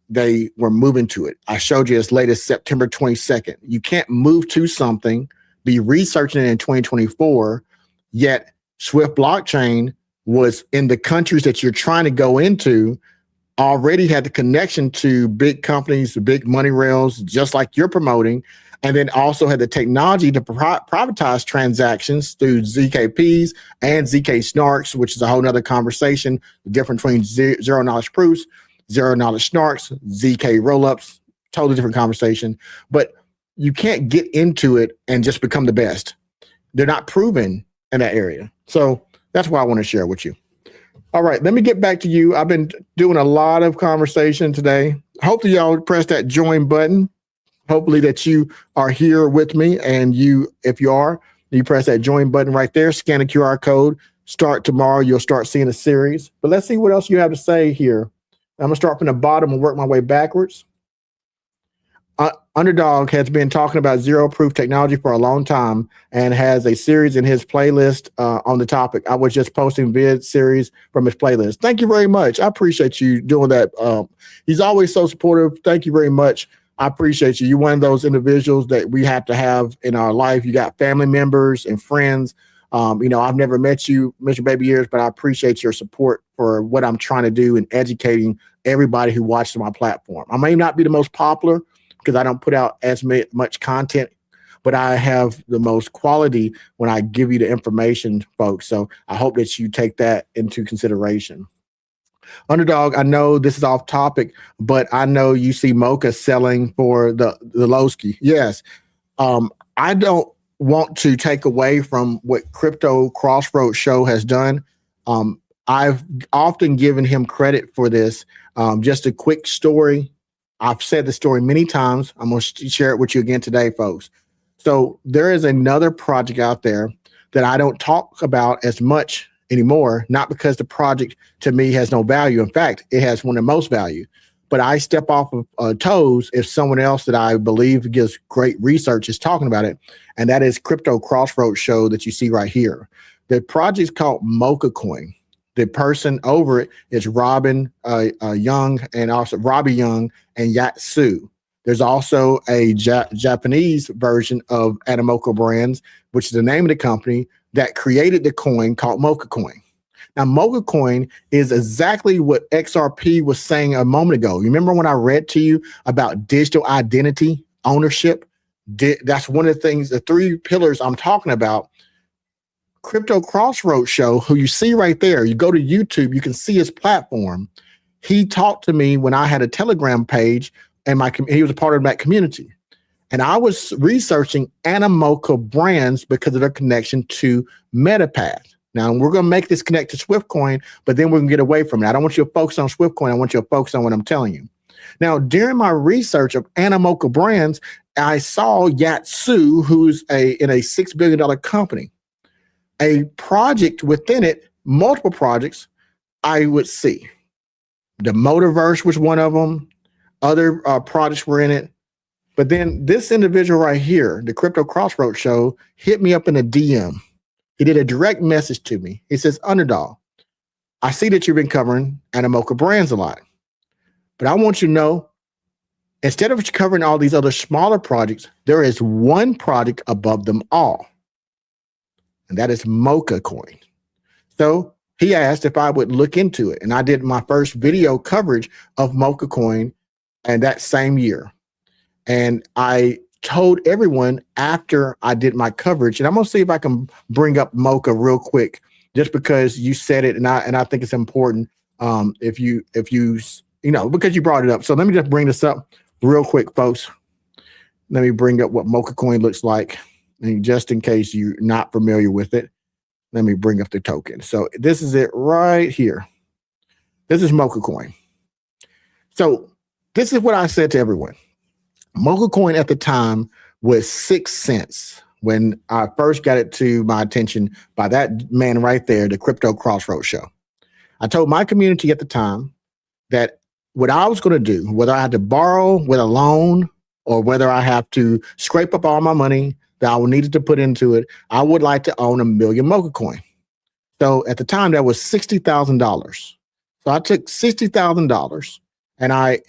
they were moving to it. I showed you as late as September 22nd. You can't move to something, be researching it in 2024, yet Swift blockchain was in the countries that you're trying to go into already had the connection to big companies, big money rails, just like you're promoting, and then also had the technology to privatize transactions through ZKPs and ZK snarks, which is a whole nother conversation. The difference between zero knowledge proofs, zero knowledge snarks, ZK rollups, totally different conversation. But you can't get into it and just become the best. They're not proven in that area. So that's why I want to share with you. All right, let me get back to you. I've been doing a lot of conversation today. Hopefully, y'all press that join button. Hopefully that you are here with me, and if you are, you press that join button right there, scan a QR code, start tomorrow, you'll start seeing a series. But let's see what else you have to say here. I'm gonna start from the bottom and work my way backwards. Underdog has been talking about zero proof technology for a long time and has a series in his playlist on the topic. I was just posting vid series from his playlist. Thank you very much. I appreciate you doing that. He's always so supportive. Thank you very much. I appreciate you. You're one of those individuals that we have to have in our life. You got family members and friends. I've never met you, Mr. Baby Years, but I appreciate your support for what I'm trying to do in educating everybody who watches my platform. I may not be the most popular because I don't put out as much content, but I have the most quality when I give you the information, folks. So I hope that you take that into consideration. Underdog, I know this is off topic, but I know you see Mocha selling for the Lowski. Yes. I don't want to take away from what Crypto Crossroads Show has done. I've often given him credit for this. Just a quick story. I've said the story many times. I'm going to share it with you again today, folks. So there is another project out there that I don't talk about as much anymore, not because the project to me has no value. In fact, it has one of the most value. But I step off of toes if someone else that I believe gives great research is talking about it, and that is Crypto Crossroads Show that you see right here. The project is called Mocha Coin. The person over it is Robin Young, and also Robbie Young and Yatsu. There's also a Japanese version of Animoca Brands, which is the name of the company that created the coin called Mocha Coin. Now, Mocha Coin is exactly what XRP was saying a moment ago. You remember when I read to you about digital identity ownership? That's one of the things, the three pillars I'm talking about. Crypto Crossroads Show, who you see right there, you go to YouTube, you can see his platform. He talked to me when I had a Telegram page, and he was a part of that community. And I was researching Animoca Brands because of their connection to MetaPath. Now, we're going to make this connect to SwiftCoin, but then we're going to get away from it. I don't want you to focus on SwiftCoin. I want you to focus on what I'm telling you. Now, during my research of Animoca Brands, I saw Yatsu, who's in a $6 billion company. A project within it, multiple projects, I would see. The Motorverse was one of them. Other projects were in it. But then this individual right here, the Crypto Crossroads Show, hit me up in a DM. He did a direct message to me. He says, Underdog, I see that you've been covering Animoca Brands a lot. But I want you to know, instead of covering all these other smaller projects, there is one project above them all. And that is Mocha Coin. So he asked if I would look into it. And I did my first video coverage of Mocha Coin and that same year. And I told everyone after I did my coverage, and I'm going to see if I can bring up Mocha real quick, just because you said it. And I think it's important if you because you brought it up. So let me just bring this up real quick, folks. Let me bring up what Mocha Coin looks like. And just in case you're not familiar with it, let me bring up the token. So this is it right here. This is Mocha Coin. So this is what I said to everyone. Mocha Coin at the time was 6 cents when I first got it to my attention by that man right there, the Crypto Crossroads Show. I told my community at the time that what I was going to do, whether I had to borrow with a loan or whether I have to scrape up all my money that I needed to put into it, I would like to own 1 million Mocha Coin. So at the time, that was $60,000. So I took $60,000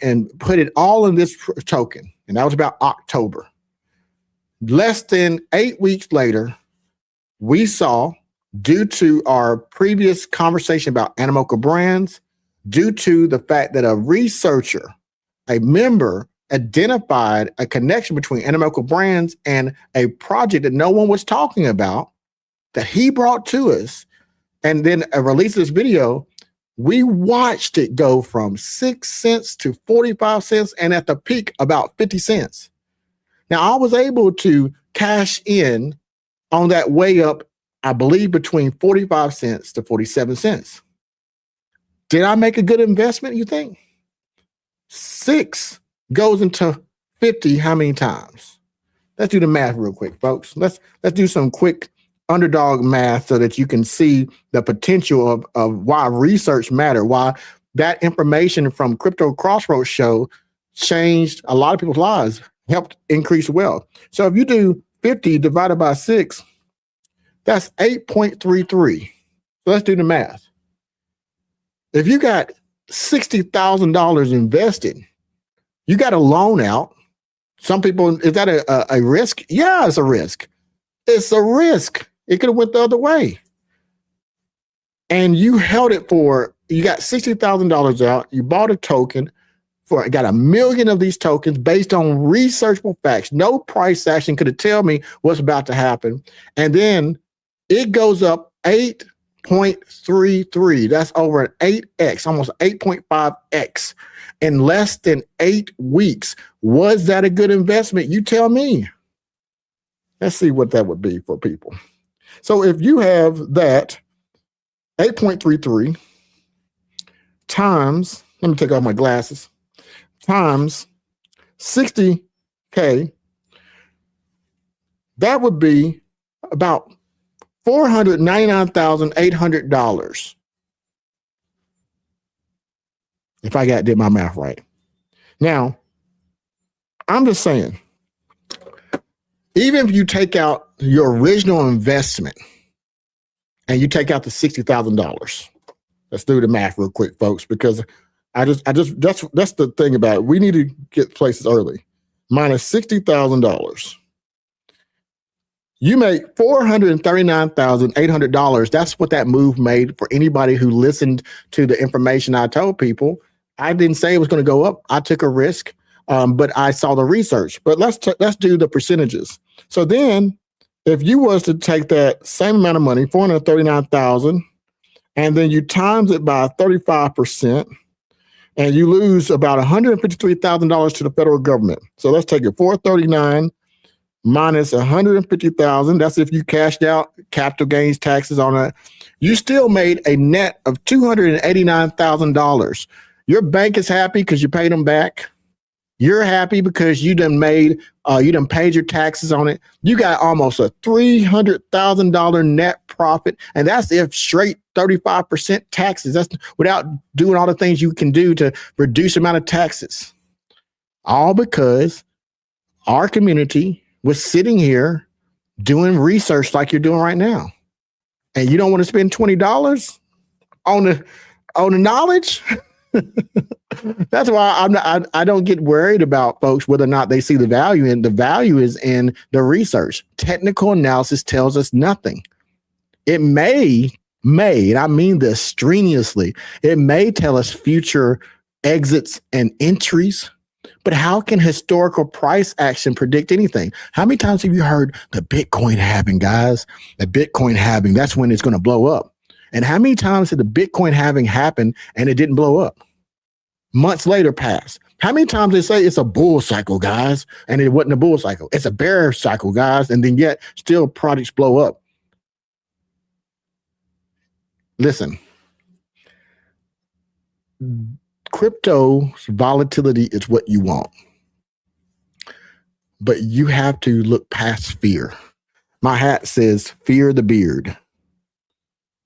and put it all in this token. And that was about October. Less than 8 weeks later, we saw, due to our previous conversation about Animoca Brands, due to the fact that a researcher, a member, identified a connection between Animoca Brands and a project that no one was talking about, that he brought to us, and then released this video, we watched it go from 6 cents to 45 cents, and at the peak, about 50 cents. Now, I was able to cash in on that way up, I believe, between 45 cents to 47 cents. Did I make a good investment, you think? 6 goes into 50 how many times? Let's do the math real quick, folks. Let's do some quick underdog math so that you can see the potential of why research matter, why that information from Crypto Crossroads show changed a lot of people's lives, helped increase wealth. So if you do 50 divided by 6, that's 8.33. So let's do the math. If you got $60,000 invested, you got a loan out. Some people, is that a risk? Yeah, it's a risk. It's a risk. It could have went the other way. And you held it for, you got $60,000 out. You bought a token for, got 1 million of these tokens based on researchable facts. No price action could have tell me what's about to happen. And then it goes up 8.33. That's over an 8x, almost 8.5x in less than 8 weeks. Was that a good investment? You tell me. Let's see what that would be for people. So if you have that 8.33 times, let me take off my glasses, times 60K, that would be about $499,800. If I did my math right. Now, I'm just saying, even if you take out your original investment and you take out the $60,000, let's do the math real quick, folks, because that's the thing about it. We need to get places early. Minus $60,000. You make $439,800. That's what that move made for anybody who listened to the information I told people. I didn't say it was going to go up. I took a risk, but I saw the research. But let's do the percentages. So then, if you was to take that same amount of money, $439,000, and then you times it by 35%, and you lose about $153,000 to the federal government. So let's take it 439 minus 150,000. That's if you cashed out capital gains taxes on it. You still made a net of $289,000. Your bank is happy because you paid them back. You're happy because you done paid your taxes on it. You got almost a $300,000 net profit. And that's if straight 35% taxes. That's without doing all the things you can do to reduce the amount of taxes. All because our community was sitting here doing research like you're doing right now. And you don't want to spend $20 on the knowledge. That's why I don't get worried about folks whether or not they see the value in. The value is in the research. Technical analysis tells us nothing. It may, and I mean this strenuously, it may tell us future exits and entries, but how can historical price action predict anything? How many times have you heard the Bitcoin halving, guys? The Bitcoin halving, that's when it's going to blow up. And how many times did the Bitcoin halving happen and it didn't blow up? Months later pass. How many times they say it's a bull cycle, guys, and it wasn't a bull cycle? It's a bear cycle, guys, and then yet still projects blow up. Listen, crypto's volatility is what you want, but you have to look past fear. My hat says fear the beard.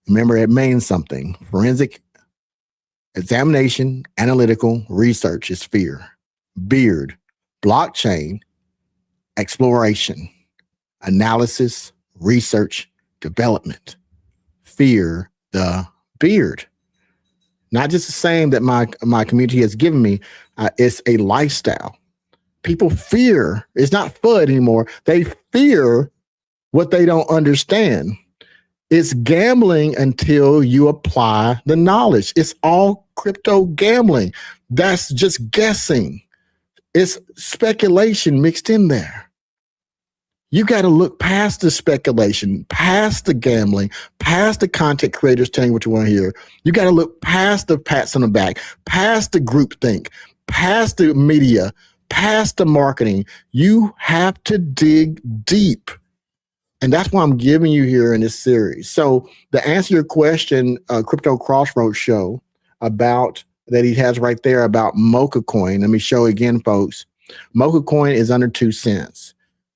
Remember, it means something. Forensic examination, analytical research is fear. Beard, blockchain, exploration, analysis, research, development. Fear the beard. Not just the same that my community has given me. It's a lifestyle. People fear. It's not FUD anymore. They fear what they don't understand. It's gambling until you apply the knowledge. It's all crypto gambling. That's just guessing. It's speculation mixed in there. You got to look past the speculation, past the gambling, past the content creators telling you what you want to hear. You got to look past the pats on the back, past the groupthink, past the media, past the marketing. You have to dig deep. And that's why I'm giving you here in this series. So to answer your question, Crypto Crossroads show, that he has right there about Mocha Coin. Let me show again, folks. Mocha Coin is under 2 cents.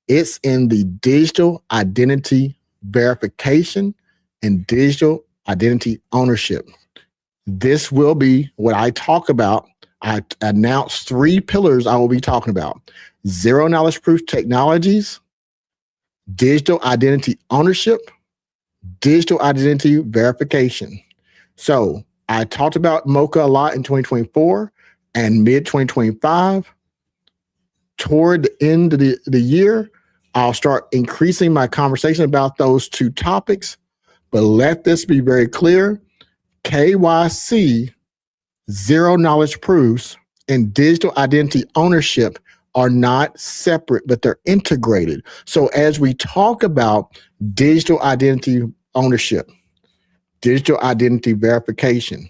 It's in the digital identity verification and digital identity ownership. This will be what I talk about. I announced 3 pillars I will be talking about: zero knowledge proof technologies, digital identity ownership, digital identity verification. So I talked about Mocha a lot in 2024 and mid 2025. Toward the end of the year, I'll start increasing my conversation about those 2 topics. But let this be very clear. KYC, zero knowledge proofs, and digital identity ownership are not separate, but they're integrated. So as we talk about digital identity ownership, digital identity verification,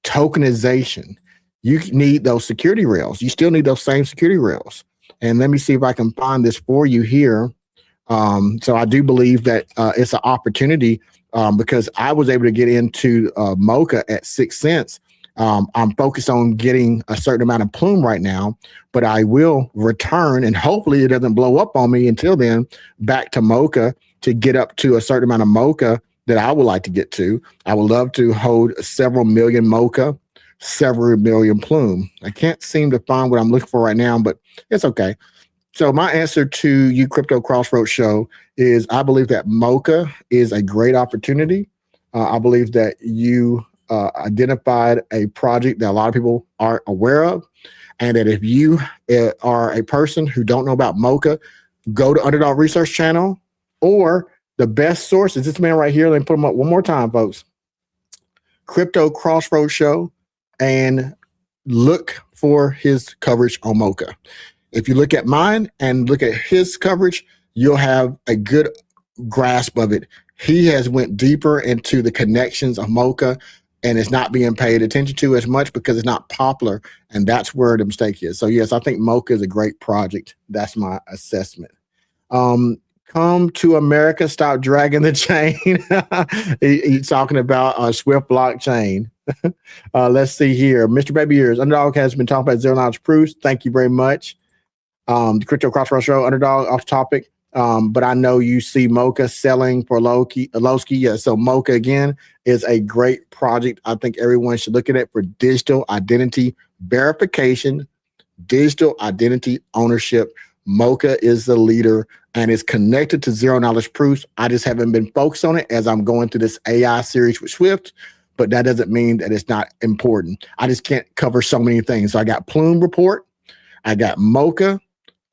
tokenization, you need those security rails. You still need those same security rails. And let me see if I can find this for you here. So I do believe that it's an opportunity because I was able to get into Mocha at 6 cents. I'm focused on getting a certain amount of plume right now, but I will return, and hopefully it doesn't blow up on me until then, back to Mocha to get up to a certain amount of Mocha that I would like to get to. I would love to hold several million Mocha, several million plume. I can't seem to find what I'm looking for right now, but it's okay. So my answer to you, Crypto Crossroads Show, is I believe that Mocha is a great opportunity. I believe that you identified a project that a lot of people aren't aware of, and that if you are a person who don't know about Mocha, go to Underdog Research Channel, or the best source is this man right here. Let me put him up one more time, folks. Crypto Crossroads Show, and look for his coverage on Mocha. If you look at mine and look at his coverage, you'll have a good grasp of it. He has went deeper into the connections of Mocha, and it's not being paid attention to as much because it's not popular, and that's where the mistake is. So yes, I think Mocha is a great project. That's my assessment. Come to America, stop dragging the chain. He's talking about Swift blockchain. Let's see here. Mr. Baby Ears, Underdog has been talking about zero knowledge proofs. Thank you very much. The Crypto Crossroads Show, Underdog, off topic. But I know you see Mocha selling for Lowski. Yeah, so Mocha, again, is a great project. I think everyone should look at it for digital identity verification, digital identity ownership. Mocha is the leader and is connected to zero knowledge proofs. I just haven't been focused on it as I'm going through this AI series with Swift, but that doesn't mean that it's not important. I just can't cover so many things. So I got Plume Report, I got Mocha,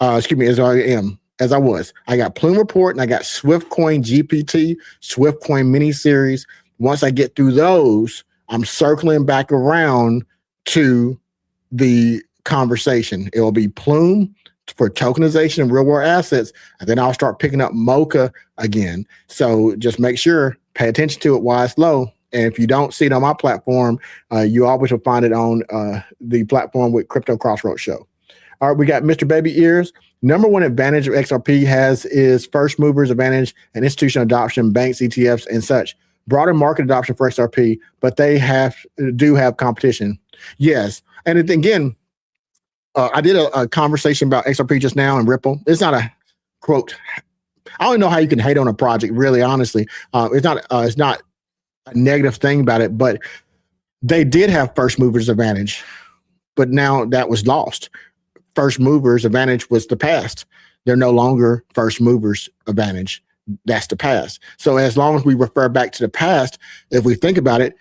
as I was. I got Plume Report, and I got SWFTGPT, SwiftCoin mini series. Once I get through those, I'm circling back around to the conversation. It will be Plume for tokenization and real world assets, and then I'll start picking up Mocha again. So just make sure, pay attention to it while it's low. And if you don't see it on my platform, you always will find it on the platform with Crypto Crossroads Show. All right, we got Mr. Baby Ears. Number one advantage of XRP has is first movers advantage and institutional adoption, banks, ETFs, and such. Broader market adoption for XRP, but they do have competition. Yes, and again, I did a conversation about XRP just now and Ripple. It's not a quote. I don't know how you can hate on a project, really, honestly. It's not a negative thing about it, but they did have first movers advantage, but now that was lost. First movers advantage was the past. They're no longer first movers advantage. That's the past. So as long as we refer back to the past, if we think about it,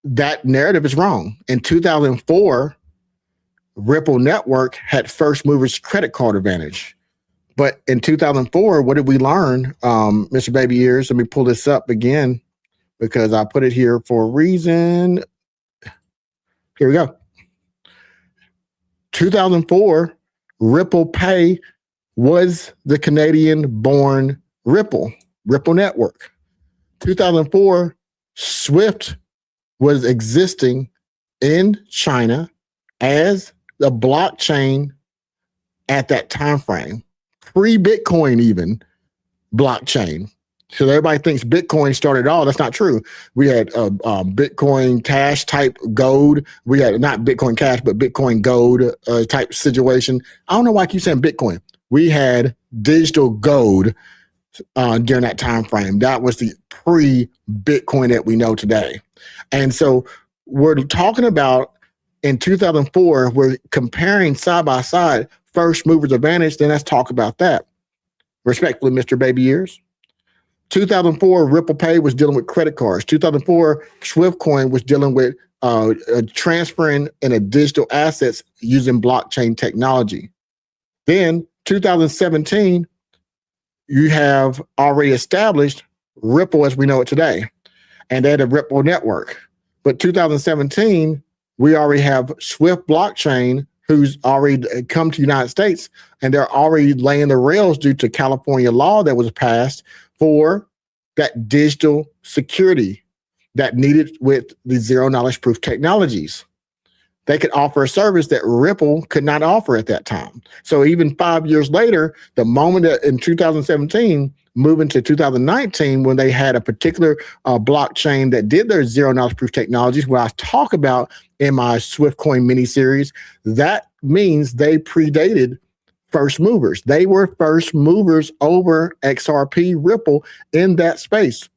that narrative is wrong. In 2004, Ripple Network had first movers credit card advantage. But in 2004, what did we learn, Mr. Baby Ears? Let me pull this up again because I put it here for a reason. Here we go. 2004, Ripple Pay was the Canadian-born Ripple Network. 2004, Swift was existing in China as the blockchain at that time frame, pre-Bitcoin even blockchain. So everybody thinks Bitcoin started it all. That's not true. We had Bitcoin Cash type gold. We had not Bitcoin Cash, but Bitcoin gold type situation. I don't know why I keep saying Bitcoin. We had digital gold during that time frame. That was the pre-Bitcoin that we know today. And so we're talking about in 2004, we're comparing side by side first movers advantage. Then let's talk about that. Respectfully, Mr. Baby Years. 2004, Ripple Pay was dealing with credit cards. 2004, SwiftCoin was dealing with transferring in a digital assets using blockchain technology. Then 2017, you have already established Ripple as we know it today, and they had a Ripple network. But 2017, we already have Swift blockchain, who's already come to the United States, and they're already laying the rails due to California law that was passed for that digital security that needed with the zero knowledge proof technologies. They could offer a service that Ripple could not offer at that time. So even 5 years later, the moment that in 2017, moving to 2019, when they had a particular blockchain that did their zero knowledge proof technologies, what I talk about in my SwiftCoin mini series, that means they predated first movers. They were first movers over XRP Ripple in that space.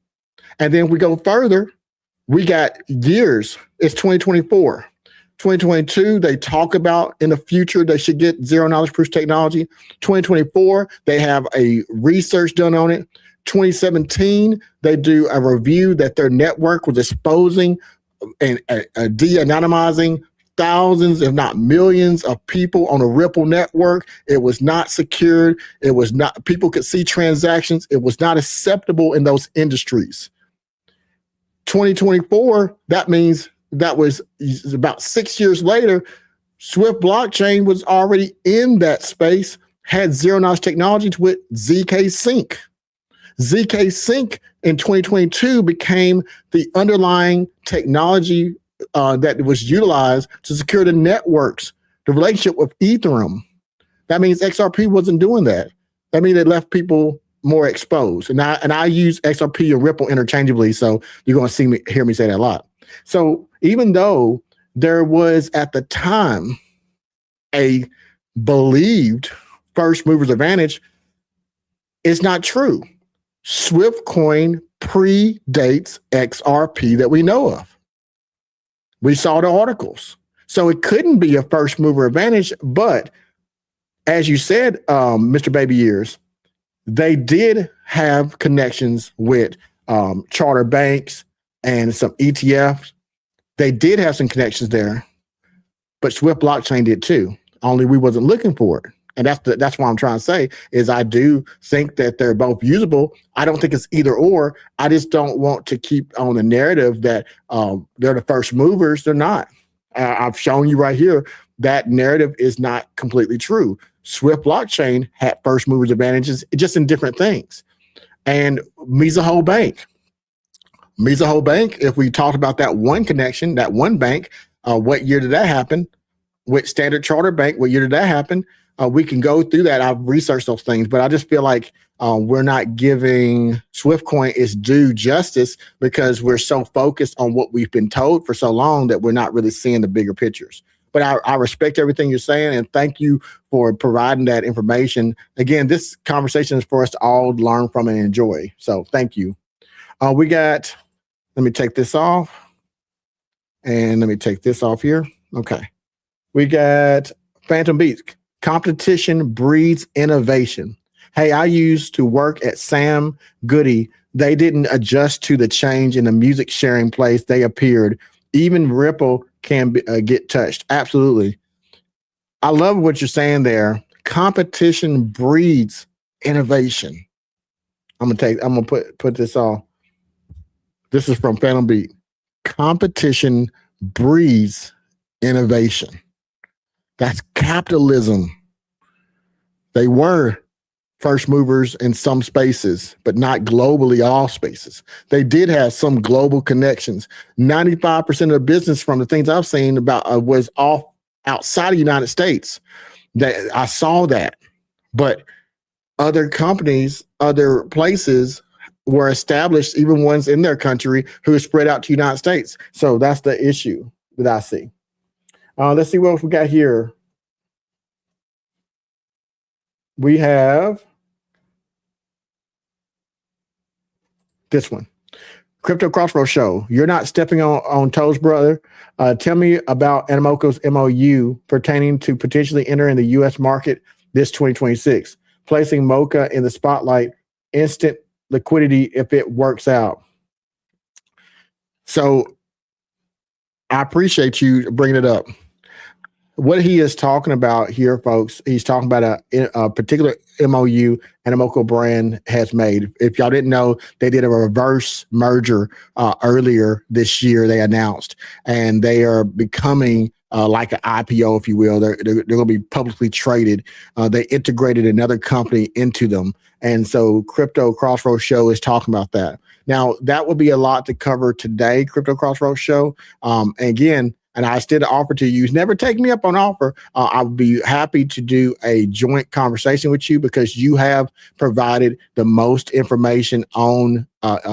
And then we go further, we got years. It's 2024. 2022, they talk about in the future they should get zero knowledge proof technology. 2024, they have a research done on it. 2017, they do a review that their network was exposing and de-anonymizing thousands, if not millions, of people on a Ripple network. It was not secured. It was not, people could see transactions. It was not acceptable in those industries. 2024, that means that was about 6 years later, Swift blockchain was already in that space, had zero knowledge technologies with ZK Sync. ZK Sync in 2022 became the underlying technology that was utilized to secure the networks, the relationship with Ethereum. That means XRP wasn't doing that. That means it left people more exposed. And I use XRP and Ripple interchangeably, so you're going to hear me say that a lot. So even though there was at the time a believed first movers advantage, it's not true. SwiftCoin predates XRP that we know of. We saw the articles. So it couldn't be a first mover advantage, but as you said, Mr. Baby Years, they did have connections with charter banks and some ETFs. They did have some connections there, but Swift blockchain did too. Only we wasn't looking for it. And that's what I'm trying to say is I do think that they're both usable. I don't think it's either or. I just don't want to keep on the narrative that they're the first movers. They're not. I've shown you right here that narrative is not completely true. Swift blockchain had first movers advantages just in different things. And Mizuho Bank, if we talked about that one connection, that one bank, what year did that happen? With Standard Chartered Bank, what year did that happen? We can go through that. I've researched those things, but I just feel like we're not giving SwiftCoin its due justice because we're so focused on what we've been told for so long that we're not really seeing the bigger pictures. But I respect everything you're saying, and thank you for providing that information. Again, this conversation is for us to all learn from and enjoy. So thank you. We got, let me take this off, and let me take this off here. Okay. We got Phantom Beats. Competition breeds innovation. Hey, I used to work at Sam Goody. They didn't adjust to the change in the music sharing place they appeared. Even Ripple can get touched. Absolutely. I love what you're saying there. Competition breeds innovation. I'm gonna put this off. This is from Phantom Beat. Competition breeds innovation. That's capitalism. They were first movers in some spaces, but not globally all spaces. They did have some global connections. 95% of the business from the things I've seen about was off outside of the United States. That I saw that, but other companies, other places were established, even ones in their country who are spread out to the United States. So that's the issue that I see. Let's see what else we got here. We have this one. Crypto Crossroads Show. You're not stepping on toes, brother. Tell me about Animoco's MOU pertaining to potentially entering the U.S. market this 2026, placing Mocha in the spotlight, instant liquidity if it works out. So I appreciate you bringing it up. What he is talking about here, folks, he's talking about a particular MOU Animoco brand has made. If y'all didn't know, they did a reverse merger earlier this year, they announced, and they are becoming like an IPO, if you will. They're going to be publicly traded. They integrated another company into them. And so Crypto Crossroads Show is talking about that. Now, that would be a lot to cover today, Crypto Crossroads Show. And again, and I still offer to you, never take me up on offer. I would be happy to do a joint conversation with you because you have provided the most information on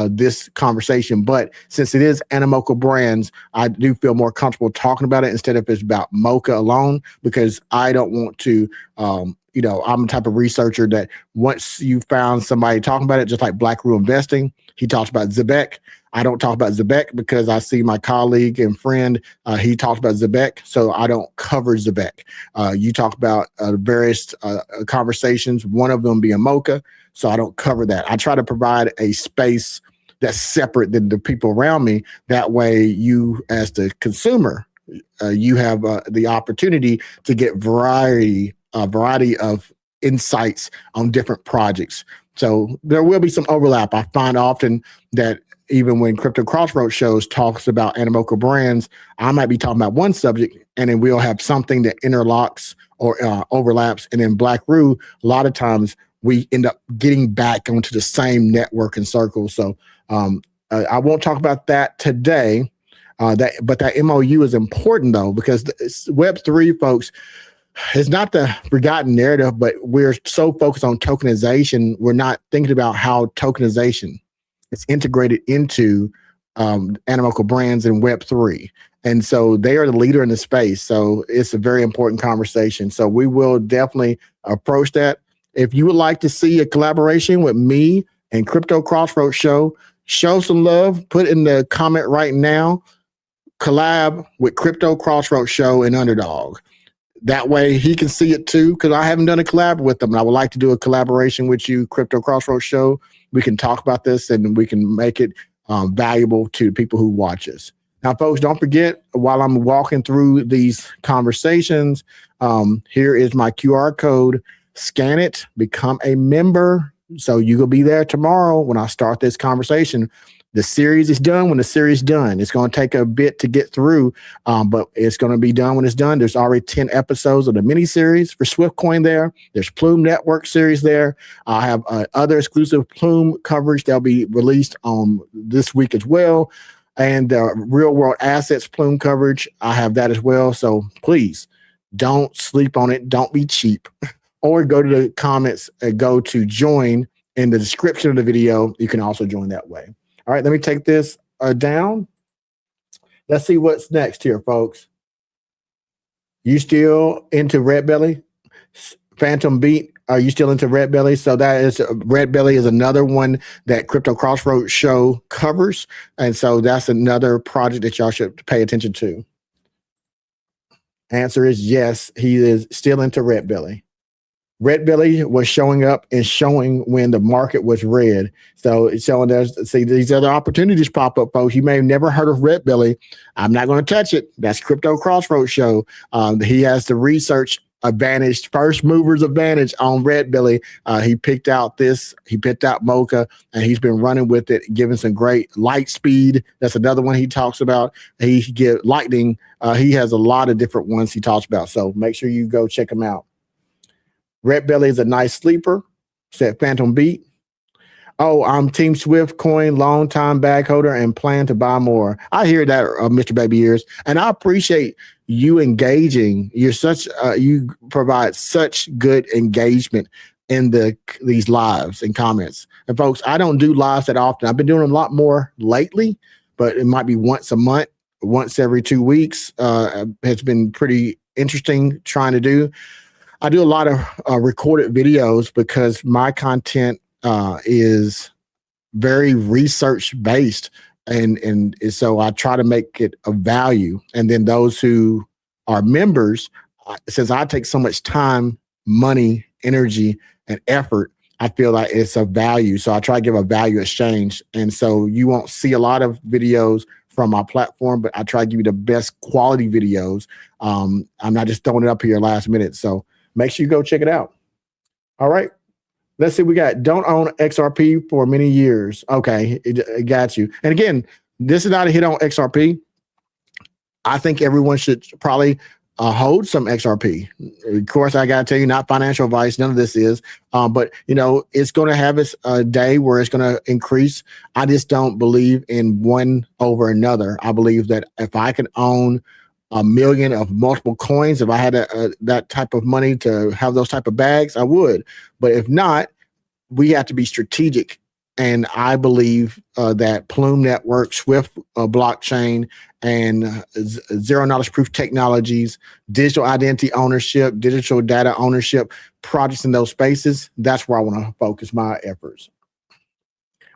this conversation. But since it is Animoco brands, I do feel more comfortable talking about it instead of it's about Mocha alone, because I don't want to, I'm the type of researcher that once you found somebody talking about it, just like Black Rule Investing, he talks about Zebek. I don't talk about Zebek because I see my colleague and friend, he talks about Zebek, so I don't cover Zebek. You talk about various conversations, one of them being Mocha, so I don't cover that. I try to provide a space that's separate than the people around me. That way you, as the consumer, you have the opportunity to get variety of insights on different projects. So there will be some overlap. I find often that even when Crypto Crossroads Shows talks about Animoco brands, I might be talking about one subject, and then we'll have something that interlocks or overlaps. And in Black Roo, a lot of times we end up getting back onto the same network and circle. So I won't talk about that today. But that MOU is important though, because Web3, folks, it's not the forgotten narrative, but we're so focused on tokenization, we're not thinking about how tokenization is integrated into Animoco brands and Web3. And so they are the leader in the space. So it's a very important conversation. So we will definitely approach that. If you would like to see a collaboration with me and Crypto Crossroads Show, show some love, put in the comment right now, collab with Crypto Crossroads Show and Underdog. That way he can see it too, because I haven't done a collab with them. And I would like to do a collaboration with you, Crypto Crossroads Show. We can talk about this and we can make it valuable to people who watch us. Now, folks, don't forget, while I'm walking through these conversations, here is my QR code. Scan it, become a member. So you will be there tomorrow when I start this conversation. The series is done when the series is done. It's going to take a bit to get through, but it's going to be done when it's done. There's already 10 episodes of the mini series for SwiftCoin there. There's Plume Network series there. I have other exclusive Plume coverage that'll be released on this week as well. And the real world assets Plume coverage, I have that as well. So please don't sleep on it. Don't be cheap. Or go to the comments and go to join in the description of the video. You can also join that way. All right, let me take this down. Let's see what's next here, folks. You still into Red Belly? Phantom Beat, are you still into Red Belly? So that is, Red Belly is another one that Crypto Crossroads Show covers. And so that's another project that y'all should pay attention to. Answer is yes, he is still into Red Belly. Red Belly was showing up and showing when the market was red. So it's showing us, see, these other opportunities pop up, folks. You may have never heard of Red Belly. I'm not going to touch it. That's Crypto Crossroads Show. He has the research advantage, first movers advantage on Red Belly. He picked out Mocha, and he's been running with it, giving some great light speed. That's another one he talks about. He get lightning. He has a lot of different ones he talks about. So make sure you go check him out. Red Belly is a nice sleeper, said Phantom Beat. Oh, I'm Team Swift Coin, long time bag holder, and plan to buy more. I hear that, Mr. Baby Ears, and I appreciate you engaging. You're such, you provide such good engagement in these lives and comments. And folks, I don't do lives that often. I've been doing a lot more lately, but it might be once a month, once every 2 weeks. Has been pretty interesting trying to do. I do a lot of recorded videos because my content is very research based, and so I try to make it of value. And then those who are members, since I take so much time, money, energy, and effort, I feel like it's of value. So I try to give a value exchange. And so you won't see a lot of videos from my platform, but I try to give you the best quality videos. I'm not just throwing it up here last minute. So make sure you go check it out. All right. Let's see. We got don't own XRP for many years. Okay. It got you. And again, this is not a hit on XRP. I think everyone should probably hold some XRP. Of course, I got to tell you, not financial advice. None of this is, but it's going to have its day where it's going to increase. I just don't believe in one over another. I believe that if I can own 1 million of multiple coins, if I had that type of money to have those type of bags, I would. But if not, we have to be strategic. And I believe that Plume Network, Swift blockchain, and zero knowledge proof technologies, digital identity ownership, digital data ownership, projects in those spaces, that's where I want to focus my efforts.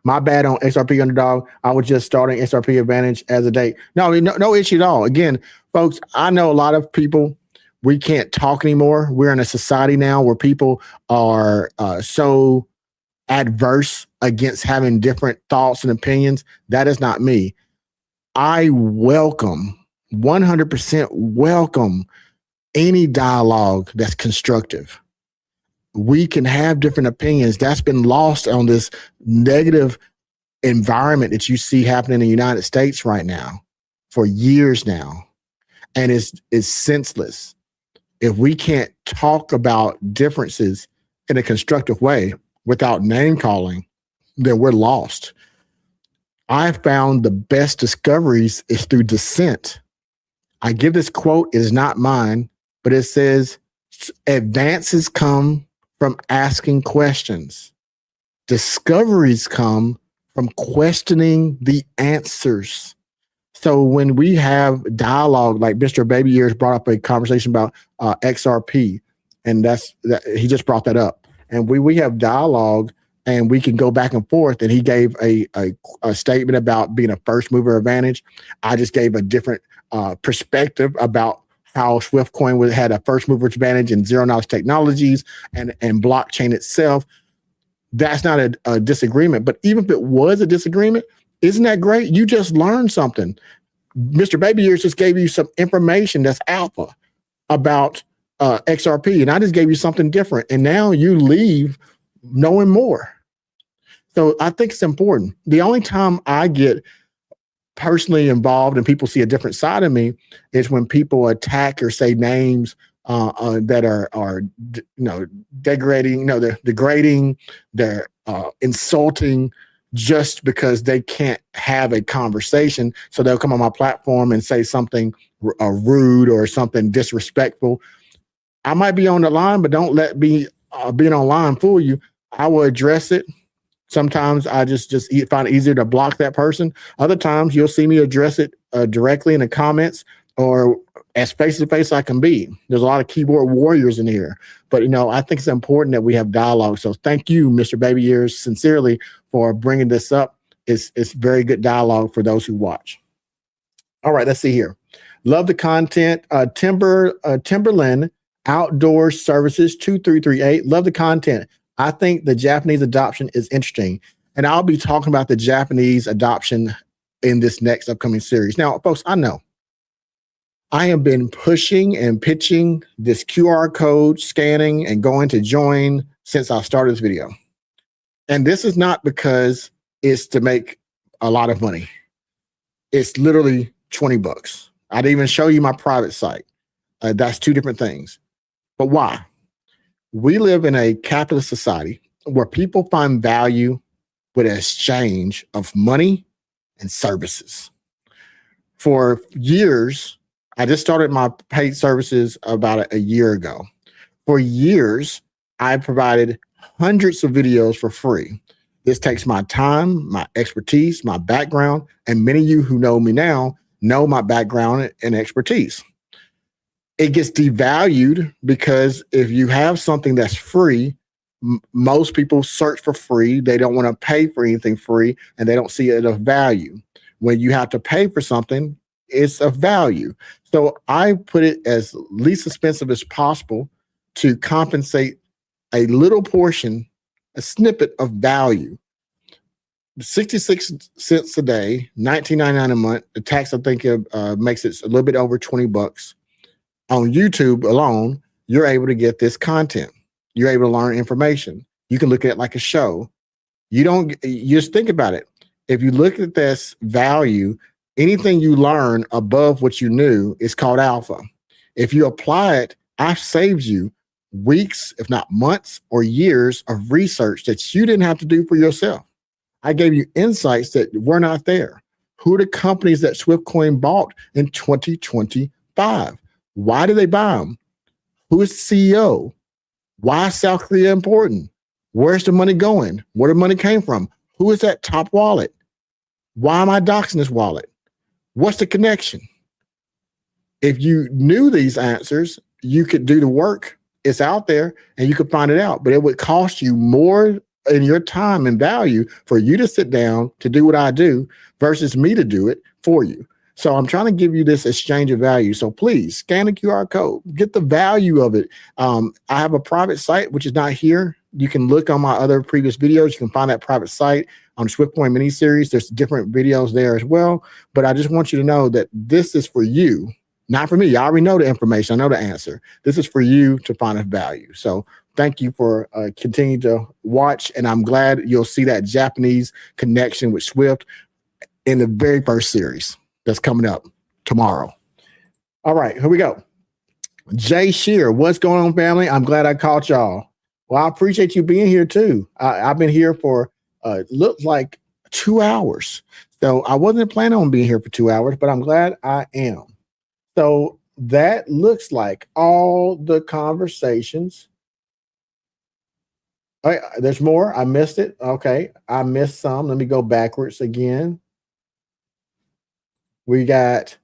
My bad on XRP Underdog. I was just starting XRP Advantage as a date. No issue at all. Again, folks, I know a lot of people, we can't talk anymore. We're in a society now where people are so adverse against having different thoughts and opinions. That is not me. I welcome, 100% welcome any dialogue that's constructive. We can have different opinions. That's been lost on this negative environment that you see happening in the United States right now for years now. And it's senseless. If we can't talk about differences in a constructive way without name calling, then we're lost. I found the best discoveries is through dissent. I give this quote, it is not mine, but it says, advances come from asking questions. Discoveries come from questioning the answers. So when we have dialogue, like Mr. Baby Ears brought up a conversation about XRP, and he just brought that up. And we have dialogue, and we can go back and forth. And he gave a statement about being a first mover advantage. I just gave a different perspective about how SwiftCoin had a first mover advantage in zero knowledge technologies and blockchain itself. That's not a disagreement. But even if it was a disagreement, isn't that great? You just learned something. Mr. Baby Ears just gave you some information that's alpha about XRP, and I just gave you something different. And now you leave knowing more. So I think it's important. The only time I get personally involved and people see a different side of me is when people attack or say names that are degrading, they're degrading, they're insulting just because they can't have a conversation. So they'll come on my platform and say something rude or something disrespectful. I might be on the line, but don't let me being online fool you. I will address it. Sometimes I just find it easier to block that person. Other times you'll see me address it directly in the comments or as face-to-face I can be. There's a lot of keyboard warriors in here. But, I think it's important that we have dialogue. So thank you, Mr. Baby Ears, sincerely for bringing this up. It's very good dialogue for those who watch. All right, let's see here. Love the content. Timberland Outdoor Services 2338. Love the content. I think the Japanese adoption is interesting. And I'll be talking about the Japanese adoption in this next upcoming series. Now, folks, I know I have been pushing and pitching this QR code scanning and going to join since I started this video. And this is not because it's to make a lot of money. It's literally 20 bucks. I didn't even show you my private site. That's two different things. But why? We live in a capitalist society where people find value with an exchange of money and services. For years, I just started my paid services about a year ago. For years, I provided hundreds of videos for free. This takes my time, my expertise, my background, and many of you who know me now know my background and expertise. It gets devalued because if you have something that's free, most people search for free. They don't want to pay for anything free, and they don't see it of value. When you have to pay for something, it's of value. So I put it as least expensive as possible to compensate a little portion, a snippet of value. 66 cents a day, $19.99 a month. The tax, I think, makes it a little bit over $20. On YouTube alone, you're able to get this content. You're able to learn information. You can look at it like a show. You just think about it. If you look at this value, anything you learn above what you knew is called alpha. If you apply it, I've saved you weeks, if not months or years of research that you didn't have to do for yourself. I gave you insights that were not there. Who are the companies that SwiftCoin bought in 2025? Why did they buy them? Who is the CEO? Why is South Korea important? Where's the money going? Where the money came from? Who is that top wallet? Why am I doxing this wallet? What's the connection? If you knew these answers, you could do the work. It's out there and you could find it out, but it would cost you more in your time and value for you to sit down to do what I do versus me to do it for you. So I'm trying to give you this exchange of value. So please scan the QR code, get the value of it. I have a private site, which is not here. You can look on my other previous videos. You can find that private site on SwiftCoin mini series. There's different videos there as well. But I just want you to know that this is for you, not for me. I already know the information. I know the answer. This is for you to find a value. So thank you for continuing to watch. And I'm glad you'll see that Japanese connection with Swift in the very first series that's coming up tomorrow. All right, here we go. Jay Shear, what's going on, family? I'm glad I caught y'all. Well, I appreciate you being here too. I've been here for looks like 2 hours. So I wasn't planning on being here for 2 hours, but I'm glad I am. So that looks like all the conversations. All right, there's more. I missed it. Okay, I missed some. Let me go backwards again. We got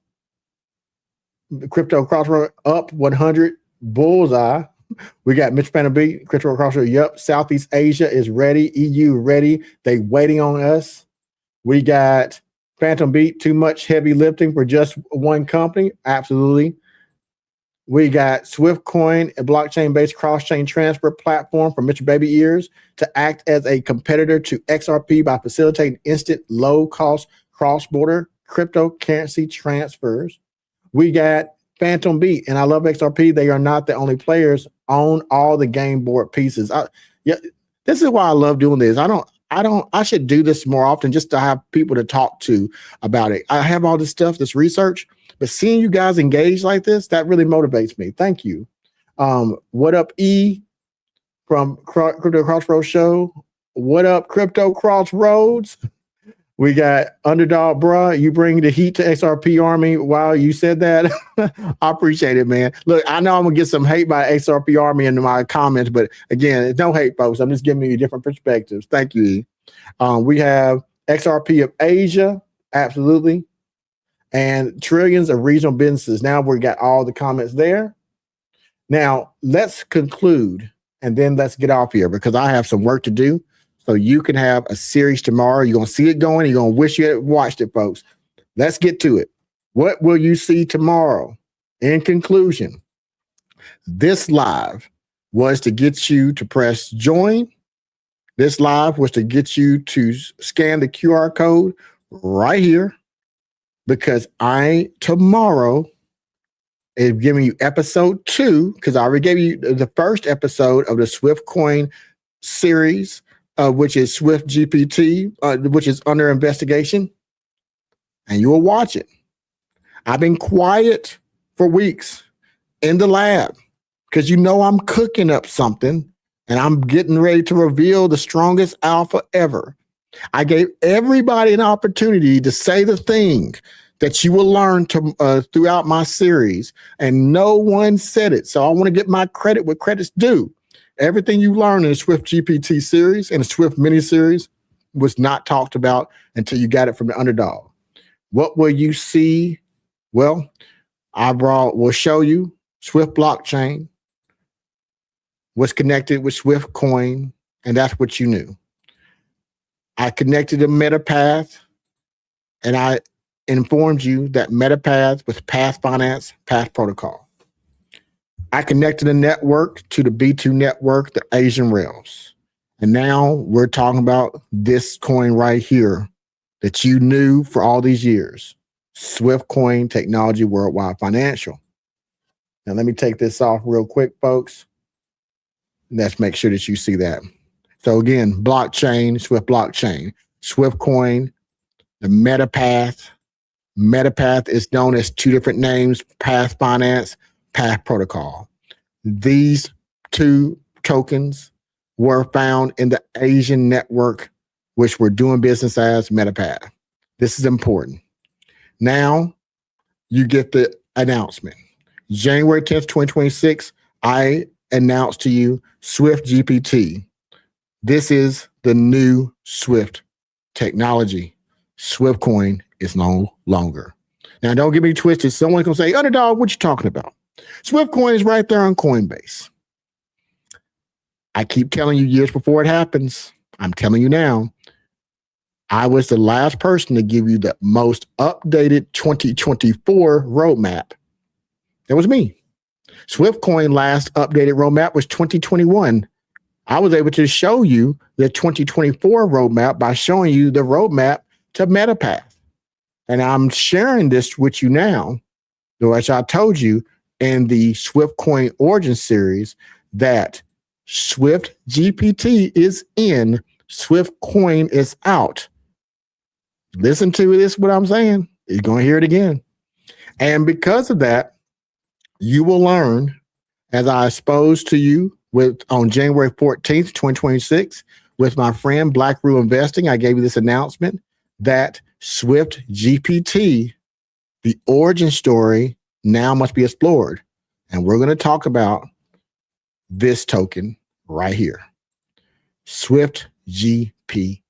Crypto Crossroad up 100 bullseye. We got Mitch Phantom B, Crypto Crossroad. Yep. Southeast Asia is ready. EU ready. They waiting on us. We got Phantom Beat, too much heavy lifting for just one company. Absolutely. We got SwiftCoin, a blockchain-based cross-chain transfer platform for Mr. Baby Ears to act as a competitor to XRP by facilitating instant, low-cost cross-border cryptocurrency transfers. We got Phantom Beat, and I love XRP. They are not the only players on all the game board pieces. Yeah, this is why I love doing this. I should do this more often just to have people to talk to about it. I have all this stuff, this research, but seeing you guys engage like this, that really motivates me. Thank you. What up, E from Crypto Crossroads Show? What up, Crypto Crossroads? We got Underdog, bruh. You bring the heat to XRP Army. Wow, you said that. I appreciate it, man. Look, I know I'm going to get some hate by XRP Army in my comments, but again, no hate, folks. I'm just giving you different perspectives. Thank you. We have XRP of Asia. Absolutely. And trillions of regional businesses. Now we got all the comments there. Now, let's conclude, and then let's get off here because I have some work to do. So you can have a series tomorrow. You're going to see it going. You're going to wish you had watched it, folks. Let's get to it. What will you see tomorrow? In conclusion, this live was to get you to press join. This live was to get you to scan the QR code right here because tomorrow is giving you episode 2 because I already gave you the first episode of the SwiftCoin series, which is SwiftGPT, which is under investigation, and you will watch it. I've been quiet for weeks in the lab because I'm cooking up something and I'm getting ready to reveal the strongest alpha ever. I gave everybody an opportunity to say the thing that you will learn throughout my series, and no one said it. So I want to get my credit where credit's due. Everything you learn in the SwiftGPT series and the Swift mini series was not talked about until you got it from the Underdog. What will you see? Well, we'll show you Swift blockchain, what's connected with Swift coin, and that's what you knew. I connected the MetaPath, and I informed you that MetaPath was Path Finance, Path Protocol. I connected the network to the B2 network, the Asian rails. And now we're talking about this coin right here that you knew for all these years, Swift Coin Technology Worldwide Financial. Now, let me take this off real quick, folks. Let's make sure that you see that. So again, blockchain, Swift blockchain, Swift coin, the MetaPath. MetaPath is known as two different names, Path Finance, Path Protocol. These two tokens were found in the Asian network, which we're doing business as MetaPath. This is important. Now you get the announcement. January 10th, 2026, I announced to you SwiftGPT. This is the new Swift technology. Swift coin is no longer. Now, don't get me twisted. Someone can say, Underdog, what you talking about? Swift coin is right there on Coinbase. I keep telling you years before it happens. I'm telling you now. I was the last person to give you the most updated 2024 roadmap. That was me. Swift coin last updated roadmap was 2021. I was able to show you the 2024 roadmap by showing you the roadmap to MetaPath. And I'm sharing this with you now, which I told you in the Swift Coin Origin series that Swift GPT is in, Swift Coin is out. Listen to this, what I'm saying. You're going to hear it again. And because of that, you will learn, as I exposed to you on January 14th, 2026, with my friend Black Rue Investing, I gave you this announcement that Swift GPT, the origin story, now must be explored. And we're going to talk about this token right here, Swift GPT.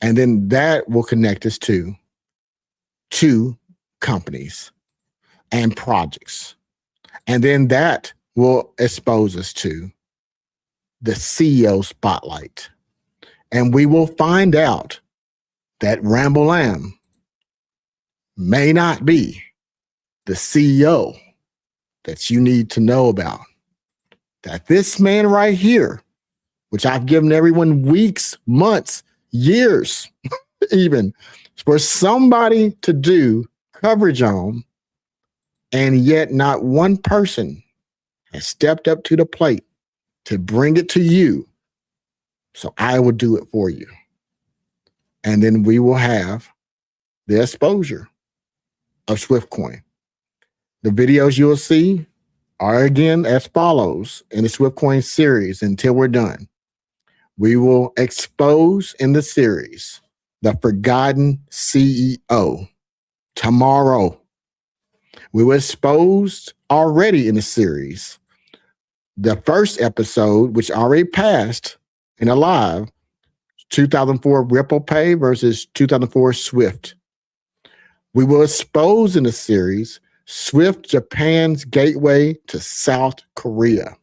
And then that will connect us to two companies and projects. And then that will expose us to the CEO spotlight. And we will find out that Rambo Lamb may not be the CEO that you need to know about. That this man right here, which I've given everyone weeks, months, years, even for somebody to do coverage on, and yet not one person has stepped up to the plate to bring it to you. So I will do it for you. And then we will have the exposure of SwiftCoin. The videos you'll see are again as follows in the SwiftCoin series until we're done. We will expose in the series the forgotten CEO tomorrow. We will expose already in the series the first episode, which already passed in a live, 2004 Ripple Pay versus 2004 Swift. We will expose in the series Swift Japan's gateway to South Korea.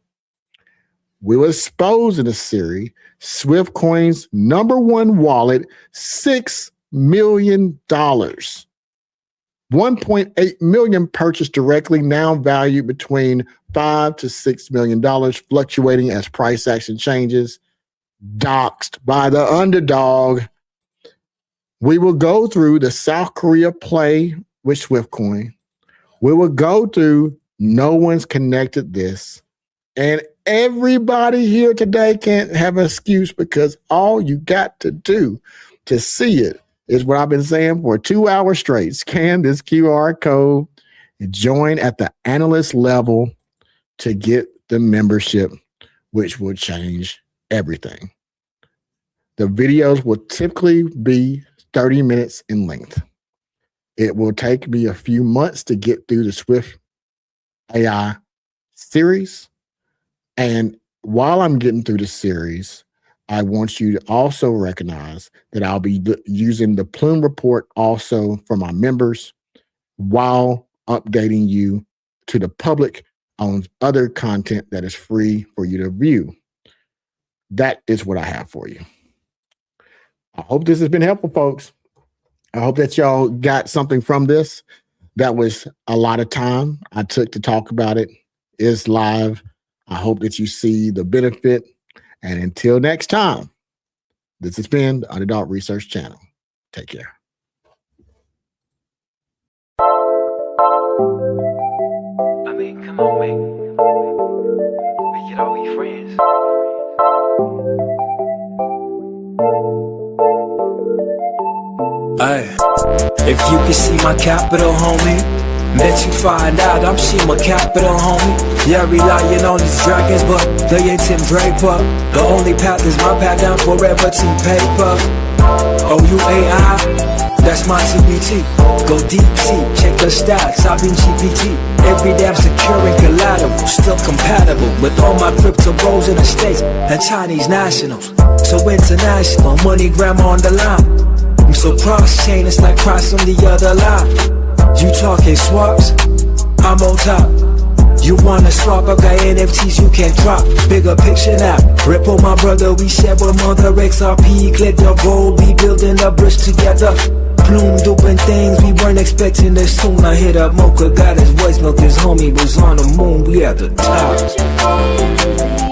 We will expose in the series Swift Coin's #1 wallet, $6 million. 1.8 million purchased directly, now valued between $5 to $6 million, fluctuating as price action changes. Doxed by the Underdog. We will go through the South Korea play with SwiftCoin. We will go through no one's connected this. And everybody here today can't have an excuse because all you got to do to see it is what I've been saying for 2 hours straight. Scan this QR code and join at the analyst level to get the membership, which will change everything. The videos will typically be 30 minutes in length. It will take me a few months to get through the Swift AI series. And while I'm getting through the series, I want you to also recognize that I'll be using the Plume report also for my members while updating you to the public on other content that is free for you to view. That is what I have for you. I hope this has been helpful, folks. I hope that y'all got something from this. That was a lot of time I took to talk about it. It's live. I hope that you see the benefit. And until next time, this has been the Underdog Research Channel. Take care. I mean, come on, man. We could all be friends. Hey, if you can see my capital, homie, bet you find out I'm see my capital, homie. Yeah, relying on these dragons, but they ain't Tim Draper. The only path is my path down forever to paper. Oh, you AI, that's my TBT. Go deep sea, check the stats, I've been GPT. Every damn secure and collateral, still compatible with all my crypto bros in the States and Chinese nationals. So international, MoneyGram on the line. I'm so cross-chain, it's like cross on the other line. You talking swaps, I'm on top. You wanna swap, I got NFTs you can drop. Bigger picture now, Ripple my brother, we share one mother. XRP, click the gold, we building a bridge together. Plume doing things we weren't expecting this soon. I hit up Mocha, got his voice milk, his homie was on the moon, we at the top.